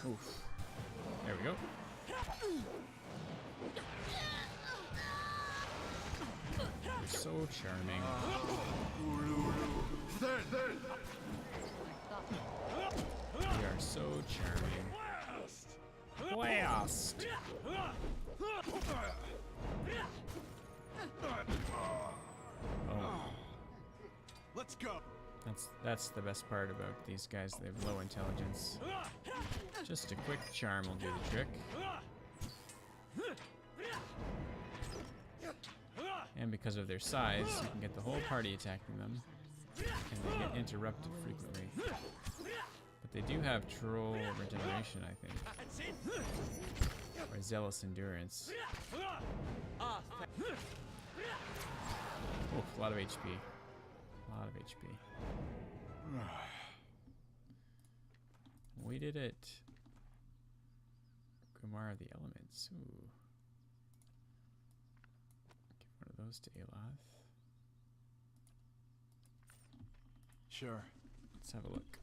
Oof. There we go. You're so charming. You are so charming. Blast! Oh. Let's go. That's the best part about these guys. They have low intelligence. Just a quick charm will do the trick. And because of their size, you can get the whole party attacking them, and they get interrupted frequently. But they do have troll regeneration, I think. Or zealous endurance. Oof, a lot of HP. A lot of HP. We did it. Grimoire of the Elements. Ooh. Give one of those to Aloth. Sure. Let's have a look.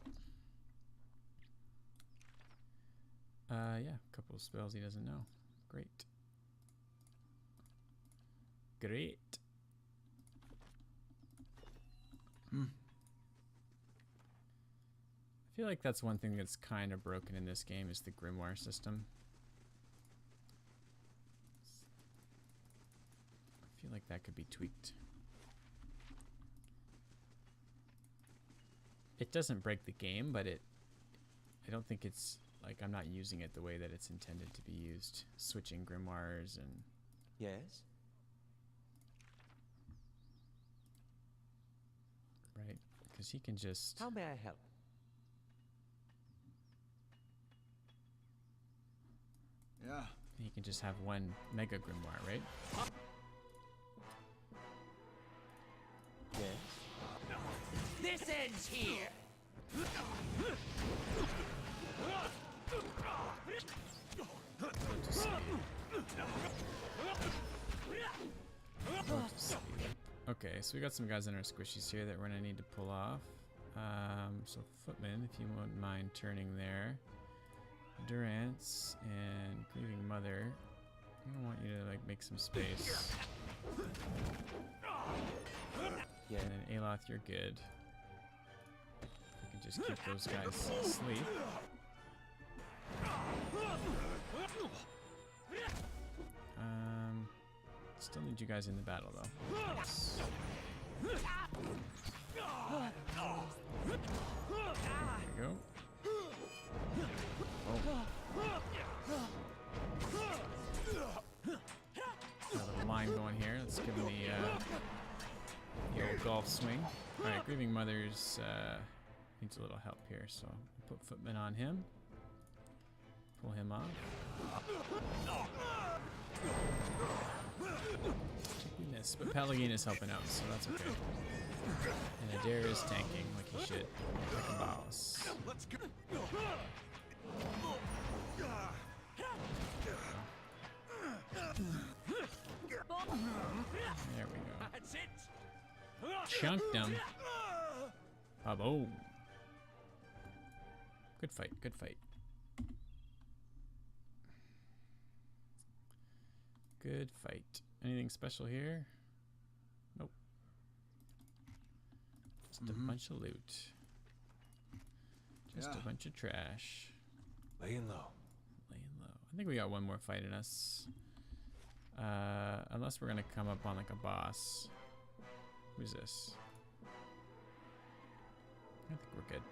Yeah, a couple of spells he doesn't know. Great. Great. I feel like that's one thing that's kind of broken in this game is the Grimoire system. I feel like that could be tweaked. It doesn't break the game, but I don't think it's like I'm not using it the way that it's intended to be used. Switching grimoires and Yes? right, because he can just. How may I help? Yeah. He can just have one Mega Grimoire, right? This ends here. Okay, so we got some guys in our squishies here that we're gonna need to pull off. So Footman, if you wouldn't mind turning there. Durance and Grieving Mother. I don't want you to like make some space. Yeah. And then Aloth, you're good. We can just keep those guys asleep. Still need you guys in the battle though. Yes. There we go. Oh. Got a little line going here. Let's give him the old golf swing. Alright, Grieving Mother's needs a little help here, so I'll put Footman on him. Pull him off. We miss, but Pelagine is helping out, so that's okay. And Adair is tanking like he should, like a boss. Let's go. There we go. That's it. Chunked him. Boom. Good fight, good fight. Good fight. Anything special here? Nope. Just a bunch of loot. Just a bunch of trash. Laying low. Laying low. I think we got one more fight in us. Unless we're gonna come up on like a boss. Who's this? I think we're good.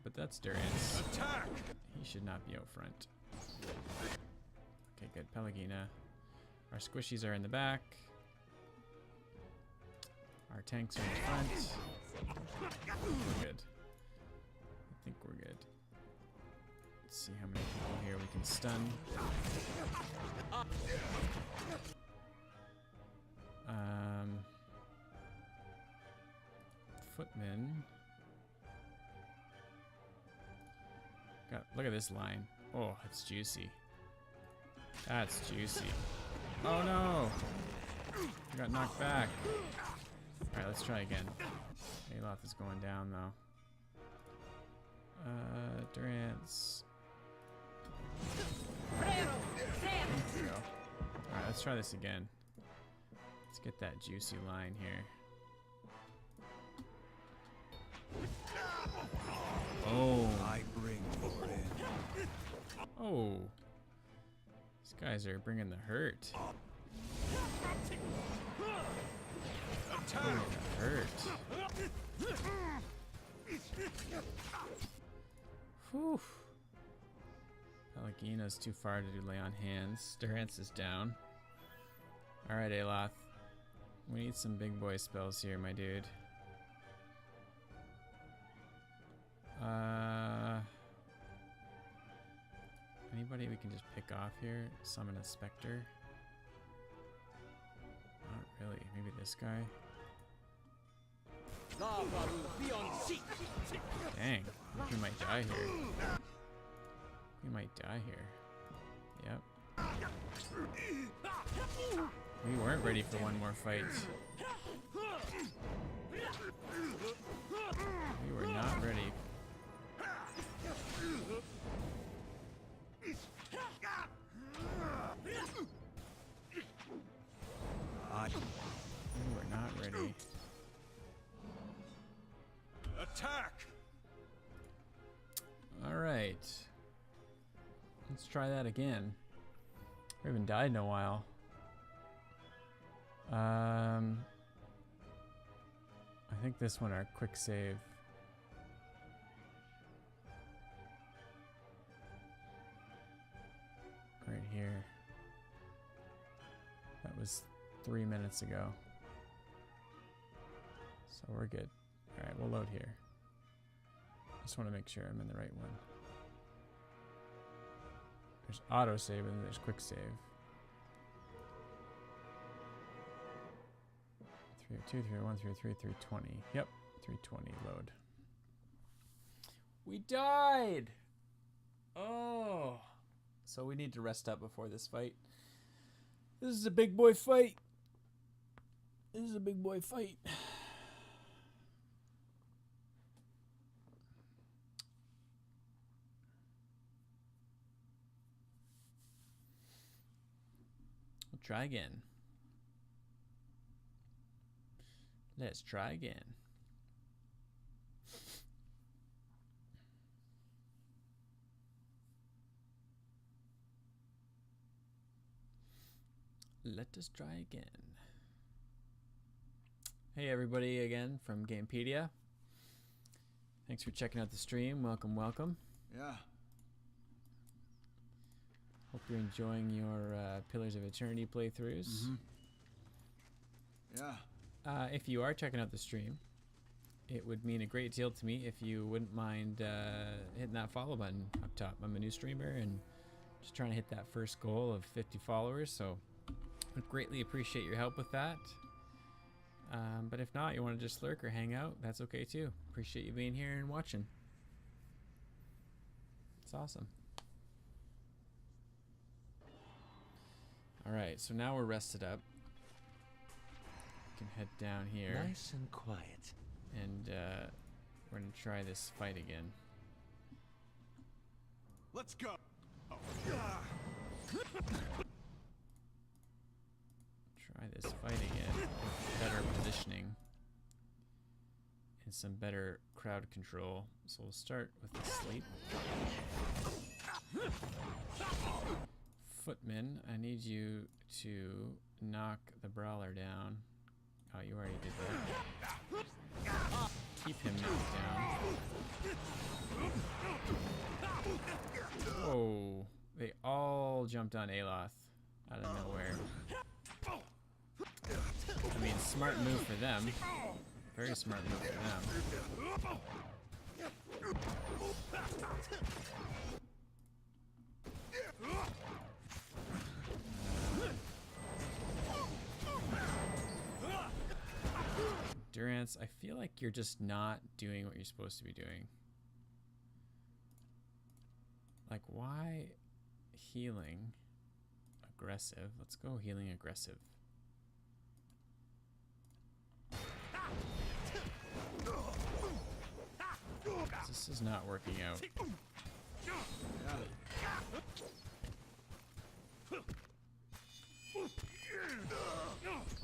But that's Durance. Attack! He should not be out front. Okay, good. Pelagina. Our squishies are in the back. Our tanks are in front. We're good. I think we're good. Let's see how many people here we can stun. Footman. Look at this line. Oh, it's juicy. That's juicy. Oh no! I got knocked back. Alright, let's try again. Aloth is going down though. Durance. There we go. Alright, let's try this again. Let's get that juicy line here. Oh. I bring for it. Oh. These guys are bringing the hurt. Bringing the hurt. Whew. Pelagina's too far to lay on hands. Durance is down. Alright, Aloth. We need some big boy spells here, my dude. Anybody we can just pick off here? Summon a specter? Not really. Maybe this guy? Dang. I think we might die here. We might die here. Yep. We weren't ready for one more fight. We were not ready. We were not ready. Attack! Alright. Let's try that again. We haven't died in a while. I think this one, our quick save. Right here. That was 3 minutes ago. So we're good. Alright, we'll load here. Just want to make sure I'm in the right one. There's auto save and there's quick save. 302, 301, 303, 320. Yep, 320 load. We died! Oh! So we need to rest up before this fight. This is a big boy fight. This is a big boy fight. We'll try again. Let's try again. Let us try again. Hey everybody again from Gamepedia. Thanks for checking out the stream. Welcome, welcome. Yeah. Hope you're enjoying your Pillars of Eternity playthroughs. Yeah. If you are checking out the stream, it would mean a great deal to me if you wouldn't mind hitting that follow button up top. I'm a new streamer and just trying to hit that first goal of 50 followers, so I'd greatly appreciate your help with that. But if not, you want to just lurk or hang out, that's okay too. Appreciate you being here and watching. It's awesome. Alright, so now we're rested up. We can head down here. Nice and quiet. And we're going to try this fight again. Let's go. Try this fight again with better positioning and some better crowd control. So we'll start with the sleep. Footman, I need you to knock the brawler down. Oh, you already did that. Keep him knocked down. Whoa. They all jumped on Aloth out of nowhere. I mean, smart move for them. Very smart move for them. Durance, I feel like you're just not doing what you're supposed to be doing. Like, why healing aggressive? Let's go healing aggressive. This is not working out.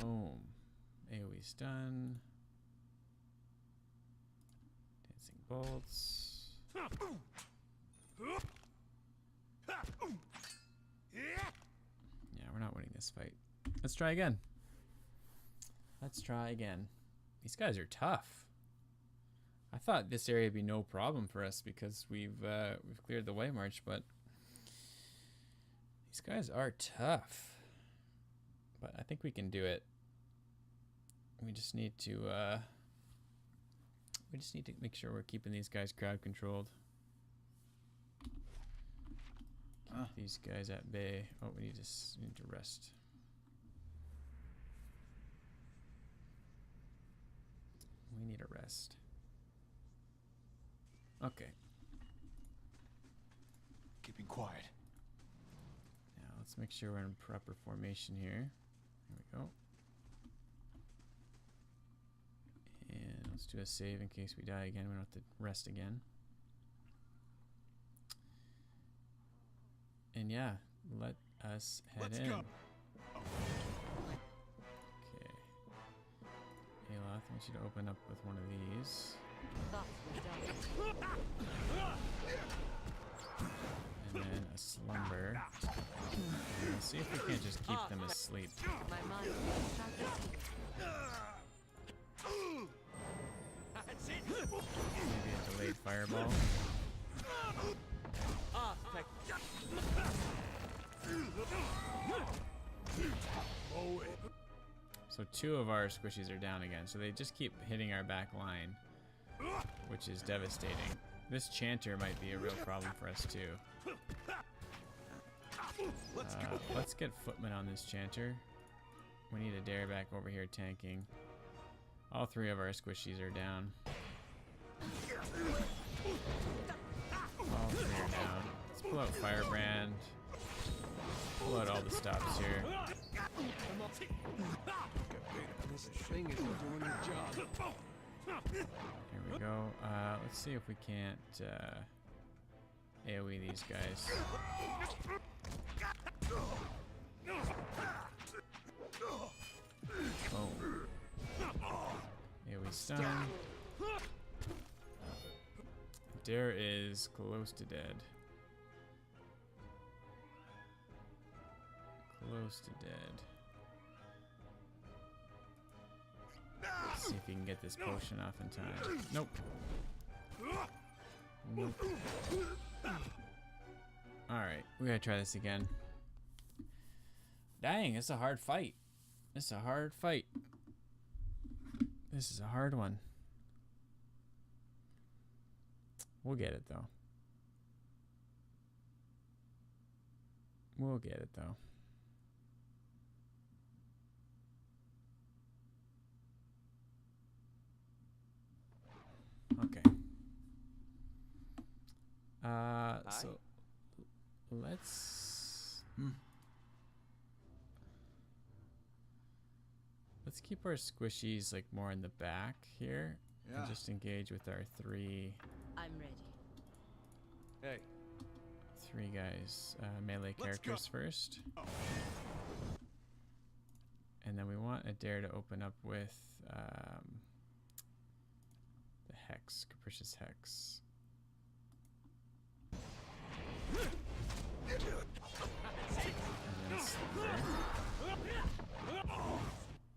Boom. AoE stun. Dancing bolts. Yeah, we're not winning this fight. Let's try again. Let's try again. These guys are tough. I thought this area would be no problem for us because we've cleared the way march, but these guys are tough. But I think we can do it. We just need to make sure we're keeping these guys crowd controlled. Keep these guys at bay. Oh, we need to rest. We need a rest. Okay. Keeping quiet. Now let's make sure we're in proper formation here. Here we go. And let's do a save in case we die again. We don't have to rest again. And yeah, let us head in. Go. Okay. Aloth, I want you to open up with one of these. And then a slumber. And let's see if we can't just keep them asleep. My mind Maybe a delayed fireball. So two of our squishies are down again, so they just keep hitting our back line, which is devastating. This chanter might be a real problem for us too. Let's get Footman on this Chanter. We need a Dare back over here tanking. All three of our squishies are down. All three are down. Let's pull out Firebrand. Pull out all the stops here. This thing isn't doing your job. Here we go. Let's see if we can't AoE these guys. Boom. AoE stun. Dare is close to dead. Close to dead. Let's see if he can get this potion off in time. Nope. Nope. Alright, we gotta try this again. Dang, it's a hard fight. It's a hard fight. This is a hard one. We'll get it though. We'll get it though. Okay. So let's keep our squishies like more in the back here and just engage with our three I'm ready. Hey. Three guys, melee characters first. And then we want a Dare to open up with the Hex, Capricious Hex.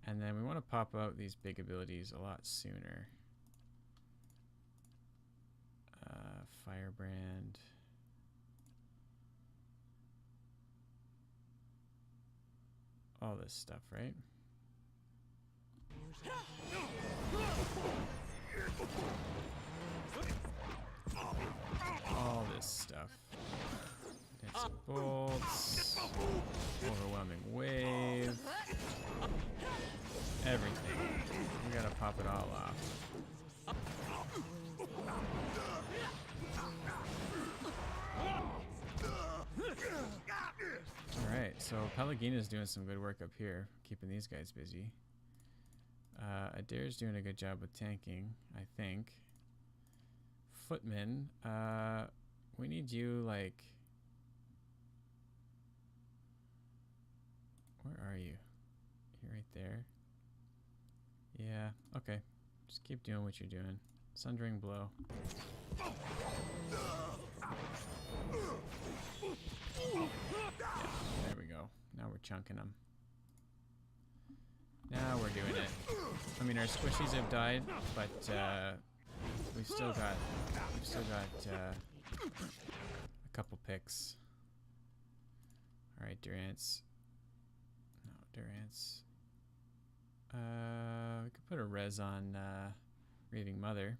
And then we want to pop out these big abilities a lot sooner. Firebrand. All this stuff, right? All this stuff. It's bolts. Overwhelming wave. Everything. We gotta pop it all off. Alright, so Pelagina's doing some good work up here, keeping these guys busy. Adair's doing a good job with tanking, I think. Footman, we need you, like... Where are you? You're right there. Yeah, okay. Just keep doing what you're doing. Sundering Blow. Yeah, there we go. Now we're chunking them. Now we're doing it. I mean, our squishies have died, but we've still got a couple picks. All right, Durance. No, Durance. We could put a res on Raving Mother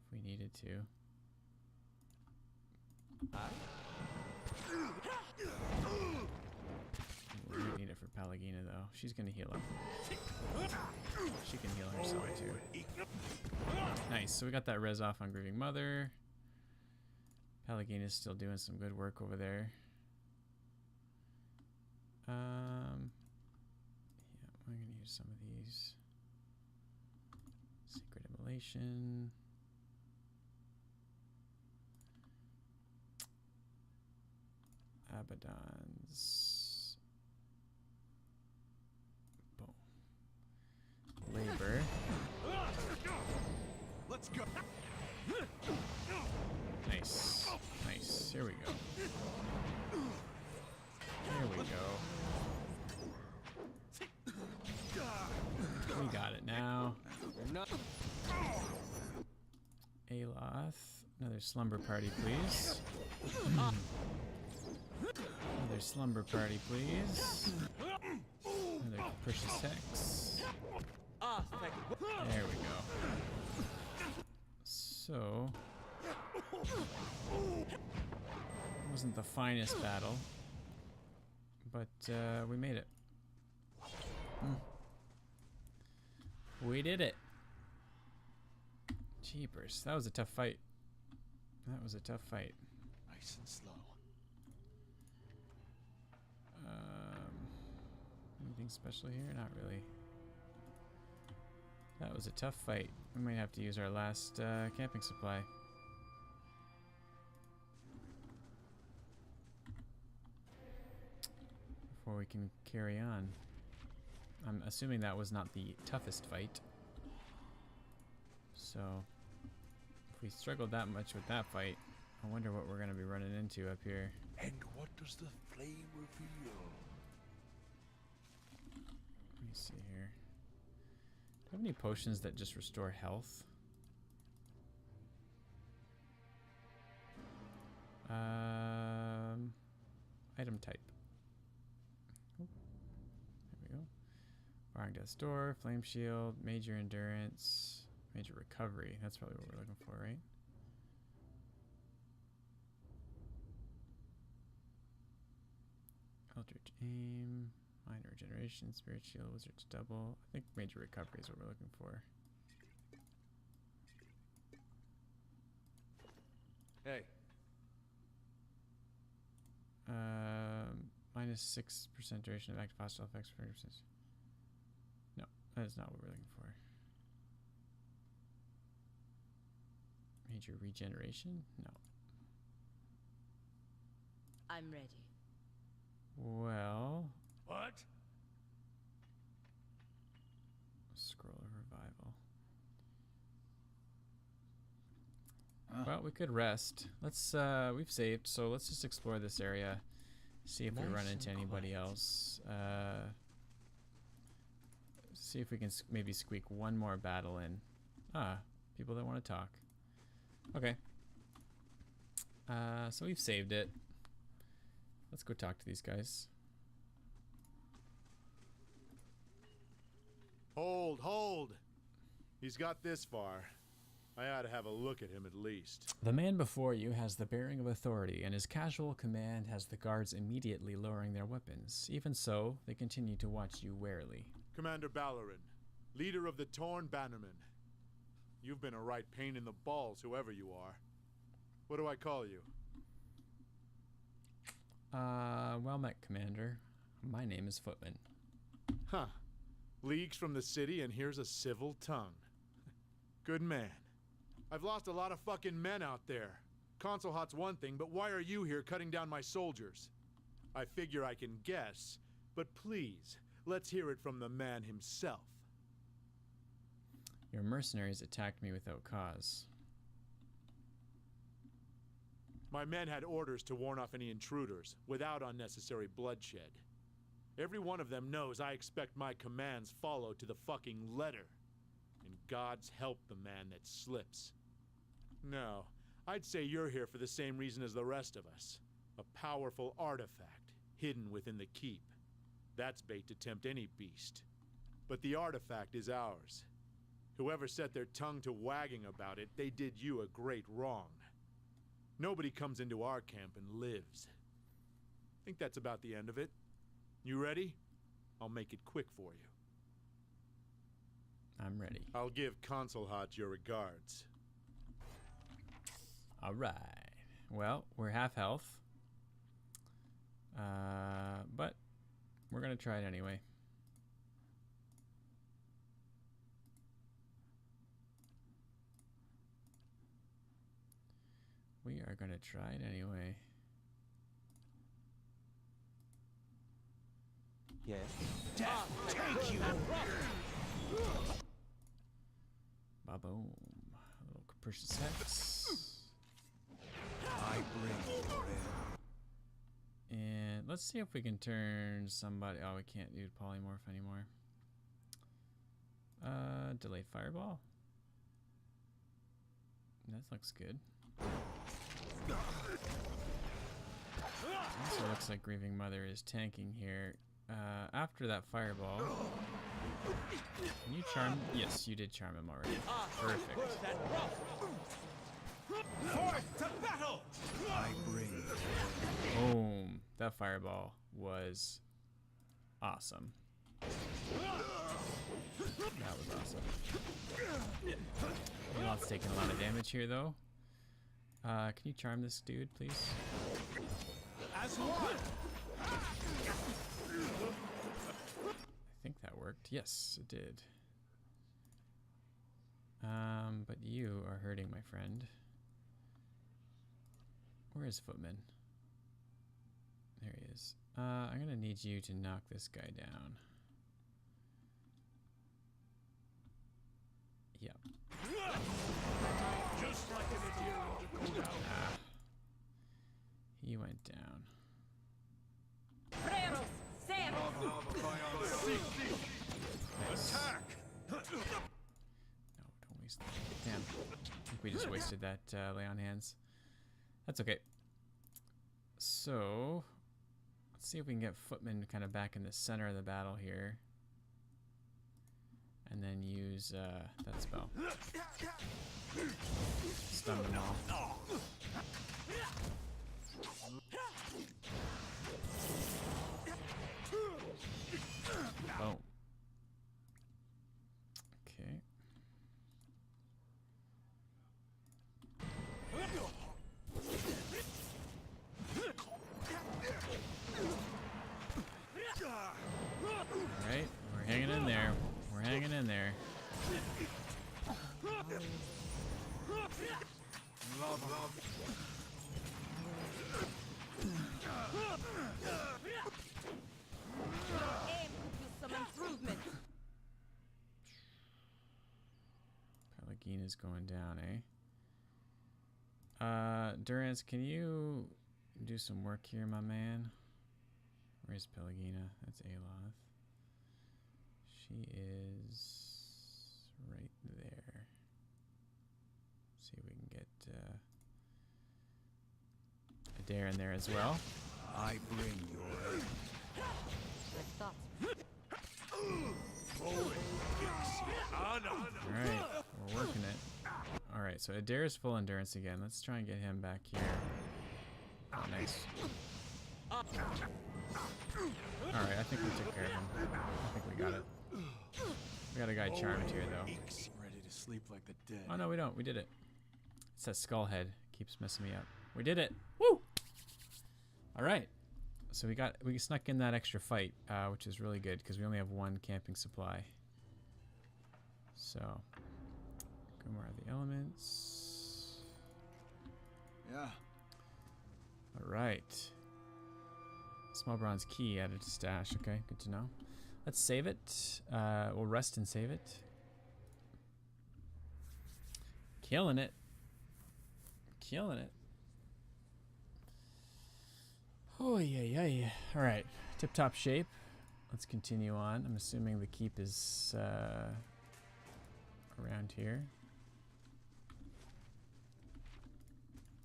if we needed to. We don't need it for Pelagina though. She's gonna heal up. She can heal herself too. Nice. So we got that res off on Grieving Mother. Pelagina's still doing some good work over there. Yeah, I'm gonna use some of these. Secret Immolation. Abaddon's. Boom. Labor. Let's go. Nice. Nice. Here we go. Here we go. We got it now. Aloth. Another slumber party, please. Another slumber party, please. Another Capricious Hex. There we go. So, Wasn't the finest battle, but we made it. We did it. Jeepers, that was a tough fight. That was a tough fight. Nice and slow. Anything special here? Not really. That was a tough fight. We might have to use our last camping supply. Before we can carry on. I'm assuming that was not the toughest fight. So, if we struggled that much with that fight, I wonder what we're going to be running into up here. And what does the flame reveal? Let me see here. Do I have any potions that just restore health? Item type. Oh, there we go. Barring Death's Door, Flame Shield, Major Endurance, Major Recovery. That's probably what we're looking for, right? Eldritch Aim, Minor Regeneration, Spirit Shield, Wizard's Double. I think Major Recovery is what we're looking for. Hey. Minus 6% duration of active hostile effects for 100%. No, that is not what we're looking for. Major regeneration? No. I'm ready. Well, What? Scroll of Revival. Well, we could rest. Let's we've saved, so let's just explore this area. See if we run into anybody else. See if we can maybe squeak one more battle in. Ah, people that want to talk. Okay. So we've saved it. Let's go talk to these guys. Hold. He's got this far. I ought to have a look at him at least. The man before you has the bearing of authority, and his casual command has the guards immediately lowering their weapons. Even so, they continue to watch you warily. Commander Ballerin, leader of the Torn Bannermen. You've been a right pain in the balls, whoever you are. What do I call you? Well met, Commander. My name is Footman. Huh. Leagues from the city, and here's a civil tongue. Good man. I've lost a lot of fucking men out there. Consul Hot's one thing, but why are you here cutting down my soldiers? I figure I can guess, but please, let's hear it from the man himself. Your mercenaries attacked me without cause. My men had orders to warn off any intruders, without unnecessary bloodshed. Every one of them knows I expect my commands followed to the fucking letter. And God's help the man that slips. No, I'd say you're here for the same reason as the rest of us. A powerful artifact, hidden within the keep. That's bait to tempt any beast. But the artifact is ours. Whoever set their tongue to wagging about it, they did you a great wrong. Nobody comes into our camp and lives. I think that's about the end of it. You ready? I'll make it quick for you. I'm ready. I'll give Consul Hot your regards. All right. Well, we're half health. But we're going to try it anyway. We are going to try it anyway. Yeah. Death take you! Ba-boom. A little capricious hex. I bring your end. And let's see if we can turn somebody... Oh, we can't do polymorph anymore. Delayed fireball. That looks good. Also looks like Grieving Mother is tanking here. After that fireball... Can you charm? Yes, you did charm him already. Perfect. I bring your end. That fireball was awesome. That was awesome. Elot's taking a lot of damage here, though. Can you charm this dude, please? As one. I think that worked. Yes, it did. But you are hurting, my friend. Where is Footman? There he is. I'm gonna need you to knock this guy down. Yep. Just like an adherent to go down. Ah. He went down. Nice. Attack! No, don't waste that. Damn. I think we just wasted that lay on hands. That's okay. So, let's see if we can get Footman kind of back in the center of the battle here. And then use that spell. Stun them all. Boom. Okay. Alright, we're hanging in there. We're hanging in there. Pelagina's going down, eh? Durance, can you do some work here, my man? Where's Pelagina? That's Aloth. She is right there. See if we can get Adair in there as well. I bring your aid. Alright, we're working it. Alright, so Adair's full endurance again. Let's try and get him back here. Oh, nice. Alright, I think we took care of him. I think we got it. We got a guy charmed here, though. Ready to sleep like the dead. Oh, no, we don't. We did it. It's that skull head. Keeps messing me up. We did it. Woo! Alright. So we snuck in that extra fight, which is really good because we only have one camping supply. So, Grimoire of the Elements. Yeah. Alright. Small bronze key added to stash. Okay, good to know. Let's save it. We'll rest and save it. Killing it. Killing it. Oh, yeah. Alright, tip-top shape. Let's continue on. I'm assuming the keep is around here.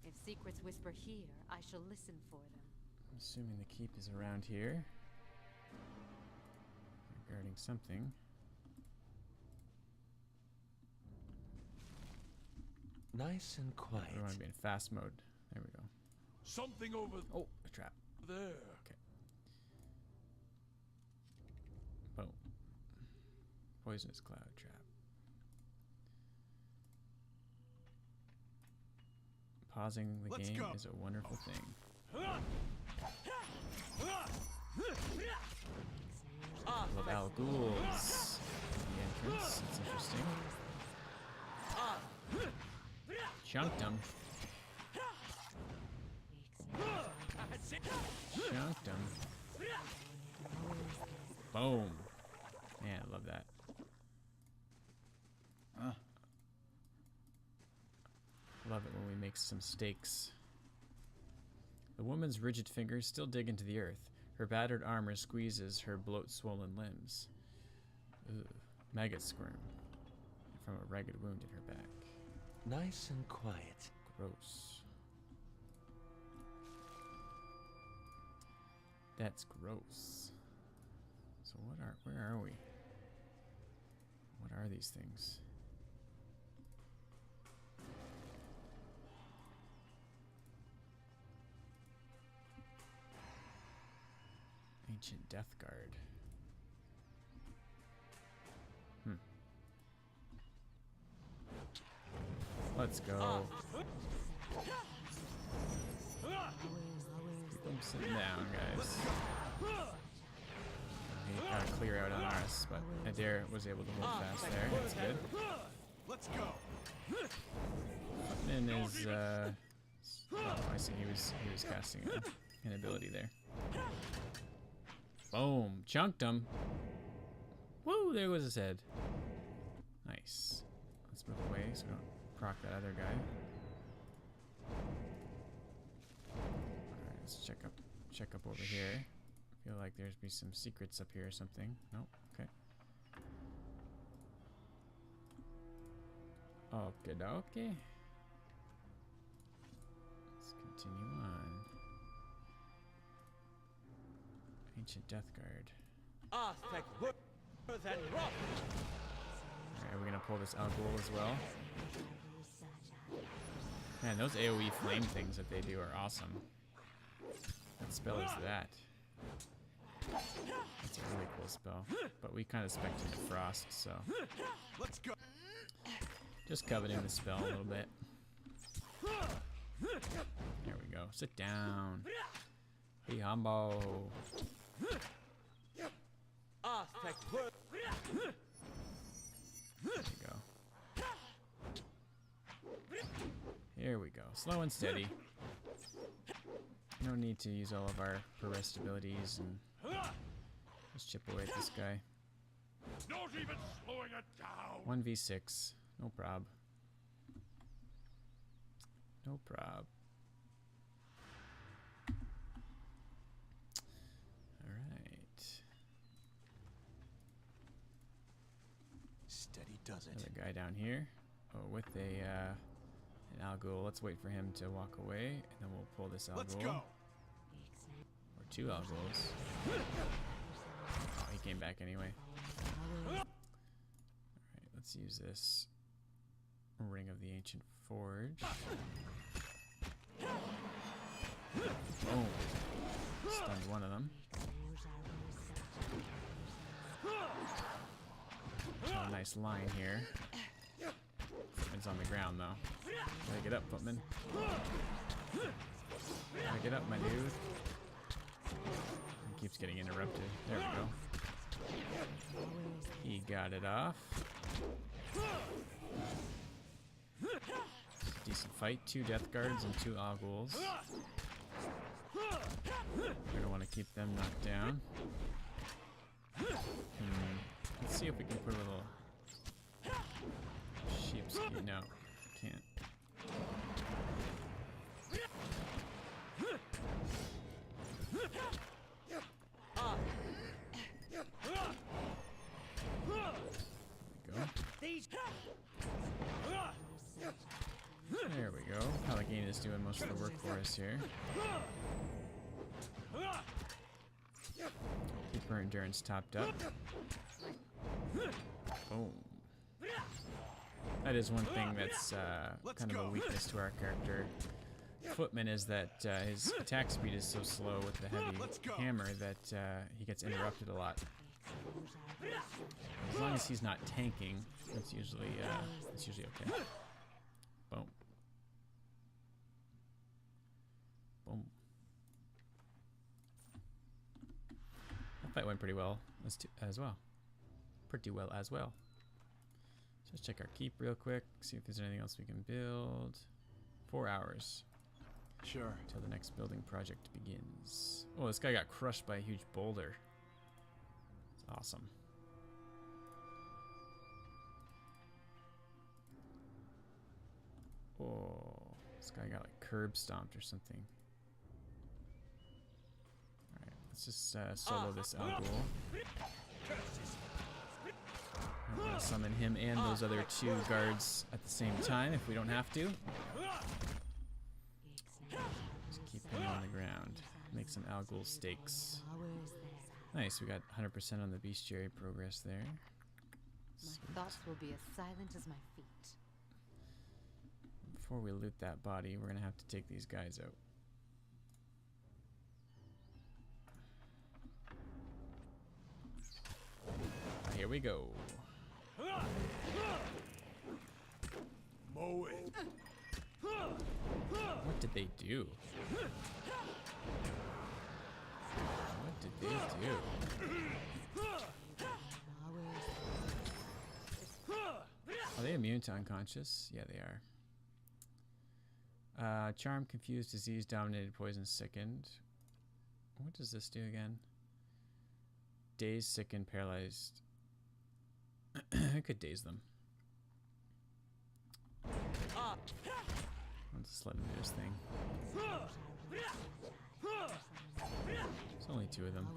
If secrets whisper here, I shall listen for them. I'm assuming the keep is around here. Regarding something. Nice and quiet. I want to be in fast mode. There we go. Something over Oh, a trap. there. Okay. Boom. Poisonous cloud trap. Pausing the Let's game go. is a wonderful thing. Love Al Ghul's the entrance. It's interesting. Chunked him. Chunked him. Boom. Man, I love that. Huh? Love it when we make some stakes. The woman's rigid fingers still dig into the earth. Her battered armor squeezes her bloat-swollen limbs. Ugh. Maggots squirm from a ragged wound in her back. Nice and quiet. Gross. That's gross. So where are we? What are these things? Ancient Death Guard. Let's go. Keep them sitting down, guys. He got to clear out on ours, but Adair was able to hold fast there. That's good. Let's go. And is oh, I see he was casting an ability there. Boom, chunked him. Woo, there was his head. Nice. Let's move away so we don't proc that other guy. Alright, let's check up over here. Feel like there's be some secrets up here or something. Nope, okay. Okie dokie. Let's continue on. Ancient Death Guard. Aztec worth and rough. Alright, we're gonna pull this Al Ghul as well. Man, those AoE flame things that they do are awesome. What spell is that? That's a really cool spell. But we kind of spec'd into Frost, so. Let's go. Just coveting the spell a little bit. There we go. Sit down. Be humble. Aztec worth. There we go. Here we go. Slow and steady. No need to use all of our Perest abilities and just chip away at this guy. Not even slowing it down. 1v6. No prob. No prob. Alright. Steady does it. Another guy down here. Oh, with an Al Ghul. Let's wait for him to walk away, and then we'll pull this Al Let's Ghul. go. Or two Al Ghuls. Oh, he came back anyway. Alright, let's use this Ring of the Ancient Forge. Boom. Stunned one of them. Oh, nice line here. Footman's on the ground though. Gotta get up, Footman. Gotta get up, my dude. He keeps getting interrupted. There we go. He got it off. Decent fight. 2 Death Guards and 2 Al Ghuls. We're gonna want to keep them knocked down. Let's see if we can put a little sheepskin. No, can't. There we go. Paladin is doing most of the work for us here. Keep her endurance topped up. Boom. That is one thing that's kind of a weakness to our character. Footman is that his attack speed is so slow with the heavy hammer that he gets interrupted a lot. As long as he's not tanking, it's usually okay. Boom. Boom. That fight went pretty well as well. Pretty well as well. So let's check our keep real quick, see if there's anything else we can build. 4 hours. Sure. Until the next building project begins. Oh, this guy got crushed by a huge boulder. It's awesome. Oh, this guy got like curb stomped or something. Alright, let's just solo this Al Ghul. I'm gonna summon him and those other 2 guards at the same time if we don't have to. Just keep him on the ground. Make some Al Ghul steaks. Nice, we got 100% on the bestiary progress there. My thoughts will be as silent as my feet. Before we loot that body, we're gonna have to take these guys out. we go. Mow it. What did they do? What did they do? Are they immune to unconscious? Yeah, they are. Charm, confused, disease, dominated, poison, sickened. What does this do again? Dazed, sickened, paralyzed. I could daze them. I'll just let him do his thing. There's only 2 of them.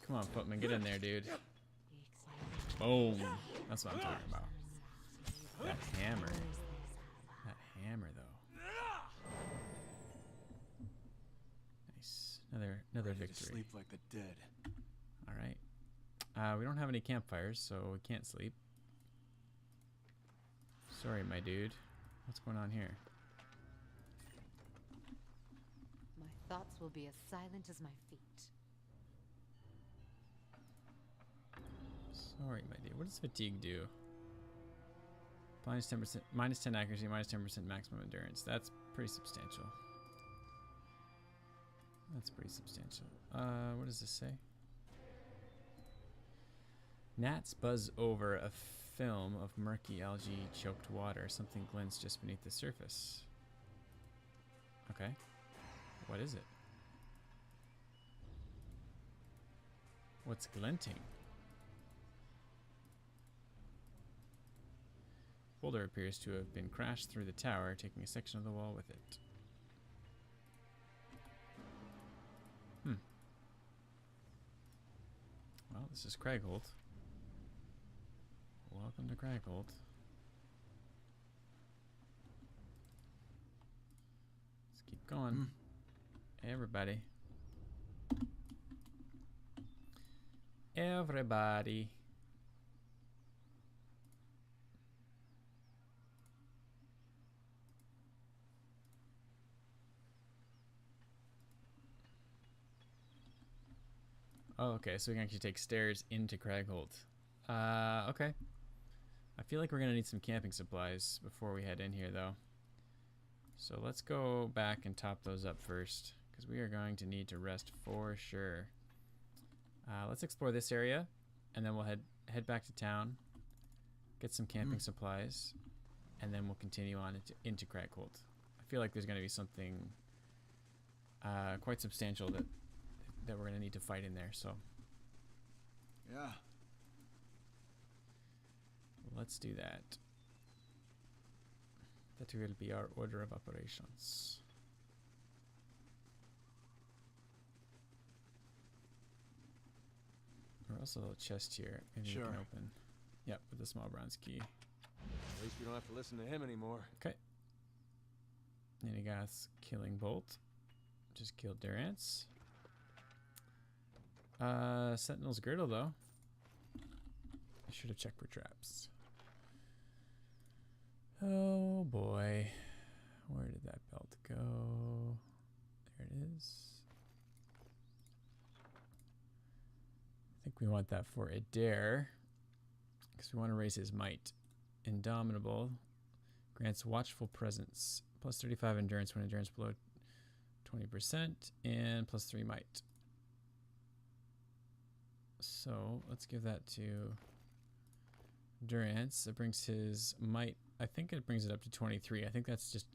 Come on, Footman, get in there, dude. Boom. That's what I'm talking about. That hammer. That hammer, though. Nice. Another victory. Sleep like the dead. All right. We don't have any campfires, so we can't sleep. Sorry, my dude. What's going on here? My thoughts will be as silent as my feet. Sorry, my dude. What does fatigue do? Minus 10%, minus 10 accuracy, minus 10% maximum endurance. That's pretty substantial. That's pretty substantial. What does this say? Gnats buzz over a film of murky algae choked water. Something glints just beneath the surface. Okay. What is it? What's glinting? Boulder appears to have been crashed through the tower, taking a section of the wall with it. Well, this is Cragholt. Welcome to Cragholt. Let's keep going. Everybody. Everybody. Oh, okay, so we can actually take stairs into Cragholt. Okay. I feel like we're gonna need some camping supplies before we head in here, though. So let's go back and top those up first, because we are going to need to rest for sure. Let's explore this area, and then we'll head back to town, get some camping supplies, and then we'll continue on into Cragholt. I feel like there's gonna be something quite substantial that we're gonna need to fight in there, so Yeah. let's do that. That will be our order of operations. There's also a little chest here. Maybe we can open. Yep, with the small bronze key. At least we don't have to listen to him anymore. Okay. Ninigath's killing bolt. Just killed Durance. Sentinel's girdle, though. I should have checked for traps. Oh boy. Where did that belt go? There it is. I think we want that for Adair, because we want to raise his might. Indomitable grants watchful presence, plus 35 endurance when endurance below 20%, and plus 3 might. So let's give that to Durance. It brings his might, I think it brings it up to 23. I think that's just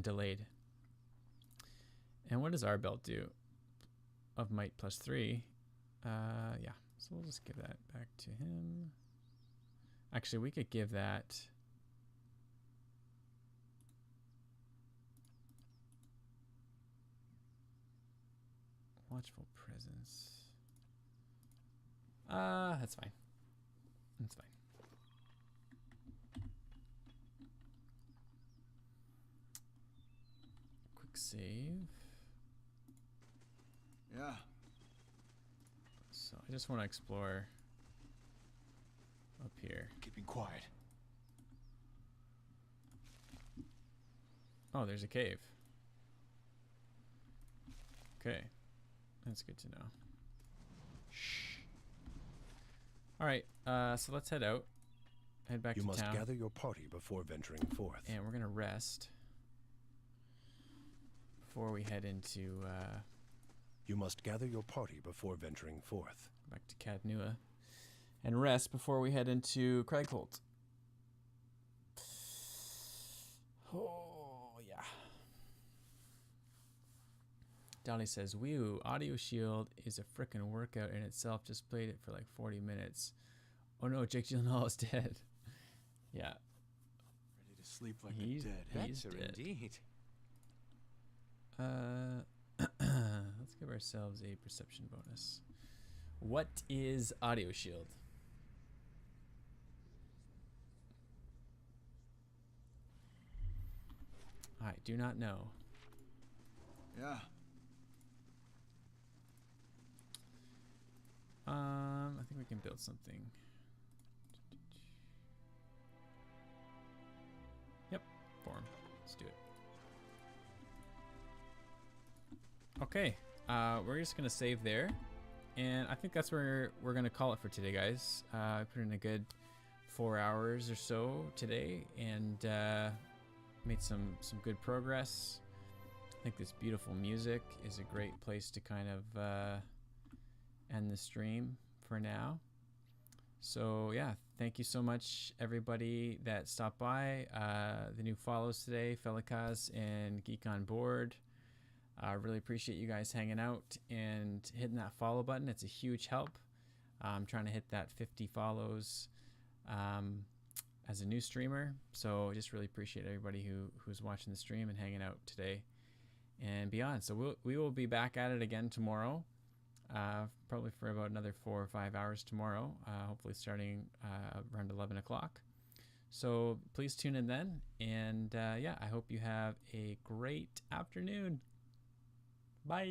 delayed. And what does our belt do? Of might plus 3. Yeah, so we'll just give that back to him. Actually, we could give that watchful presence. That's fine. That's fine. Quick save. Yeah. So I just want to explore up here. Keeping quiet. Oh, there's a cave. Okay. That's good to know. Shh. All right. So let's head out. Head back You to must town. gather your party before venturing forth. And we're going to rest before we head into You must gather your party before venturing forth. back to Cadnua. And rest before we head into Craigholt. Oh, yeah. Dolly says, "Whew, Audio Shield is a frickin' workout in itself. Just played it for like 40 minutes. Oh no, Jake Gyllenhaal is dead." Yeah. Ready to sleep like He's the dead. He's Better dead. indeed. Let's give ourselves a perception bonus. What is Audio Shield? I do not know. Yeah. I think we can build something. Yep, form. Let's do it. Okay, we're just gonna save there, and I think that's where we're gonna call it for today, guys. I put in a good 4 hours or so today, and made some good progress. I think this beautiful music is a great place to kind of end the stream for now. So yeah, thank you so much everybody that stopped by. The new follows today, Felikaz and Geek on Board. I really appreciate you guys hanging out and hitting that follow button. It's a huge help. I'm trying to hit that 50 follows as a new streamer. So just really appreciate everybody who's watching the stream and hanging out today and beyond. So we will be back at it again tomorrow. Probably for about another 4 or 5 hours tomorrow, hopefully starting around 11 o'clock. So please tune in then. And yeah, I hope you have a great afternoon. Bye.